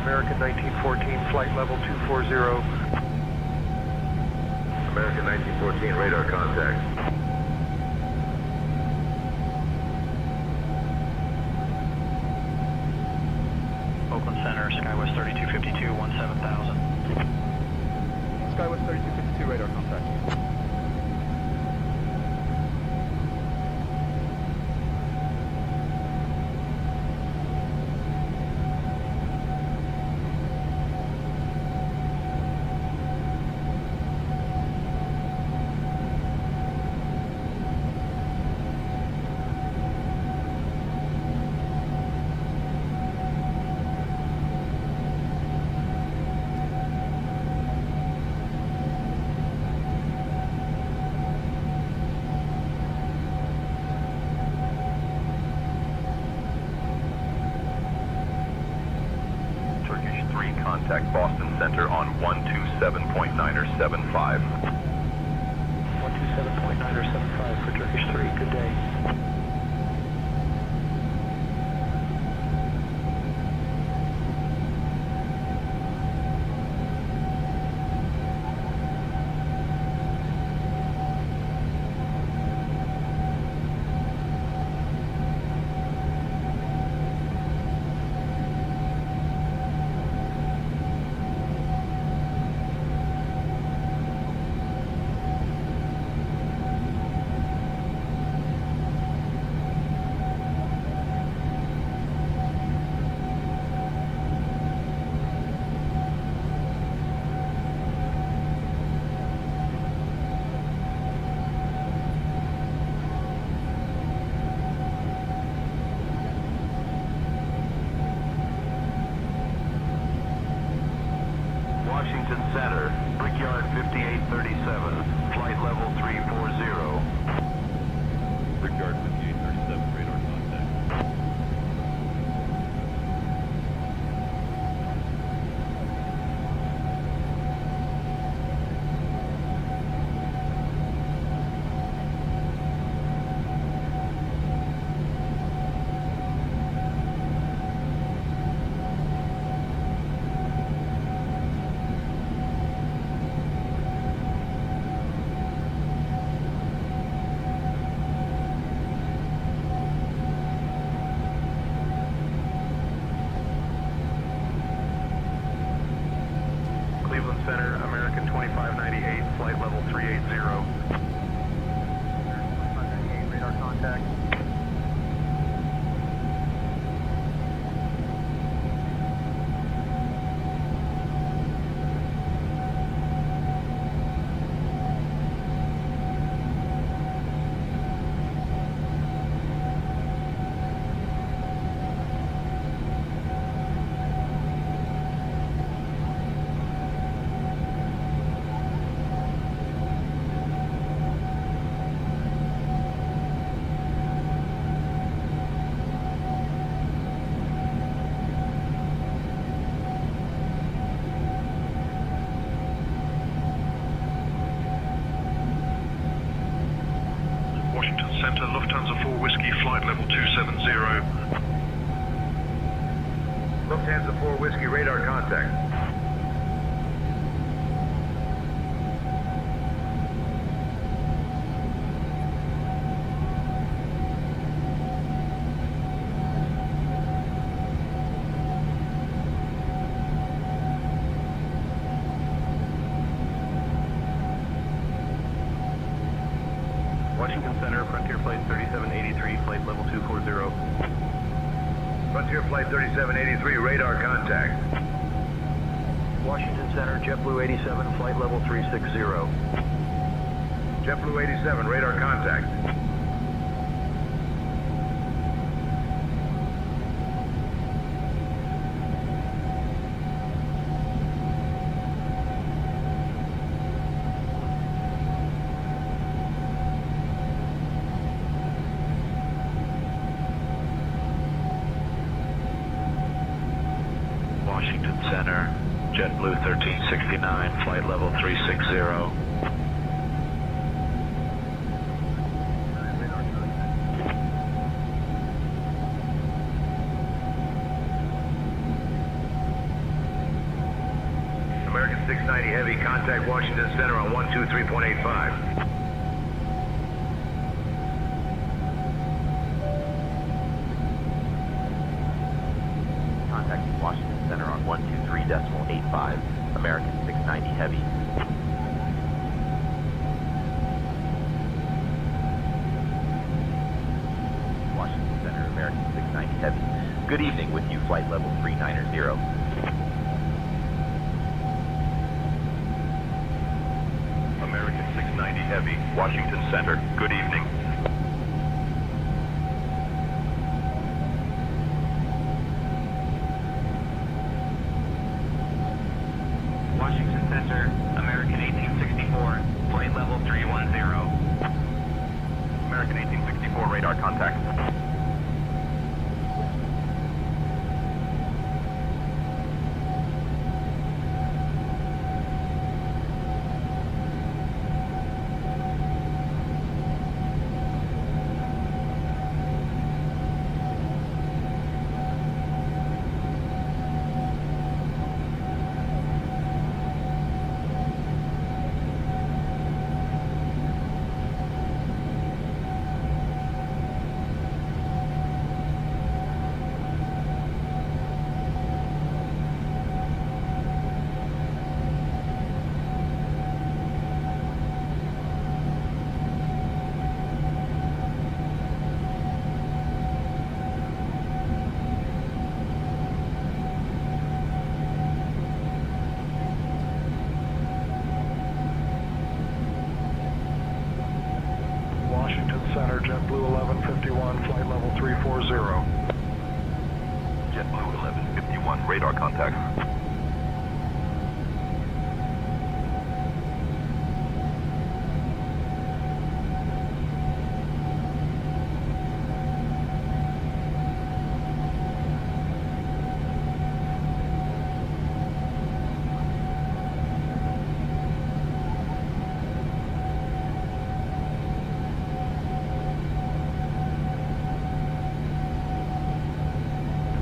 [SPEAKER 23] American 1914, flight level 240.
[SPEAKER 6] American 1914, radar contact.
[SPEAKER 23] Oakland Center, Skywest 3252, 17,000.
[SPEAKER 12] Skywest 3252, radar contact.
[SPEAKER 23] Contact Boston Center on 127.975. 127.975 for Turkish 3, good day.
[SPEAKER 6] flight level 270. Lufthansa 4 Whiskey radar contact.
[SPEAKER 23] Washington Center, Frontier Flight 3783, flight level 240.
[SPEAKER 6] Frontier Flight 3783, radar contact.
[SPEAKER 23] Washington Center, JetBlue 87, flight level 360.
[SPEAKER 6] JetBlue 87, radar contact.
[SPEAKER 21] Washington Center, JetBlue 1369, flight level 360.
[SPEAKER 6] American 690 Heavy, contact Washington Center on 123.85.
[SPEAKER 10] Contacting Washington Center on 123.85. American 690 Heavy. Washington Center, American 690 Heavy. Good evening, with you, flight level 390.
[SPEAKER 23] American 690 Heavy, Washington Center, good evening.
[SPEAKER 13] Washington Center, American 1864, flight level 310.
[SPEAKER 23] American 1864, radar contact. Washington Center, JetBlue 1151, flight level 340. JetBlue 1151, radar contact.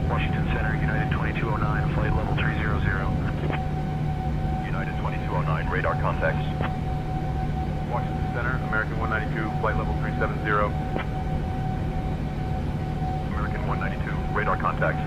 [SPEAKER 23] Washington Center, United 2209, flight level 300. United 2209, radar contact. Washington Center, American 192, flight level 370. American 192, radar contact.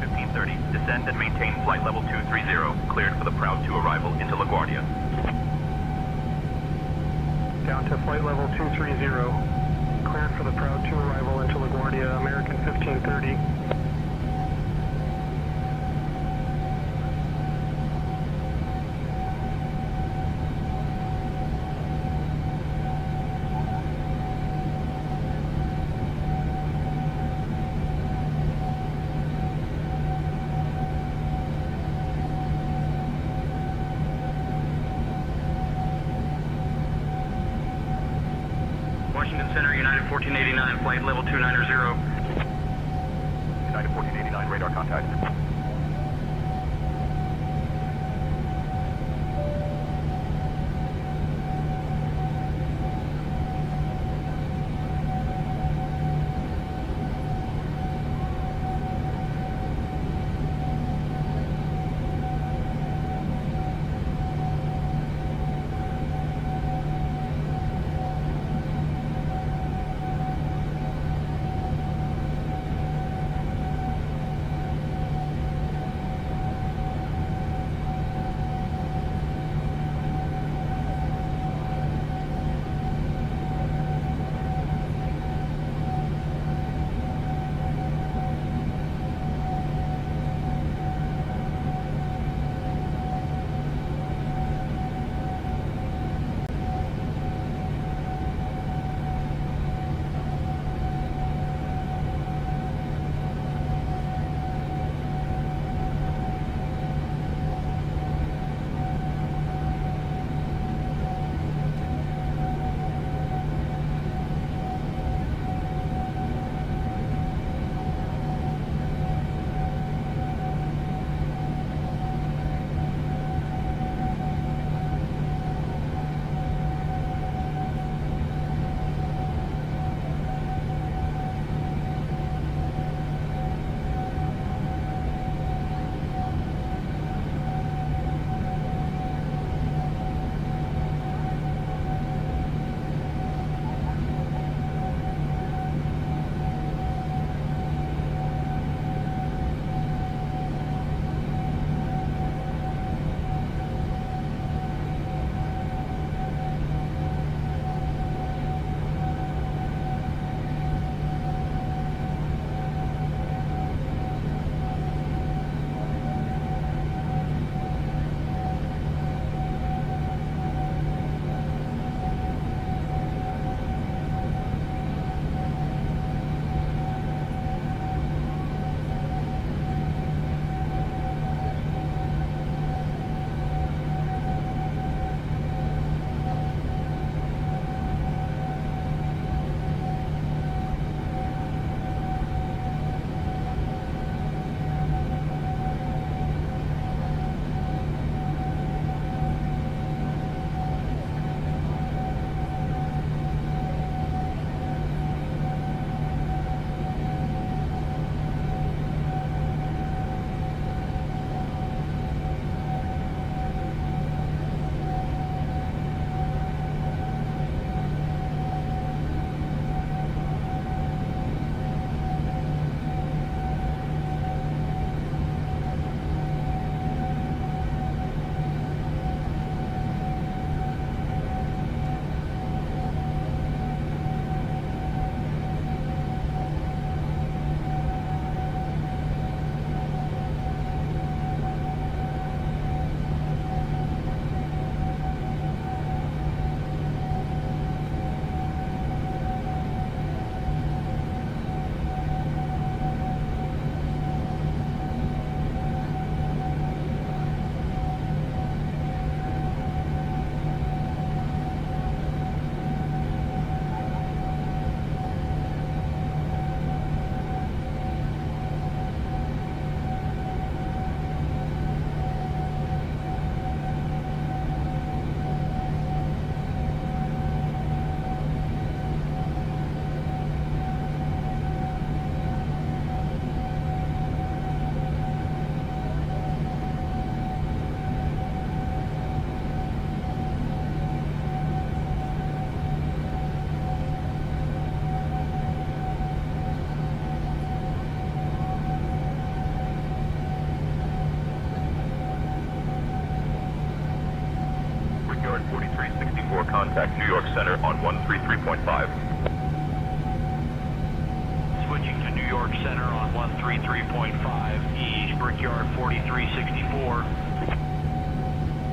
[SPEAKER 10] 1530. Descend and maintain flight level 230. Cleared for the Proud 2 arrival into LaGuardia.
[SPEAKER 23] Down to flight level 230. Cleared for the Proud 2 arrival into LaGuardia, American 1530.
[SPEAKER 13] Washington Center, United 1489, flight level 290.
[SPEAKER 7] United 1489, radar contact.
[SPEAKER 14] contact New York Center on 133.5.
[SPEAKER 13] Switching to New York Center on 133.5, East Brickyard 4364.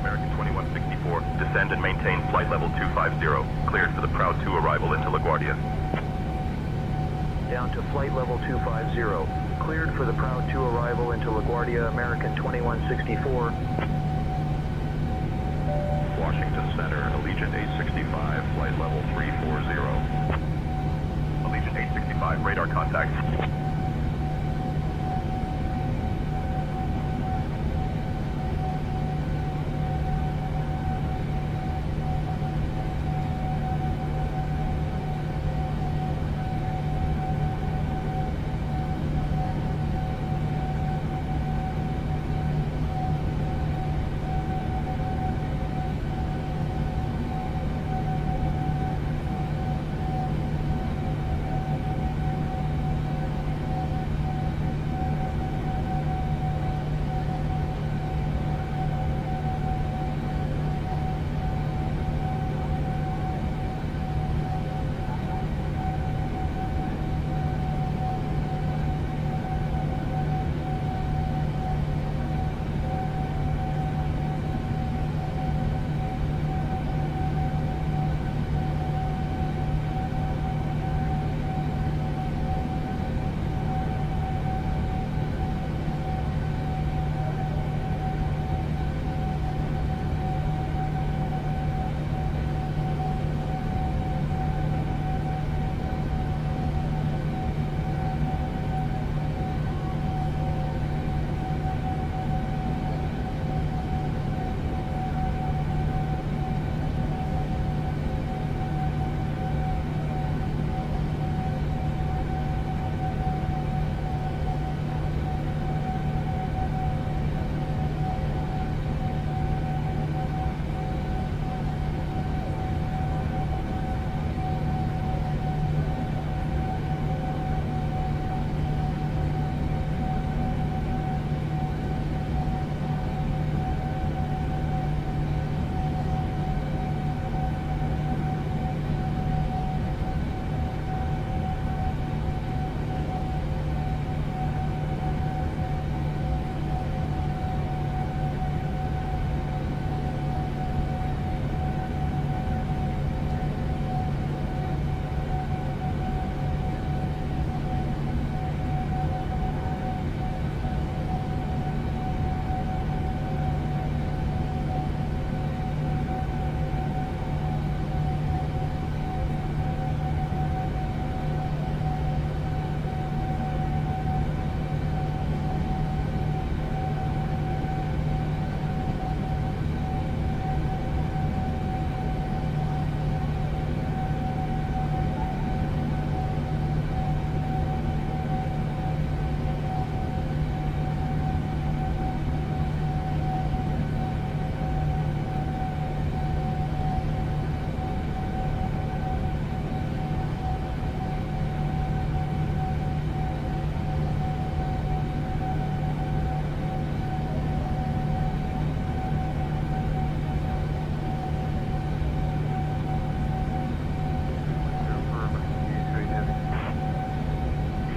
[SPEAKER 14] American 2164, descend and maintain flight level 250, cleared for the Proud 2 arrival into LaGuardia.
[SPEAKER 23] Down to flight level 250, cleared for the Proud 2 arrival into LaGuardia, American 2164.
[SPEAKER 21] Washington Center, Allegiant 865, flight level 340.
[SPEAKER 14] Allegiant 865, radar contact.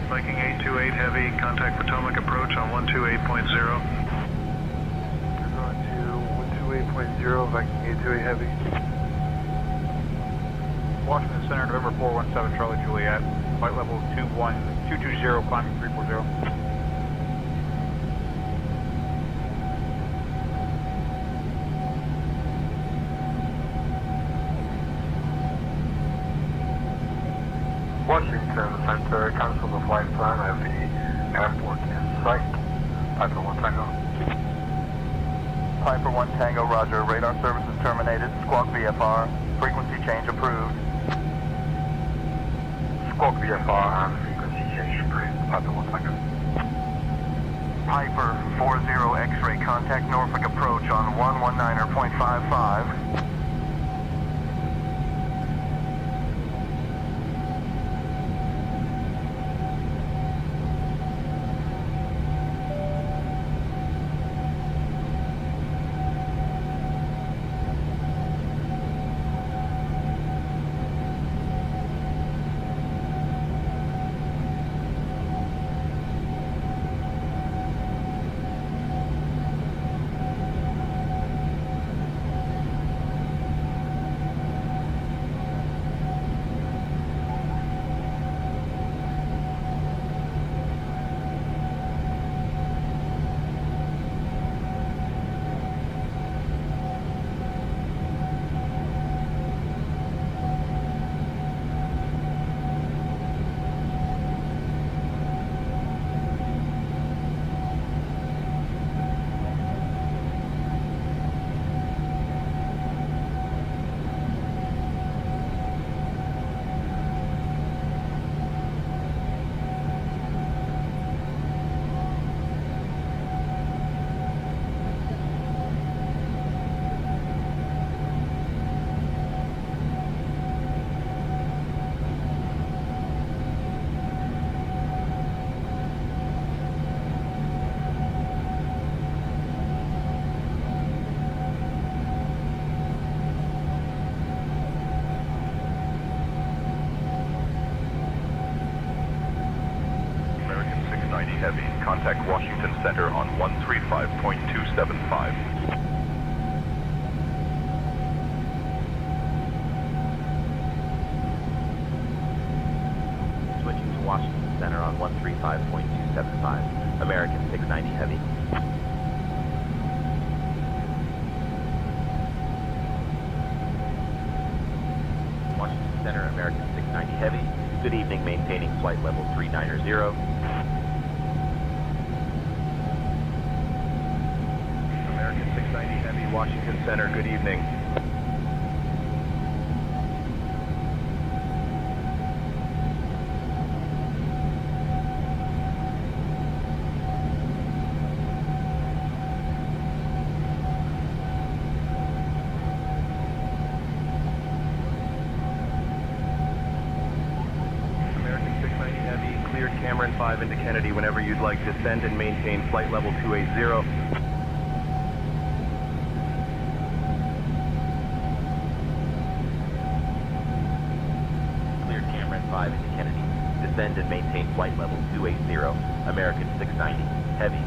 [SPEAKER 23] Viking 828 Heavy, contact Potomac approach on 128.0. Going to 128.0, Viking 828 Heavy.
[SPEAKER 12] Washington Center, November 417 Charlie Juliet, flight level 220, climbing 340.
[SPEAKER 23] Washington Center, cancel the flight plan of the airport in sight. Piper 1 Tango.
[SPEAKER 15] Piper 1 Tango, roger. Radar services terminated. Squawk VFR. Frequency change approved.
[SPEAKER 23] Squawk VFR and frequency change approved. Piper 1 Tango.
[SPEAKER 15] Piper 40 X-ray, contact Norfolk approach on 119.55.
[SPEAKER 14] contact Washington Center on 135.275.
[SPEAKER 10] Switching to Washington Center on 135.275. American 690 Heavy. Washington Center, American 690 Heavy. Good evening, maintaining flight level 390.
[SPEAKER 14] American 690 Heavy, Washington Center, good evening. American 690 Heavy, cleared Cameron 5 into Kennedy whenever you'd like. Descend and maintain flight level 280.
[SPEAKER 10] Cleared Cameron 5 into Kennedy. Descend and maintain flight level 280. American 690 Heavy.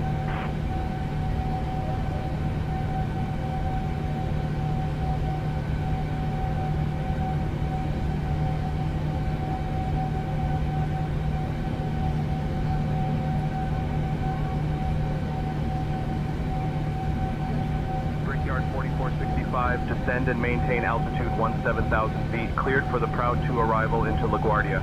[SPEAKER 14] Brickyard 4465, descend and maintain altitude 17,000 feet. Cleared for the Proud 2 arrival into LaGuardia.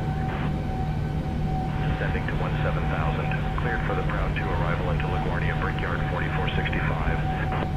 [SPEAKER 14] Descending to 17,000. Cleared for the Proud 2 arrival into LaGuardia. Brickyard 4465.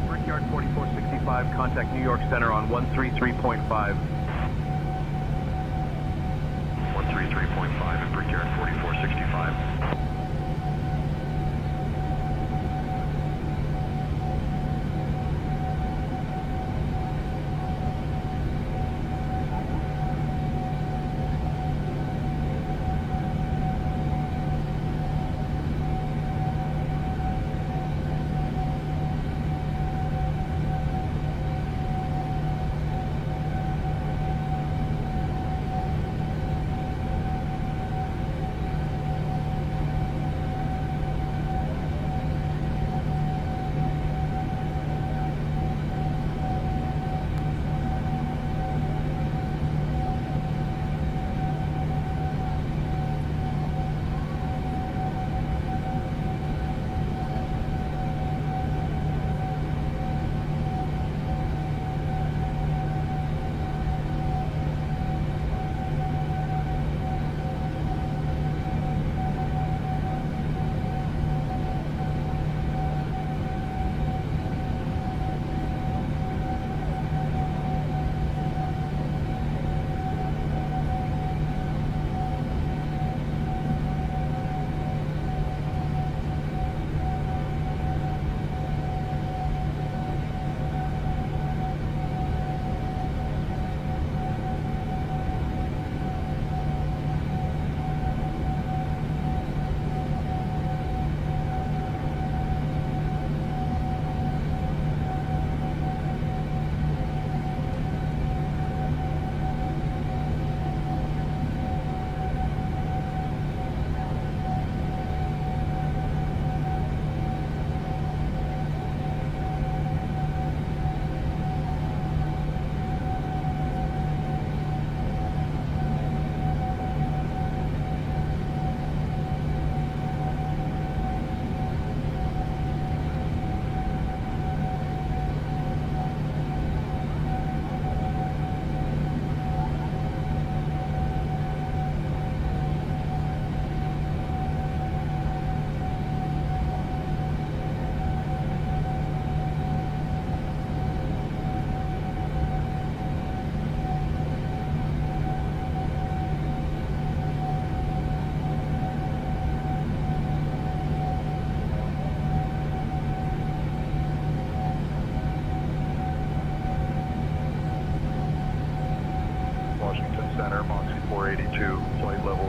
[SPEAKER 14] Brickyard 4465, contact New York Center on 133.5. 133.5 at Brickyard 4465.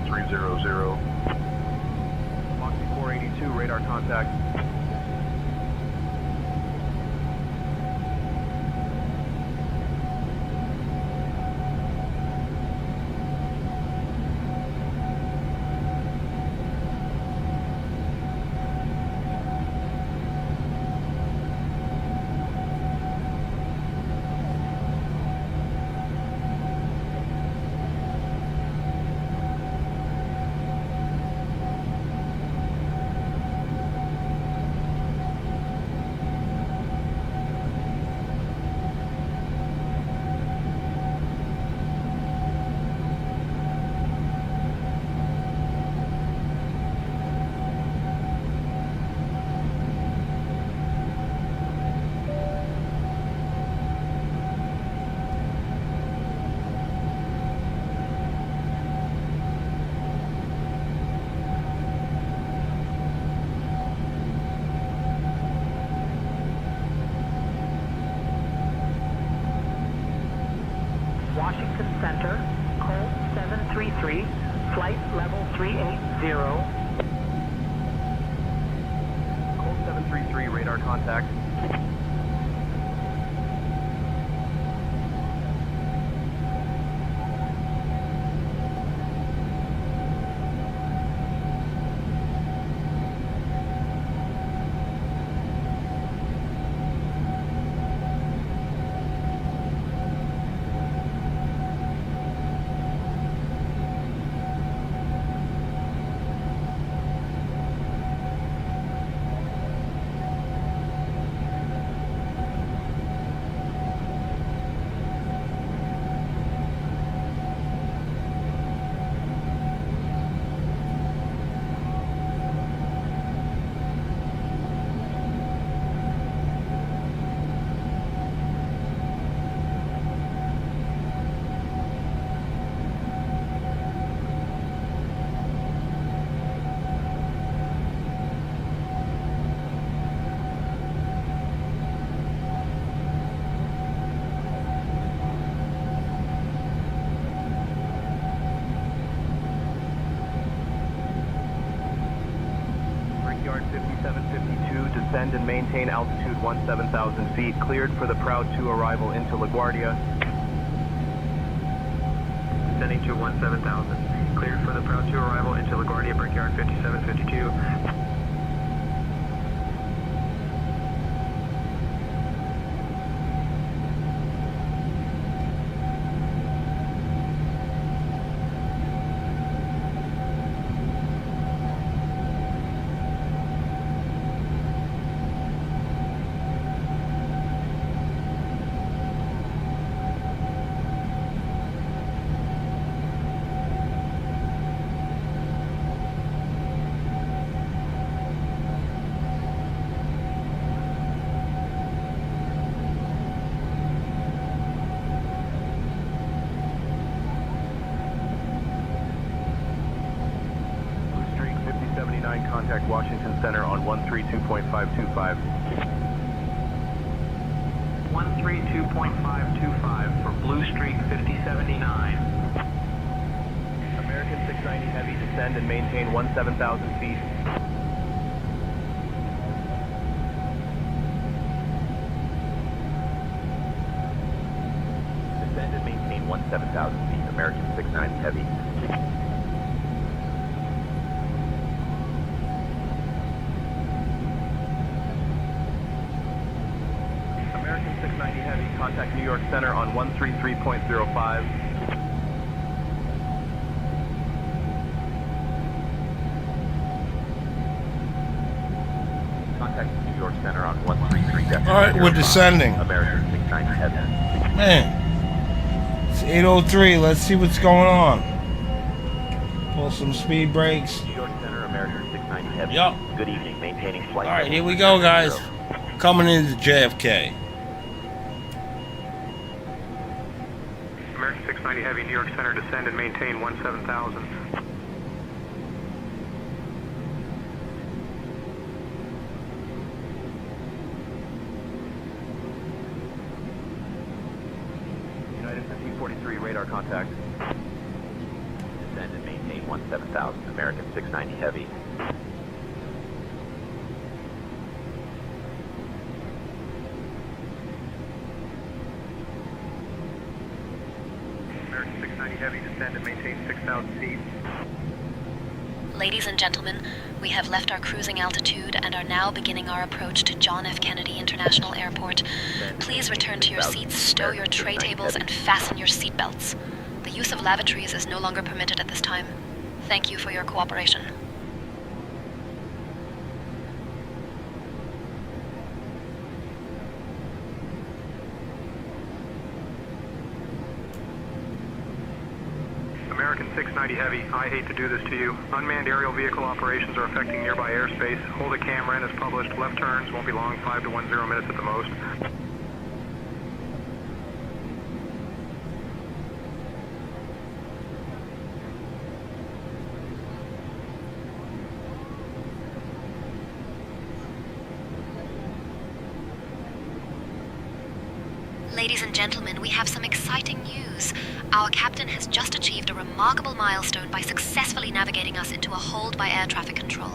[SPEAKER 14] 1300.
[SPEAKER 23] Moxie 482, radar contact.
[SPEAKER 3] Washington Center, Colt 733, flight level 380.
[SPEAKER 23] Colt 733, radar contact. Brickyard 5752, descend and maintain altitude 17,000 feet, cleared for the Proud 2 arrival into LaGuardia. Descending to 17,000, cleared for the Proud 2 arrival into LaGuardia, Brickyard 5752. Contact Washington Center on 132.525. 132.525 for Blue Streak 5079. American 690 Heavy, descend and maintain 17,000 feet.
[SPEAKER 10] Descend and maintain 17,000 feet. American 690 Heavy.
[SPEAKER 23] American 690 Heavy, contact New York Center on 133.05.
[SPEAKER 10] Contact New York Center on 133.
[SPEAKER 4] All right, we're descending.
[SPEAKER 10] American 690 Heavy.
[SPEAKER 4] Man, it's 8:03. Let's see what's going on. Pull some speed brakes.
[SPEAKER 10] New York Center, American 690 Heavy.
[SPEAKER 4] Yup.
[SPEAKER 10] Good evening, maintaining flight.
[SPEAKER 4] All right, here we go, guys. Coming into JFK.
[SPEAKER 23] American 690 Heavy, New York Center, descend and maintain 17,000. United 1543, radar contact.
[SPEAKER 10] Descend and maintain 17,000 690 Heavy.
[SPEAKER 23] American 690 Heavy, descend and maintain 6,000 feet.
[SPEAKER 11] Ladies and gentlemen, we have left our cruising altitude and are now beginning our approach to John F. Kennedy International Airport. Please return to your seats, stow your tray tables, and fasten your seatbelts. The use of lavatories is no longer permitted at this time. Thank you for your cooperation.
[SPEAKER 23] American 690 Heavy, I hate to do this to you. Unmanned aerial vehicle operations are affecting nearby airspace. Hold a camera in as published. Left turns won't be long, 5 to 10 minutes at the most.
[SPEAKER 11] Ladies and gentlemen, we have some exciting news. Our captain has just achieved a remarkable milestone by successfully navigating us into a hold by air traffic control.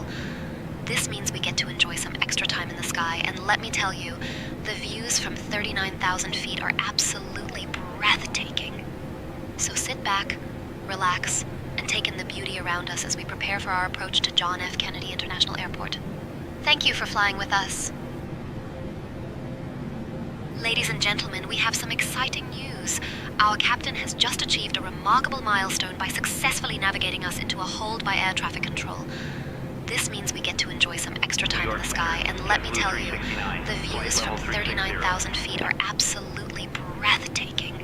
[SPEAKER 11] This means we get to enjoy some extra time in the sky, and let me tell you, the views from 39,000 feet are absolutely breathtaking. So sit back, relax, and take in the beauty around us as we prepare for our approach to John F. Kennedy International Airport. Thank you for flying with us. Ladies and gentlemen, we have some exciting news. Our captain has just achieved a remarkable milestone by successfully navigating us into a hold by air traffic control. This means we get to enjoy some extra time in the sky, and let me tell you, the views from 39,000 feet are absolutely breathtaking.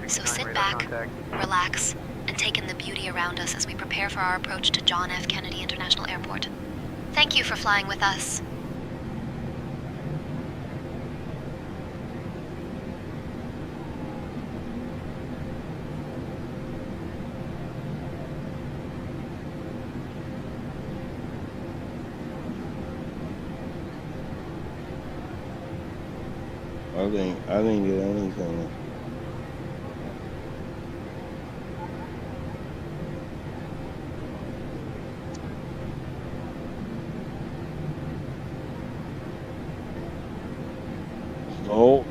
[SPEAKER 11] So sit back, relax, and take in the beauty around us as we prepare for our approach to John F. Kennedy International Airport. Thank you for flying with us.
[SPEAKER 4] I didn't get anything. No.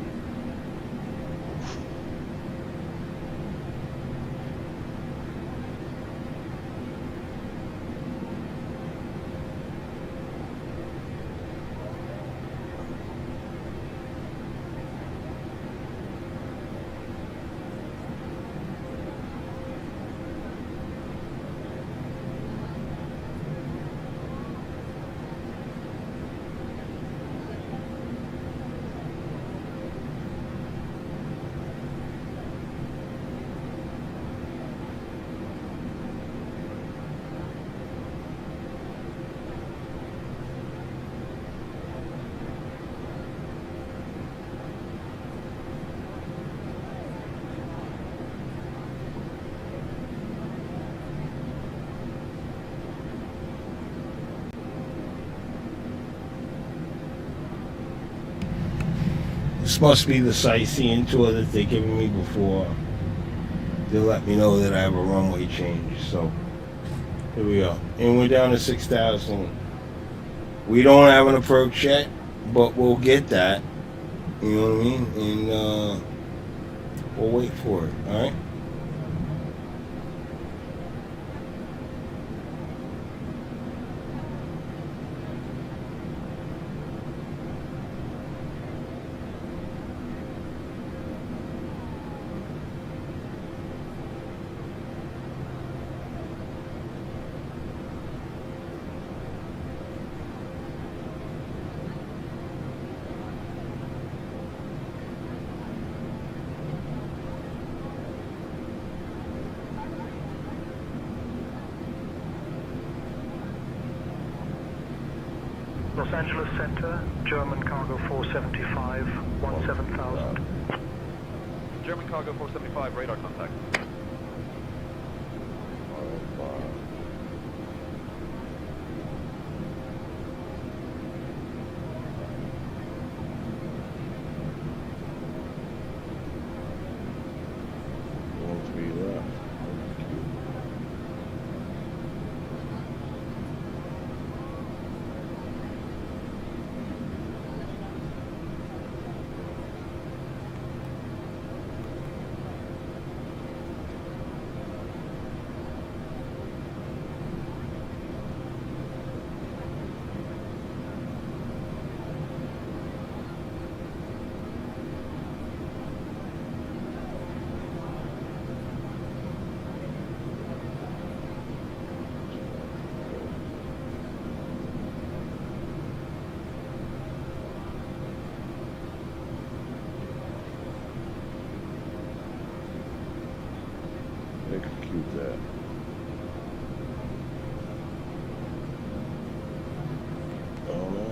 [SPEAKER 4] This must be the sightseeing tour that they're giving me before they let me know that I have a runway change. So here we go. And we're down to 6,000. We don't have an approach yet, but we'll get that. You know what I mean? And we'll wait for it. All right?
[SPEAKER 23] Los Angeles Center, German Cargo 475, 17,000.
[SPEAKER 14] German Cargo 475, radar contact.
[SPEAKER 4] Don't know.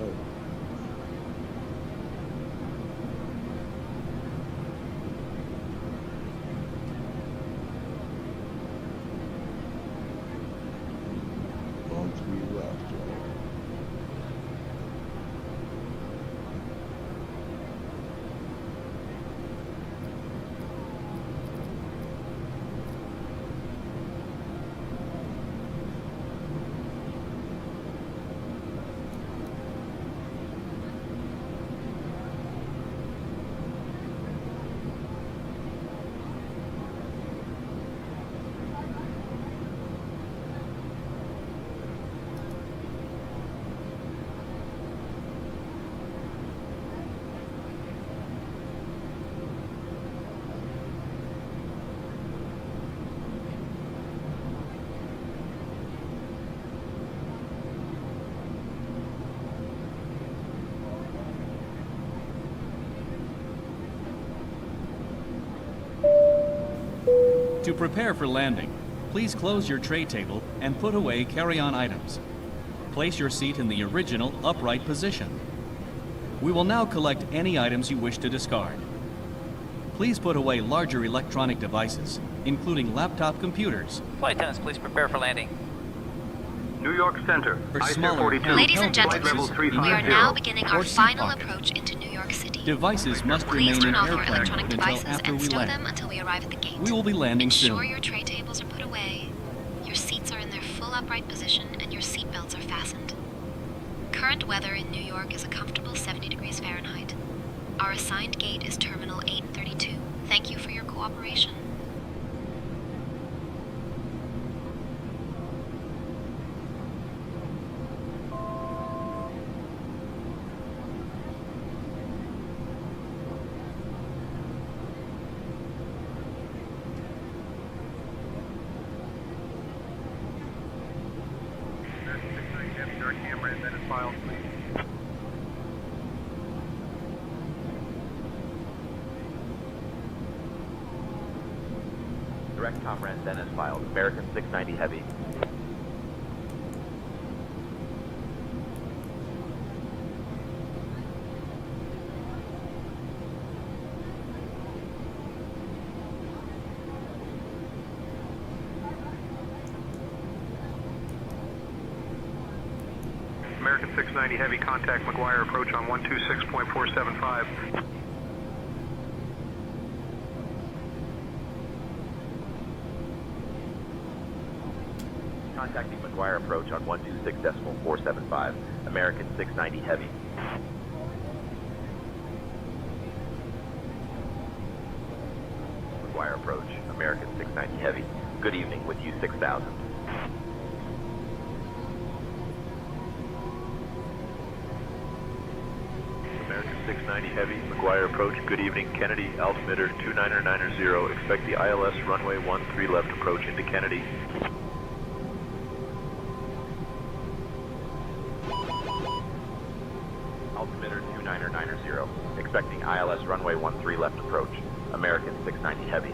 [SPEAKER 16] To prepare for landing, please close your tray table and put away carry-on items. Place your seat in the original upright position. We will now collect any items you wish to discard. Please put away larger electronic devices, including laptop computers.
[SPEAKER 19] Flight attendants, please prepare for landing.
[SPEAKER 23] New York Center.
[SPEAKER 16] For smaller
[SPEAKER 11] Ladies and gentlemen, we are now beginning our final
[SPEAKER 16] pocket.
[SPEAKER 11] approach into New York City.
[SPEAKER 16] Devices must
[SPEAKER 11] Please
[SPEAKER 16] remain in
[SPEAKER 11] turn off your
[SPEAKER 16] airplane
[SPEAKER 11] electronic
[SPEAKER 16] mode until
[SPEAKER 11] devices
[SPEAKER 16] after
[SPEAKER 11] and
[SPEAKER 16] we
[SPEAKER 11] stow
[SPEAKER 16] land.
[SPEAKER 11] them until we arrive at the gate.
[SPEAKER 16] We will be landing
[SPEAKER 11] Ensure
[SPEAKER 16] soon.
[SPEAKER 11] your tray tables are put away, your seats are in their full upright position, and your seat belts are fastened. Current weather in New York is a comfortable 70 degrees Fahrenheit. Our assigned gate is Terminal 832. Thank you for your cooperation.
[SPEAKER 23] Your camera and then it's filed, please.
[SPEAKER 10] Direct Comrade Dennis filed. American 690 Heavy.
[SPEAKER 23] American 690 Heavy, contact McGuire, approach on 126.475.
[SPEAKER 10] Contacting McGuire approach on 126.475. American 690 Heavy. McGuire approach. American 690 Heavy. Good evening with you 6000.
[SPEAKER 14] American 690 Heavy, McGuire approach, good evening, Kennedy, altimeter 29990, expect the ILS runway 13 left approach into Kennedy.
[SPEAKER 10] Altimeter 29990, expecting ILS runway 13 left approach. American 690 Heavy.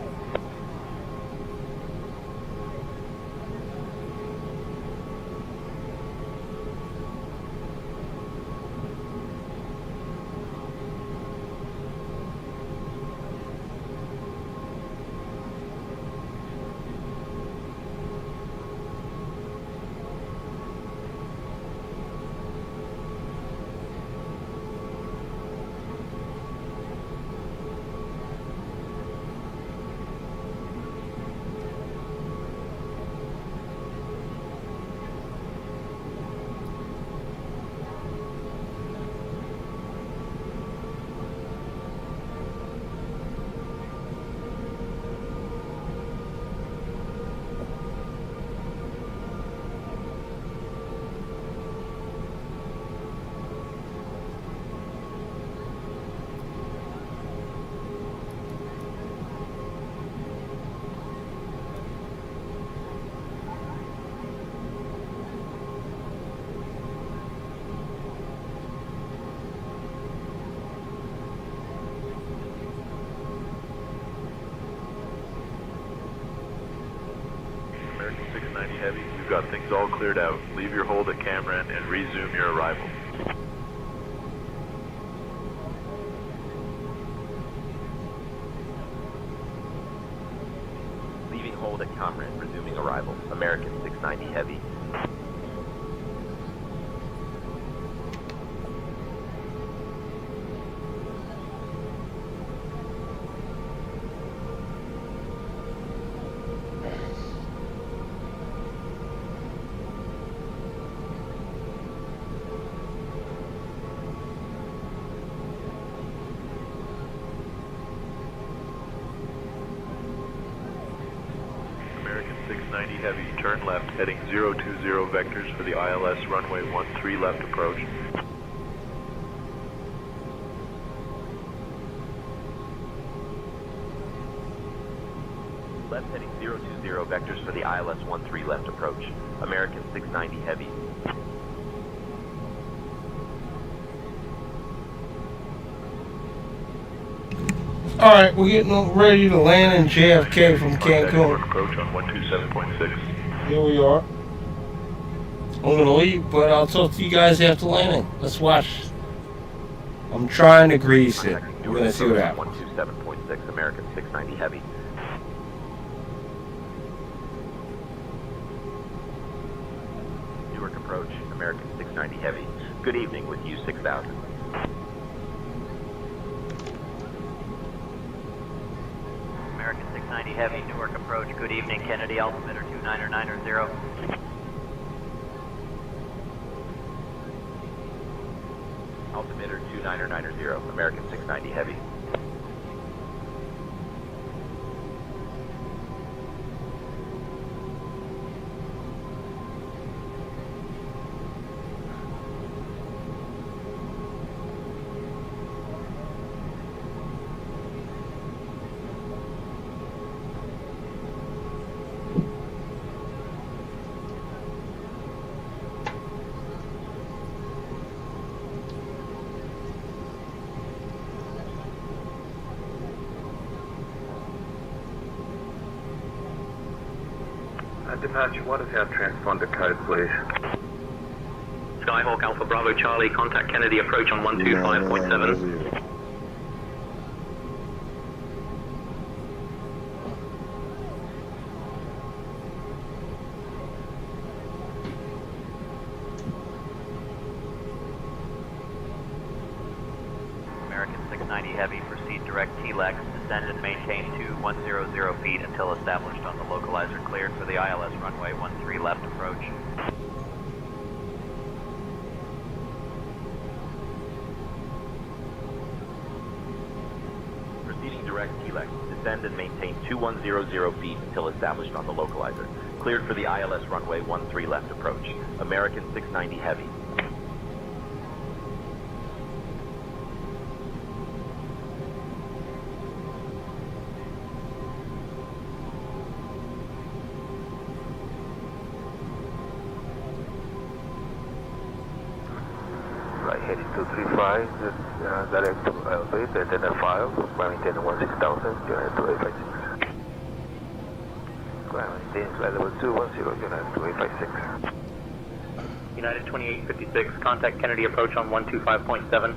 [SPEAKER 14] American 690 Heavy, we've got things all cleared out. Leave your hold at Cameron and resume your arrival.
[SPEAKER 10] hold at Comrade, resuming arrival. American 690 Heavy.
[SPEAKER 14] American 690 Heavy, turn left, heading 020 vectors for the ILS runway 13 left approach.
[SPEAKER 10] Left heading 020 vectors for the ILS 13 left approach. American 690 Heavy.
[SPEAKER 4] Alright, we're getting ready to land in JFK from Cancun.
[SPEAKER 14] Approach on 127.6.
[SPEAKER 4] Here we are. I'm gonna leave, but I'll talk to you guys after landing. Let's watch. I'm trying to grease it. We're gonna see what happens.
[SPEAKER 10] 127.6, American 690 Heavy. Newark approach, American 690 Heavy. Good evening with you 6000.
[SPEAKER 19] American 690 Heavy, Newark approach. Good evening, Kennedy, altimeter 29990.
[SPEAKER 10] Altimeter 29990, American 690 Heavy.
[SPEAKER 15] Departure, what is our transponder code, please?
[SPEAKER 1] Skyhawk Alpha Bravo Charlie, contact Kennedy approach on 125.7.
[SPEAKER 19] American 690 Heavy, proceed direct T-Lex, descend and maintain 2100 feet until established on the localizer cleared for the ILS runway 13 left approach.
[SPEAKER 10] Proceeding direct T-Lex, descend and maintain 2100 feet until established on the localizer. Cleared for the ILS runway 13 left approach. American 690 Heavy.
[SPEAKER 15] Right, heading 235, direct to base, and then a file, maintain 16,000, unit to 856. Maintain flight level 210, unit to 856.
[SPEAKER 1] United 2856, contact Kennedy approach on 125.7.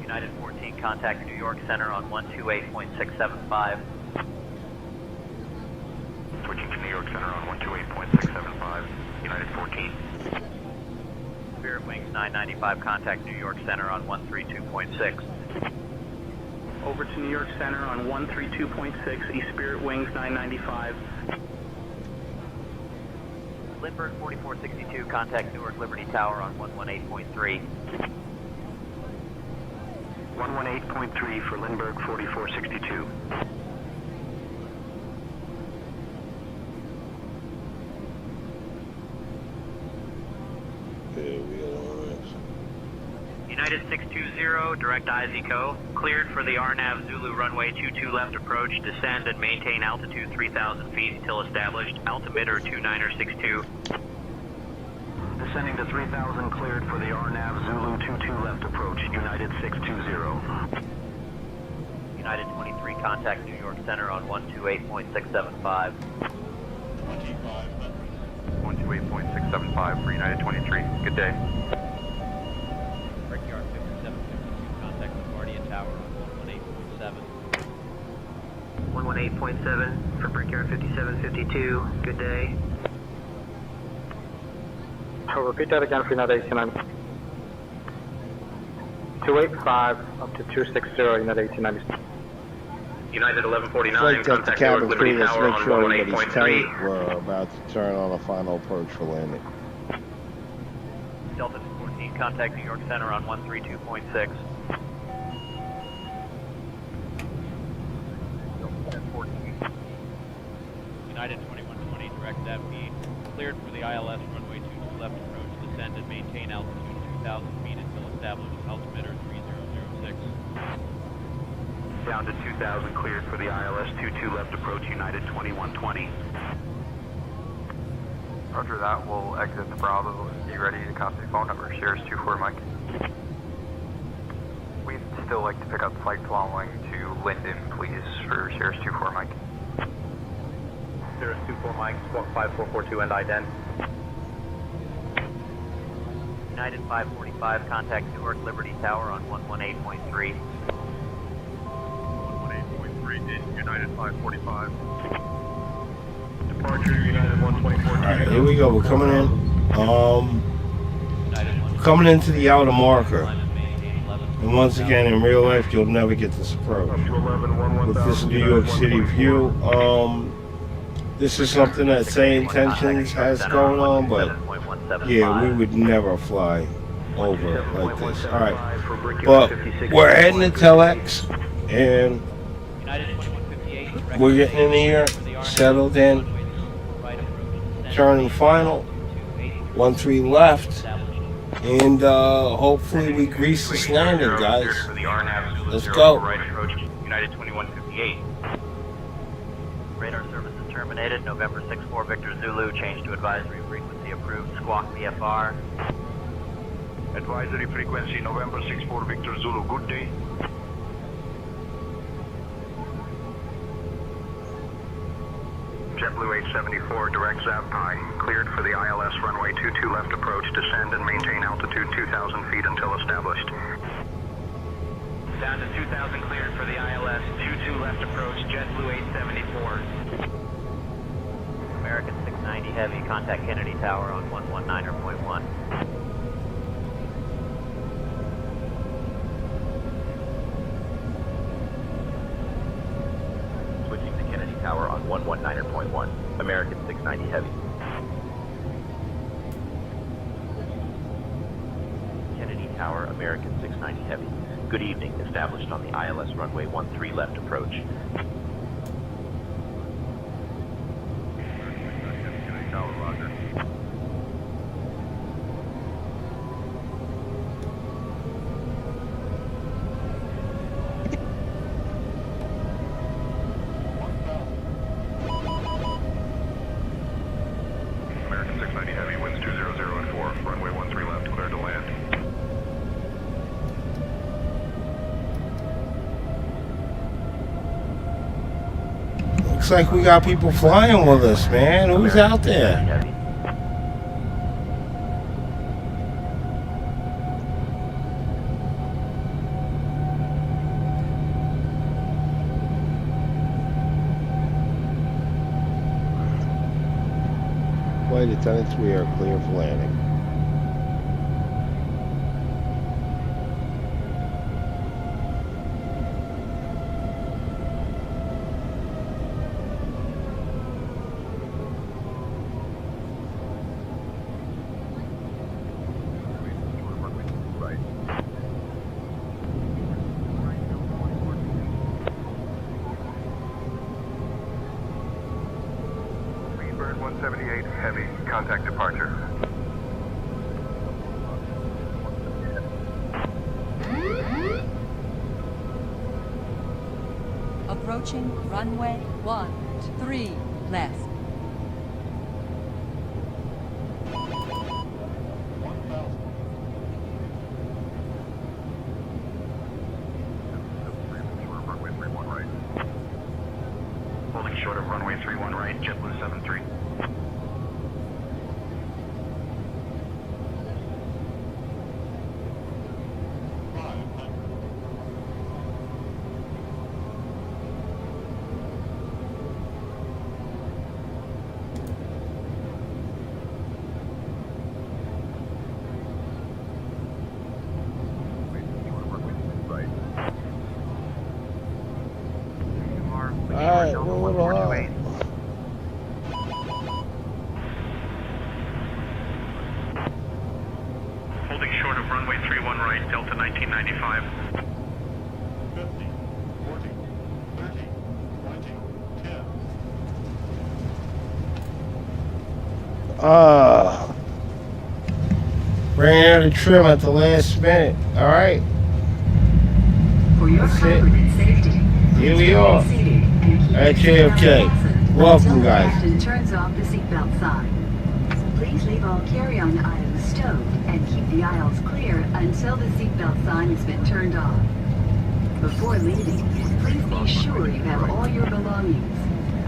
[SPEAKER 19] United 14, contact New York Center on 128.675.
[SPEAKER 7] Switching to New York Center on 128.675. United 14.
[SPEAKER 19] Spirit Wings 995, contact New York Center on 132.6.
[SPEAKER 23] Over to New York Center on 132.6, East Spirit Wings 995.
[SPEAKER 19] Lindbergh 4462, contact Newark Liberty Tower on 118.3.
[SPEAKER 23] 118.3 for Lindbergh 4462.
[SPEAKER 1] United 620, direct IZCO, cleared for the RNAV Zulu runway 22 left approach, descend and maintain altitude 3,000 feet until established, altimeter 2962.
[SPEAKER 21] Descending to 3000, cleared for the RNAV Zulu 22 left approach, United 620.
[SPEAKER 19] United 23, contact New York Center on 128.675.
[SPEAKER 14] 128.675 for United 23. Good day.
[SPEAKER 19] Brickyard 5752, contact LaGuardia Tower on 118.7.
[SPEAKER 3] 118.7 for Brickyard 5752. Good day.
[SPEAKER 20] I'll repeat that again for United 89. 285 up to 260, United 1890.
[SPEAKER 1] United 1149,
[SPEAKER 4] Flight deck to
[SPEAKER 1] contact New York
[SPEAKER 4] cabin
[SPEAKER 1] Liberty
[SPEAKER 4] crew, let's
[SPEAKER 1] Tower
[SPEAKER 4] make
[SPEAKER 1] on
[SPEAKER 4] sure everybody's tight.
[SPEAKER 1] 118.3.
[SPEAKER 4] We're about to turn on a final approach for landing.
[SPEAKER 19] Delta 14, contact New York Center on 132.6. United 2120, direct FB, cleared for the ILS runway 22 left approach, descend and maintain altitude 2,000 feet until established, altimeter 3006.
[SPEAKER 21] Down to 2000, cleared for the ILS 22 left approach, United 2120.
[SPEAKER 5] Roger that, we'll exit the Bravo. Be ready to copy phone number, Sierra 24 Mike. We'd still like to pick up flight following to Linden, please, for Sierra 24 Mike.
[SPEAKER 19] Sierra 24 Mike, squawk 5442 and ident. United 545, contact Newark Liberty Tower on 118.3.
[SPEAKER 14] 118.3 in United 545.
[SPEAKER 21] Departure, United 124.
[SPEAKER 4] Alright, here we go. We're coming in. Coming into the outer marker. And once again, in real life, you'll never get this approach. With this New York City view, this is something that Say Intentions has going on, but yeah, we would never fly over it like this. Alright, but we're heading to Telex, and we're getting in here, settled in, turning final, 13 left, and hopefully we grease this landing, guys. Let's go.
[SPEAKER 1] United 2158.
[SPEAKER 19] Radar service is terminated. November 64 Victor Zulu, change to advisory frequency approved. Squawk VFR.
[SPEAKER 21] Advisory frequency, November 64 Victor Zulu, good day. JetBlue 874, direct Zappi, cleared for the ILS runway 22 left approach, descend and maintain altitude 2,000 feet until established.
[SPEAKER 1] Down to 2,000, cleared for the ILS 22 left approach, JetBlue 874.
[SPEAKER 19] American 690 Heavy, contact Kennedy Tower on 119.1.
[SPEAKER 10] Switching to Kennedy Tower on 119.1. American 690 Heavy. Kennedy Tower, American 690 Heavy. Good evening, established on the ILS runway 13 left approach.
[SPEAKER 21] American 690 Heavy, winds 200 at 4, runway 13 left, cleared to land.
[SPEAKER 4] Looks like we got people flying with us, man. Who's out there? Flight attendants, we are clear for landing.
[SPEAKER 21] Greenbird 178 Heavy, contact departure.
[SPEAKER 8] Approaching runway 13 left.
[SPEAKER 7] right, JetBlue 73.
[SPEAKER 4] Alright, hold on.
[SPEAKER 23] Holding short of runway 31 right, Delta 1995.
[SPEAKER 7] 50, 40, 30, 20, 10.
[SPEAKER 4] Ran out of trim at the last minute. Alright. That's it. Here we are at JFK. Welcome, guys.
[SPEAKER 8] Turns off the seatbelt sign. Please leave all carry-on items stowed and keep the aisles clear until the seatbelt sign has been turned off. Before leaving, please be sure you have all your belongings.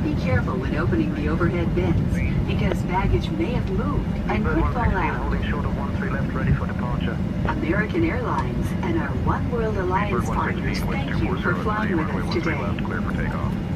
[SPEAKER 8] Be careful when opening the overhead bins, because baggage may have moved and could fall out.
[SPEAKER 23] Holding short of 13 left, ready for departure.
[SPEAKER 8] American Airlines and our One World Alliance partners thank you for flying with us today.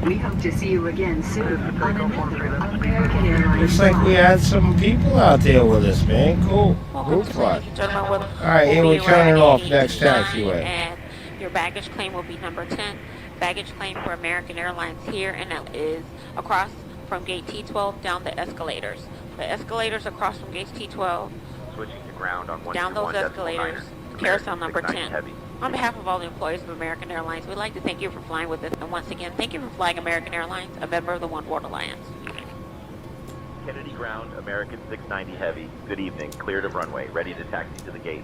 [SPEAKER 8] We hope to see you again soon on another American Airlines.
[SPEAKER 4] Looks like we had some people out there with us, man. Cool. Cool fly. Alright, and we're turning off next taxiway.
[SPEAKER 2] And your baggage claim will be number 10. Baggage claim for American Airlines here, and it is across from gate T12 down the escalators. The escalators across from gate T12.
[SPEAKER 10] Switching to ground on 121.9.
[SPEAKER 2] Down those escalators. Carousel number 10.
[SPEAKER 10] Heavy.
[SPEAKER 2] On behalf of all the employees of American Airlines, we'd like to thank you for flying with us. And once again, thank you for flying American Airlines, a member of the One World Alliance.
[SPEAKER 10] Kennedy ground, American 690 Heavy. Good evening. Cleared of runway. Ready to taxi to the gate.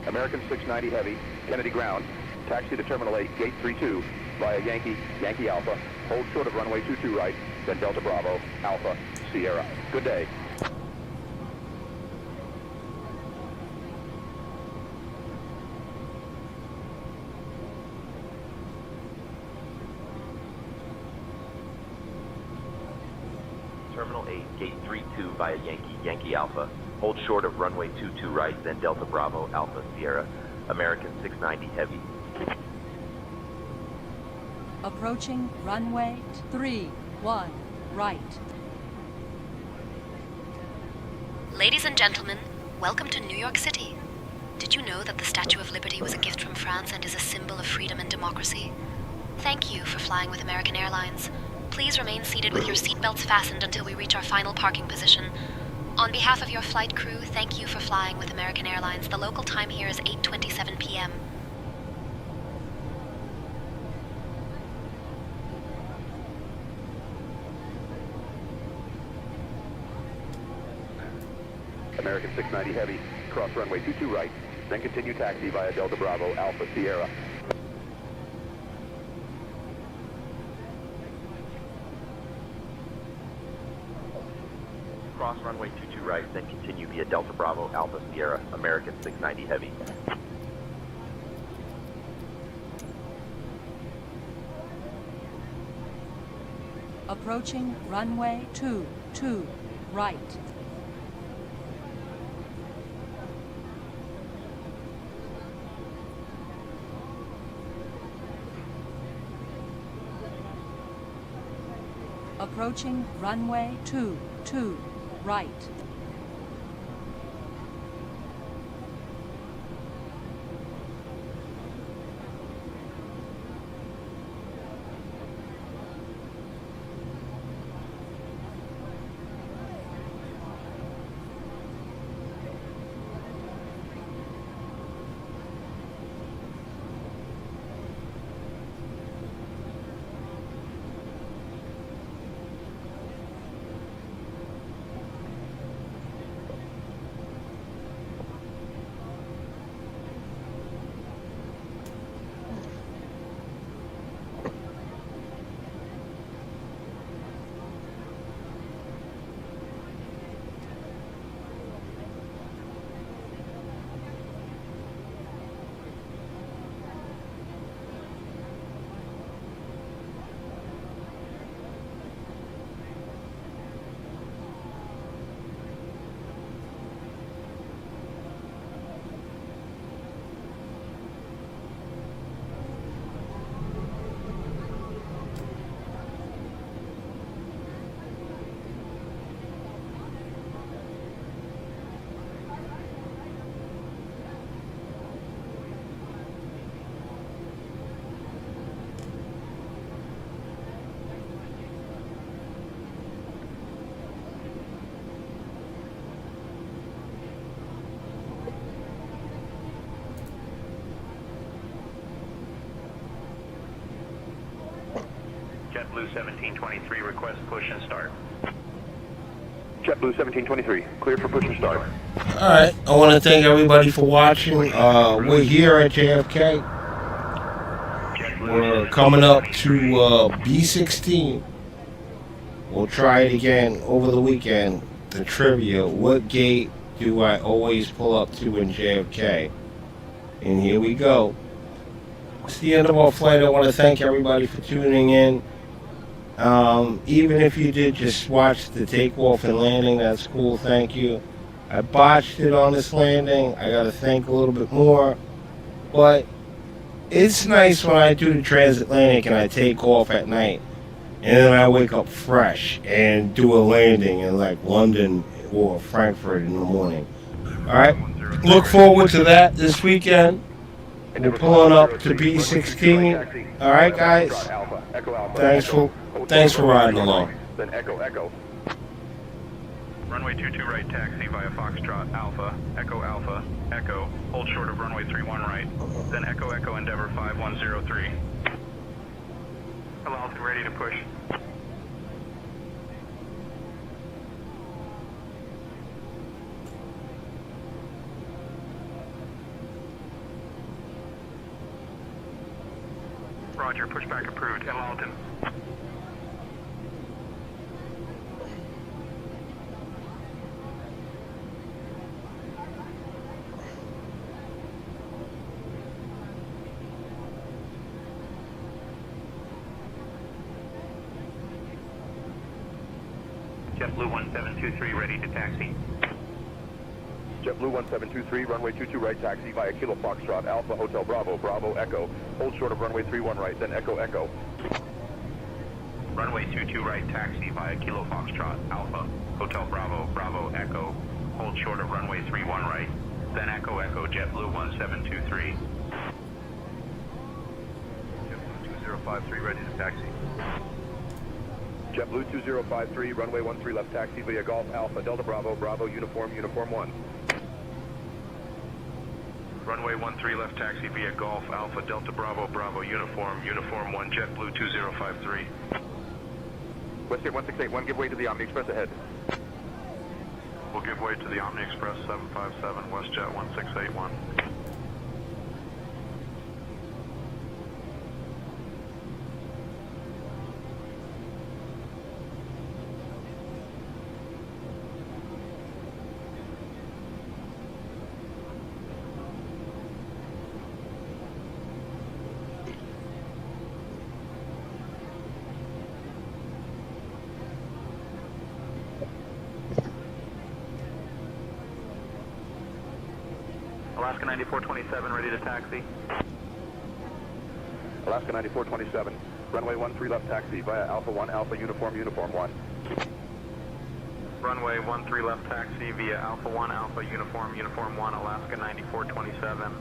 [SPEAKER 7] American 690 Heavy, Kennedy ground. Taxi to Terminal 8, Gate 32, via Yankee Alpha. Hold short of runway 22 right, then Delta Bravo, Alpha, Sierra. Good day.
[SPEAKER 10] Terminal 8, Gate 32 via Yankee Alpha. Hold short of runway 22 right, then Delta Bravo, Alpha, Sierra. American 690 Heavy.
[SPEAKER 8] Approaching runway 31 right.
[SPEAKER 11] Ladies and gentlemen, welcome to New York City. Did you know that the Statue of Liberty was a gift from France and is a symbol of freedom and democracy? Thank you for flying with American Airlines. Please remain seated with your seatbelts fastened until we reach our final parking position. On behalf of your flight crew, thank you for flying with American Airlines. The local time here is 8:27 p.m.
[SPEAKER 7] American 690 Heavy, cross runway 22 right, then continue taxi via Delta Bravo, Alpha, Sierra.
[SPEAKER 10] Cross runway 22 right, then continue via Delta Bravo, Alpha, Sierra. American 690 Heavy.
[SPEAKER 8] Approaching runway 22 right. Approaching runway 22 right.
[SPEAKER 13] JetBlue 1723, request push and start.
[SPEAKER 7] JetBlue 1723, cleared for push and start.
[SPEAKER 4] All right, I want to thank everybody for watching. We're here at JFK. We're coming up to B16. We'll try it again over the weekend. The trivia: what gate do I always pull up to in JFK? And here we go. It's the end of our flight. I want to thank everybody for tuning in. Even if you did just watch the takeoff and landing, that's cool. Thank you. I botched it on this landing. I got to thank a little bit more. But it's nice when I do the transatlantic and I take off at night. And then I wake up fresh and do a landing in like London or Frankfurt in the morning. All right. Look forward to that this weekend. We're pulling up to B16. All right, guys. Thanks for riding along.
[SPEAKER 7] Then Echo.
[SPEAKER 23] Runway 22 right, taxi via Foxtrot, Alpha, Echo, hold short of runway 31 right, then Echo, Endeavor 5103. Hello, altitude ready to push. Roger, pushback approved. Hello, Alton.
[SPEAKER 13] JetBlue 1723, ready to taxi.
[SPEAKER 7] JetBlue 1723, runway 22 right, taxi via Kilo Foxtrot, Alpha, Hotel Bravo, Echo, hold short of runway 31 right, then Echo.
[SPEAKER 13] Runway 22 right, taxi via Kilo Foxtrot, Alpha, Hotel Bravo, Echo, hold short of runway 31 right, then Echo, JetBlue 1723.
[SPEAKER 14] JetBlue 2053, ready to taxi.
[SPEAKER 7] JetBlue 2053, runway 13 left, taxi via Golf, Alpha, Delta Bravo, Uniform 1.
[SPEAKER 23] Runway 13 left, taxi via Golf, Alpha, Delta Bravo, Uniform 1, JetBlue 2053.
[SPEAKER 7] Westgate 1681, give way to the Omni Express ahead.
[SPEAKER 23] We'll give way to the Omni Express 757, WestJet 1681. Alaska 9427, ready to taxi.
[SPEAKER 7] Alaska 9427, runway 13 left, taxi via Alpha 1, Alpha, Uniform 1.
[SPEAKER 23] Runway 13 left, taxi via Alpha 1, Alpha, Uniform 1, Alaska 9427.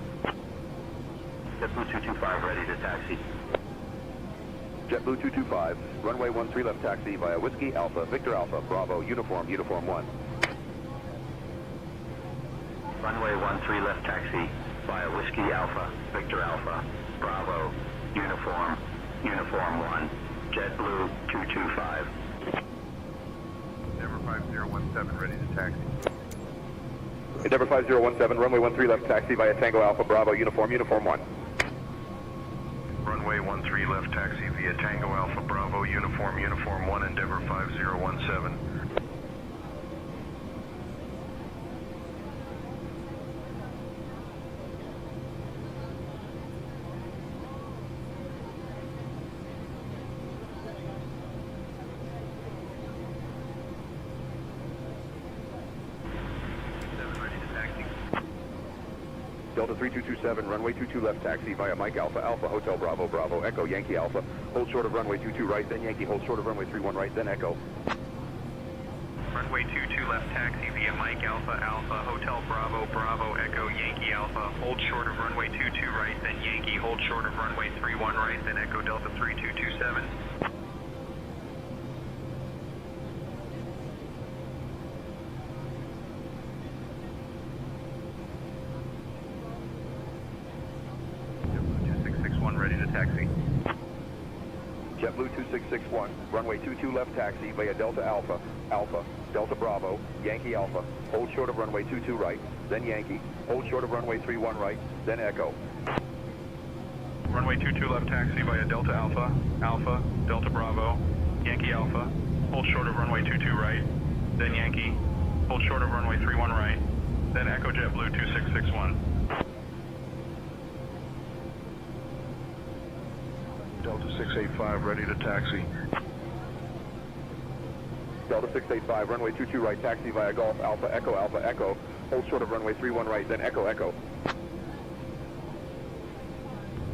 [SPEAKER 13] JetBlue 225, ready to taxi.
[SPEAKER 7] JetBlue 225, runway 13 left, taxi via Whiskey Alpha, Victor Alpha, Bravo, Uniform 1.
[SPEAKER 13] Runway 13 left, taxi via Whiskey Alpha, Victor Alpha, Bravo, Uniform 1, JetBlue 225.
[SPEAKER 14] Endeavor 5017, ready to taxi.
[SPEAKER 7] Endeavor 5017, runway 13 left, taxi via Tango Alpha, Bravo, Uniform 1.
[SPEAKER 23] Runway 13 left, taxi via Tango Alpha, Bravo, Uniform 1, Endeavor 5017.
[SPEAKER 7] Delta 3227, runway 22 left, taxi via Mike Alpha, Alpha, Hotel Bravo, Echo, Yankee Alpha, hold short of runway 22 right, then Yankee, hold short of runway 31 right, then Echo.
[SPEAKER 23] Runway 22 left, taxi via Mike Alpha, Alpha, Hotel Bravo, Echo, Yankee Alpha, hold short of runway 22 right, then Yankee, hold short of runway 31 right, then Echo Delta 3227. JetBlue 2661, ready to taxi.
[SPEAKER 7] JetBlue 2661, runway 22 left taxi via Delta Alpha, Alpha, Delta Bravo, Yankee Alpha, hold short of runway 22 right, then Yankee, hold short of runway 31 right, then Echo.
[SPEAKER 23] Runway 22 left taxi via Delta Alpha, Alpha, Delta Bravo, Yankee Alpha, hold short of runway 22 right, then Yankee, hold short of runway 31 right, then Echo JetBlue 2661.
[SPEAKER 6] Delta 685, ready to taxi.
[SPEAKER 7] Delta 685, runway 22 right, taxi via Golf Alpha, Echo, hold short of runway 31 right, then Echo, Echo.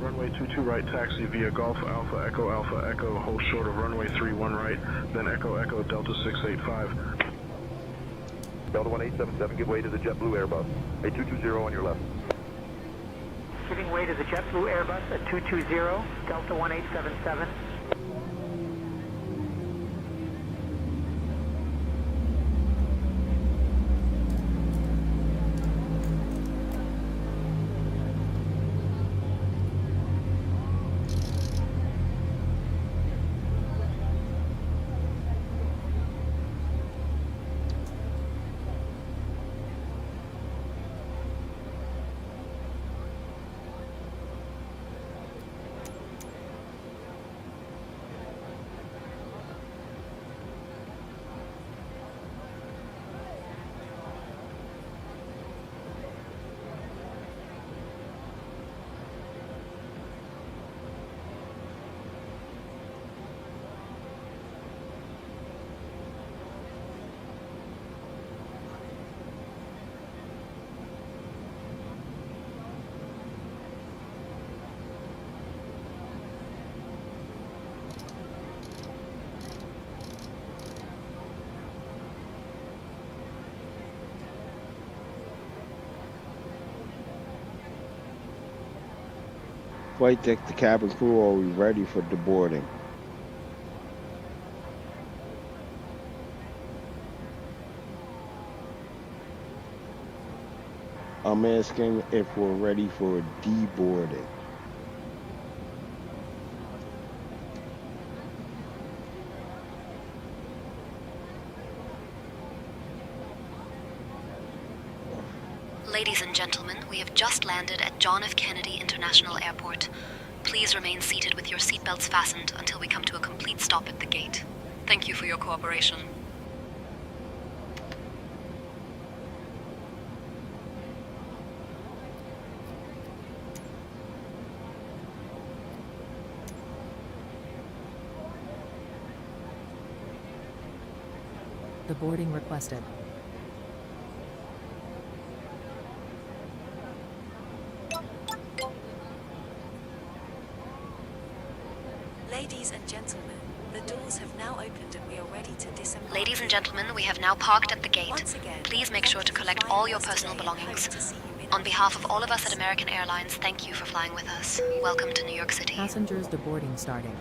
[SPEAKER 6] Runway 22 right, taxi via Golf Alpha, Echo, hold short of runway 31 right, then Echo, Echo, Delta 685.
[SPEAKER 7] Delta 1877, give way to the JetBlue Airbus, a 220 on your left.
[SPEAKER 20] Giving way to the JetBlue Airbus at 220, Delta 1877.
[SPEAKER 9] Flight deck, the cabin crew, are we ready for deboarding? I'm asking if we're ready for deboarding.
[SPEAKER 11] Ladies and gentlemen, we have just landed at John F. Kennedy International Airport. Please remain seated with your seatbelts fastened until we come to a complete stop at the gate. Thank you for your cooperation.
[SPEAKER 18] The boarding requested.
[SPEAKER 11] Ladies and gentlemen, the doors have now opened and we are ready to disembark. Ladies and gentlemen, we have now parked at the gate. Please make sure to collect all your personal belongings. On behalf of all of us at American Airlines, thank you for flying with us. Welcome to New York City.
[SPEAKER 18] Passengers deboarding starting.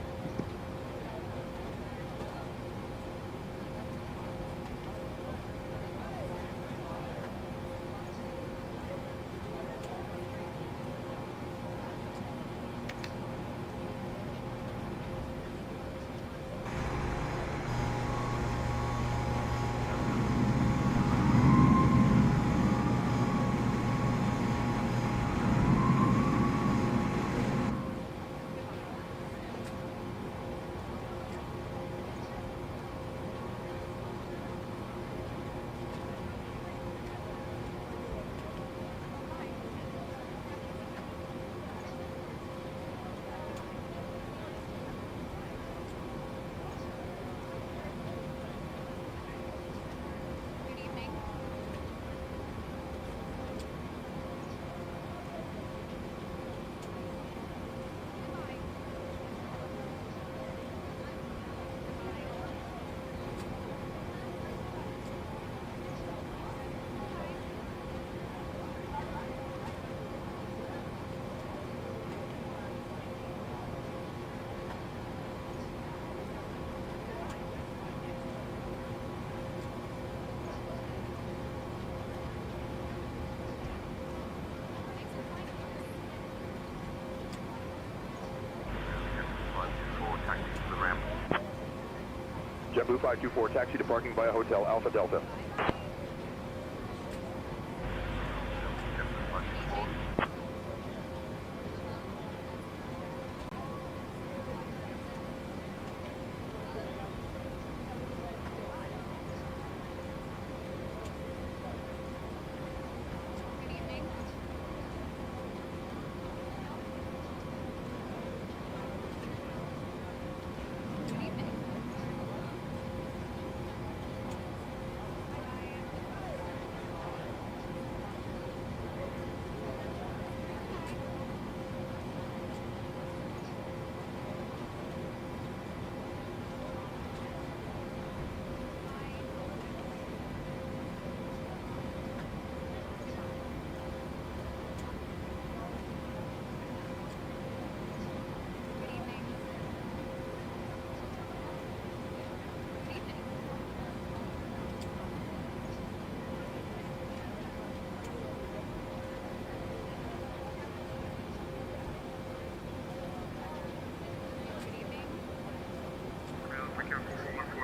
[SPEAKER 7] JetBlue 524, taxi to parking via Hotel Alpha Delta.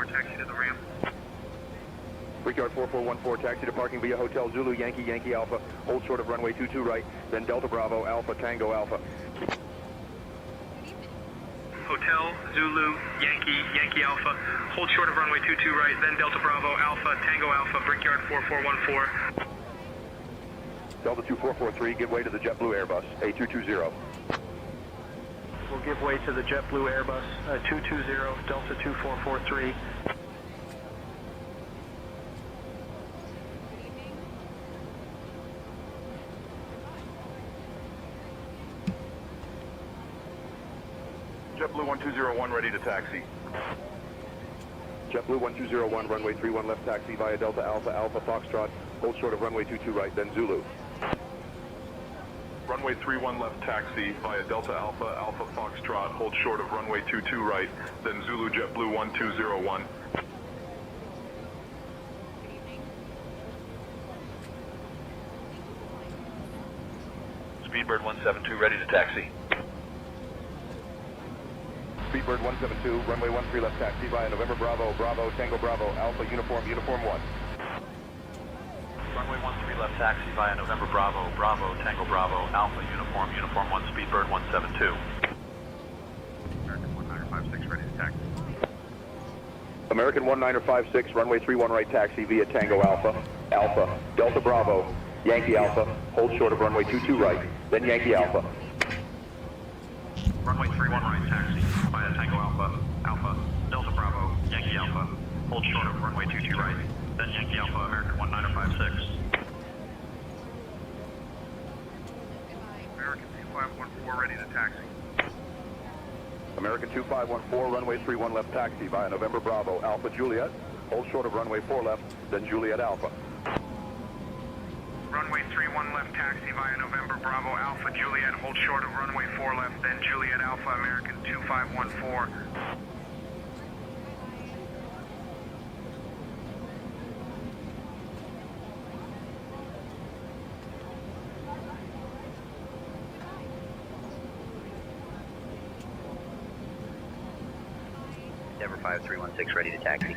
[SPEAKER 23] Taxi to the ramp.
[SPEAKER 7] Brickyard 4414, taxi to parking via Hotel Zulu Yankee Yankee Alpha. Hold short of runway 22 right, then Delta Bravo Alpha Tango Alpha.
[SPEAKER 23] Hotel Zulu Yankee Yankee Alpha. Hold short of runway 22 right, then Delta Bravo Alpha Tango Alpha. Brickyard 4414.
[SPEAKER 7] Delta 2443, give way to the JetBlue Airbus A220.
[SPEAKER 23] We'll give way to the JetBlue Airbus 220 Delta 2443. JetBlue 1201 ready to taxi.
[SPEAKER 7] JetBlue 1201, runway 31 left taxi via Delta Alpha Alpha Foxtrot. Hold short of runway 22 right, then Zulu.
[SPEAKER 23] Runway 31 left taxi via Delta Alpha Alpha Foxtrot. Hold short of runway 22 right, then Zulu JetBlue 1201.
[SPEAKER 14] Speedbird 172 ready to taxi.
[SPEAKER 7] Speedbird 172, runway 13 left taxi via November Bravo Bravo Tango Bravo Alpha Uniform 1.
[SPEAKER 14] Runway 13 left taxi via November Bravo Bravo Tango Bravo Alpha Uniform 1, Speedbird 172.
[SPEAKER 23] American 1956 ready to taxi.
[SPEAKER 7] American 1956, runway 31 right taxi via Tango Alpha Alpha Delta Bravo Yankee Alpha. Hold short of runway 22 right, then Yankee Alpha.
[SPEAKER 23] Runway 31 right taxi via Tango Alpha Alpha Delta Bravo Yankee Alpha. Hold short of runway 22 right, then Yankee Alpha American 1956. American 2514 ready to taxi.
[SPEAKER 7] American 2514, runway 31 left taxi via November Bravo Alpha Juliet. Hold short of runway 4 left, then Juliet Alpha.
[SPEAKER 23] Runway 31 left taxi via November Bravo Alpha Juliet. Hold short of runway 4 left, then Juliet Alpha American 2514.
[SPEAKER 19] Endeavor 5316 ready to taxi.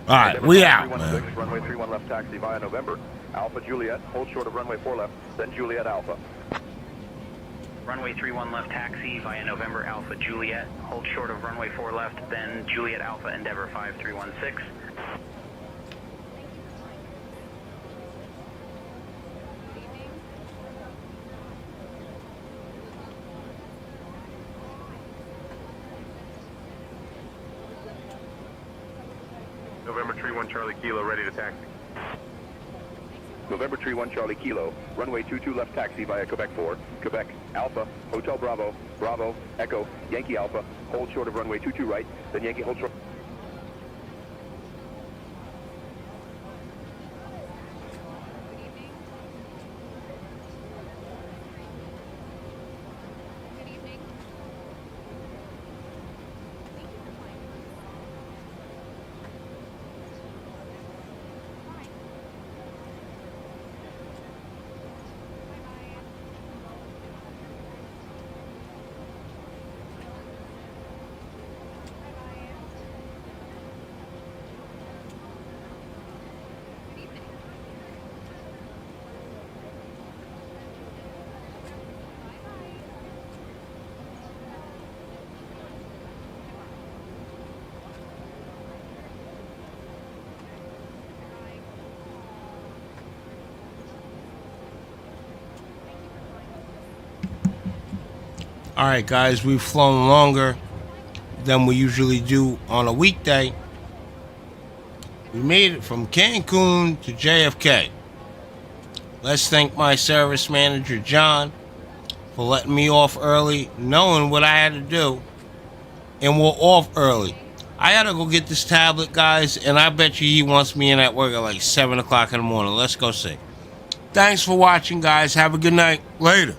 [SPEAKER 4] All right, we out, man.
[SPEAKER 7] Runway 31 left taxi via November Alpha Juliet. Hold short of runway 4 left, then Juliet Alpha.
[SPEAKER 1] Runway 31 left taxi via November Alpha Juliet. Hold short of runway 4 left, then Juliet Alpha Endeavor 5316.
[SPEAKER 23] November 31 Charlie Kilo ready to taxi.
[SPEAKER 7] November 31 Charlie Kilo, runway 22 left taxi via Quebec 4, Quebec Alpha, Hotel Bravo, Bravo, Echo, Yankee Alpha, hold short of runway 22 right, then Yankee hold short.
[SPEAKER 4] Alright guys, we've flown longer than we usually do on a weekday. We made it from Cancun to JFK. Let's thank my service manager, John, for letting me off early, knowing what I had to do, and we're off early. I gotta go get this tablet, guys, and I bet you he wants me in at work at like 7 o'clock in the morning. Let's go see. Thanks for watching, guys. Have a good night. Later.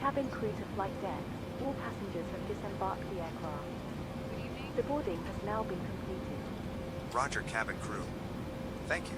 [SPEAKER 12] Cabin crew to flight deck. All passengers have disembarked the aircraft. The boarding has now been completed.
[SPEAKER 17] Roger, cabin crew. Thank you.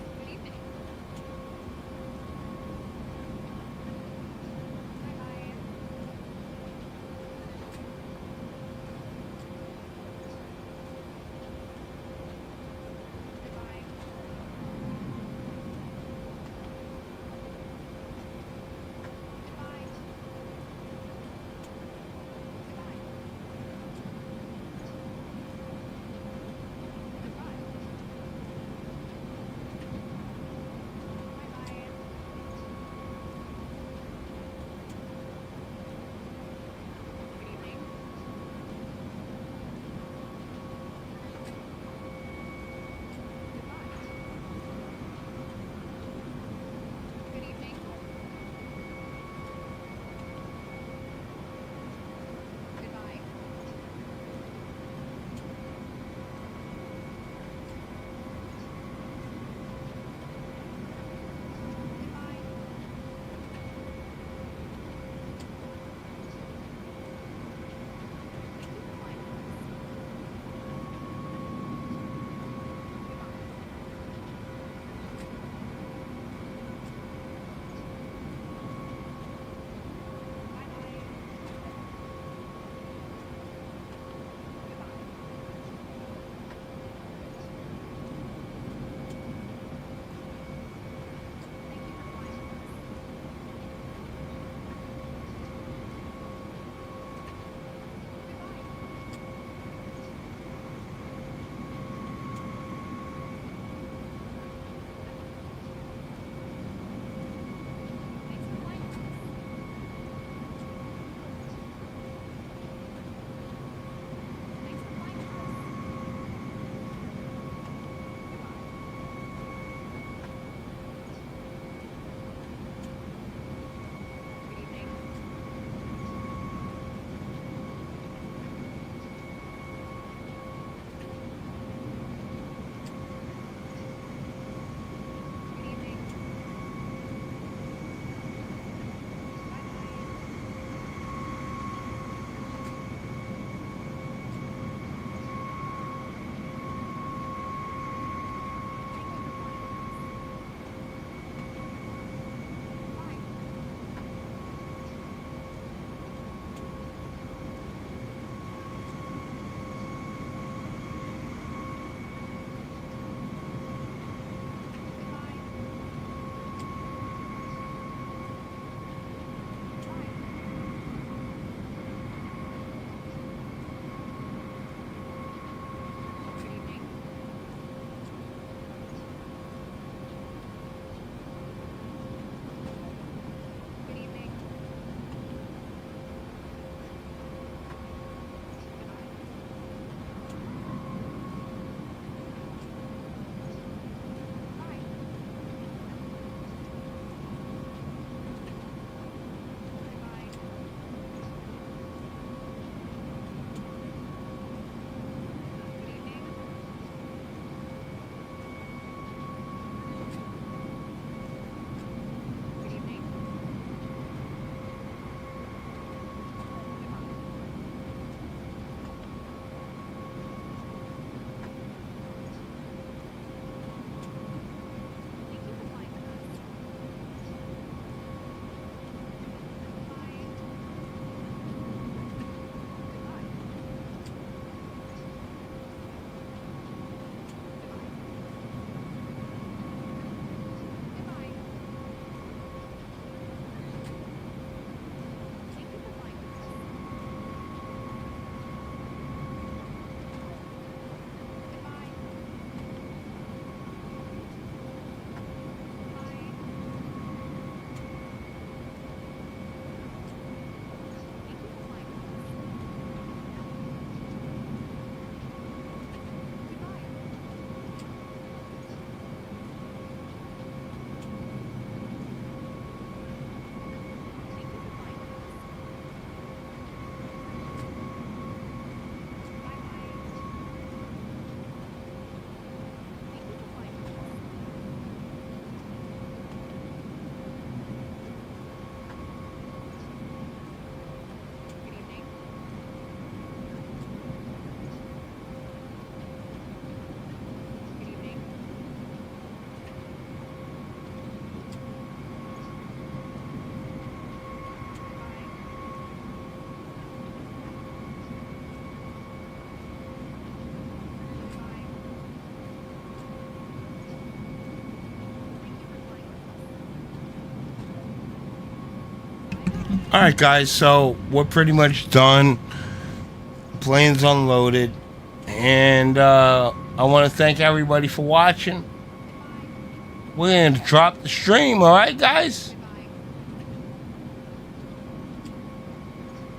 [SPEAKER 4] Alright, guys, so we're pretty much done. Plane's unloaded. And I want to thank everybody for watching. We're going to drop the stream, alright, guys?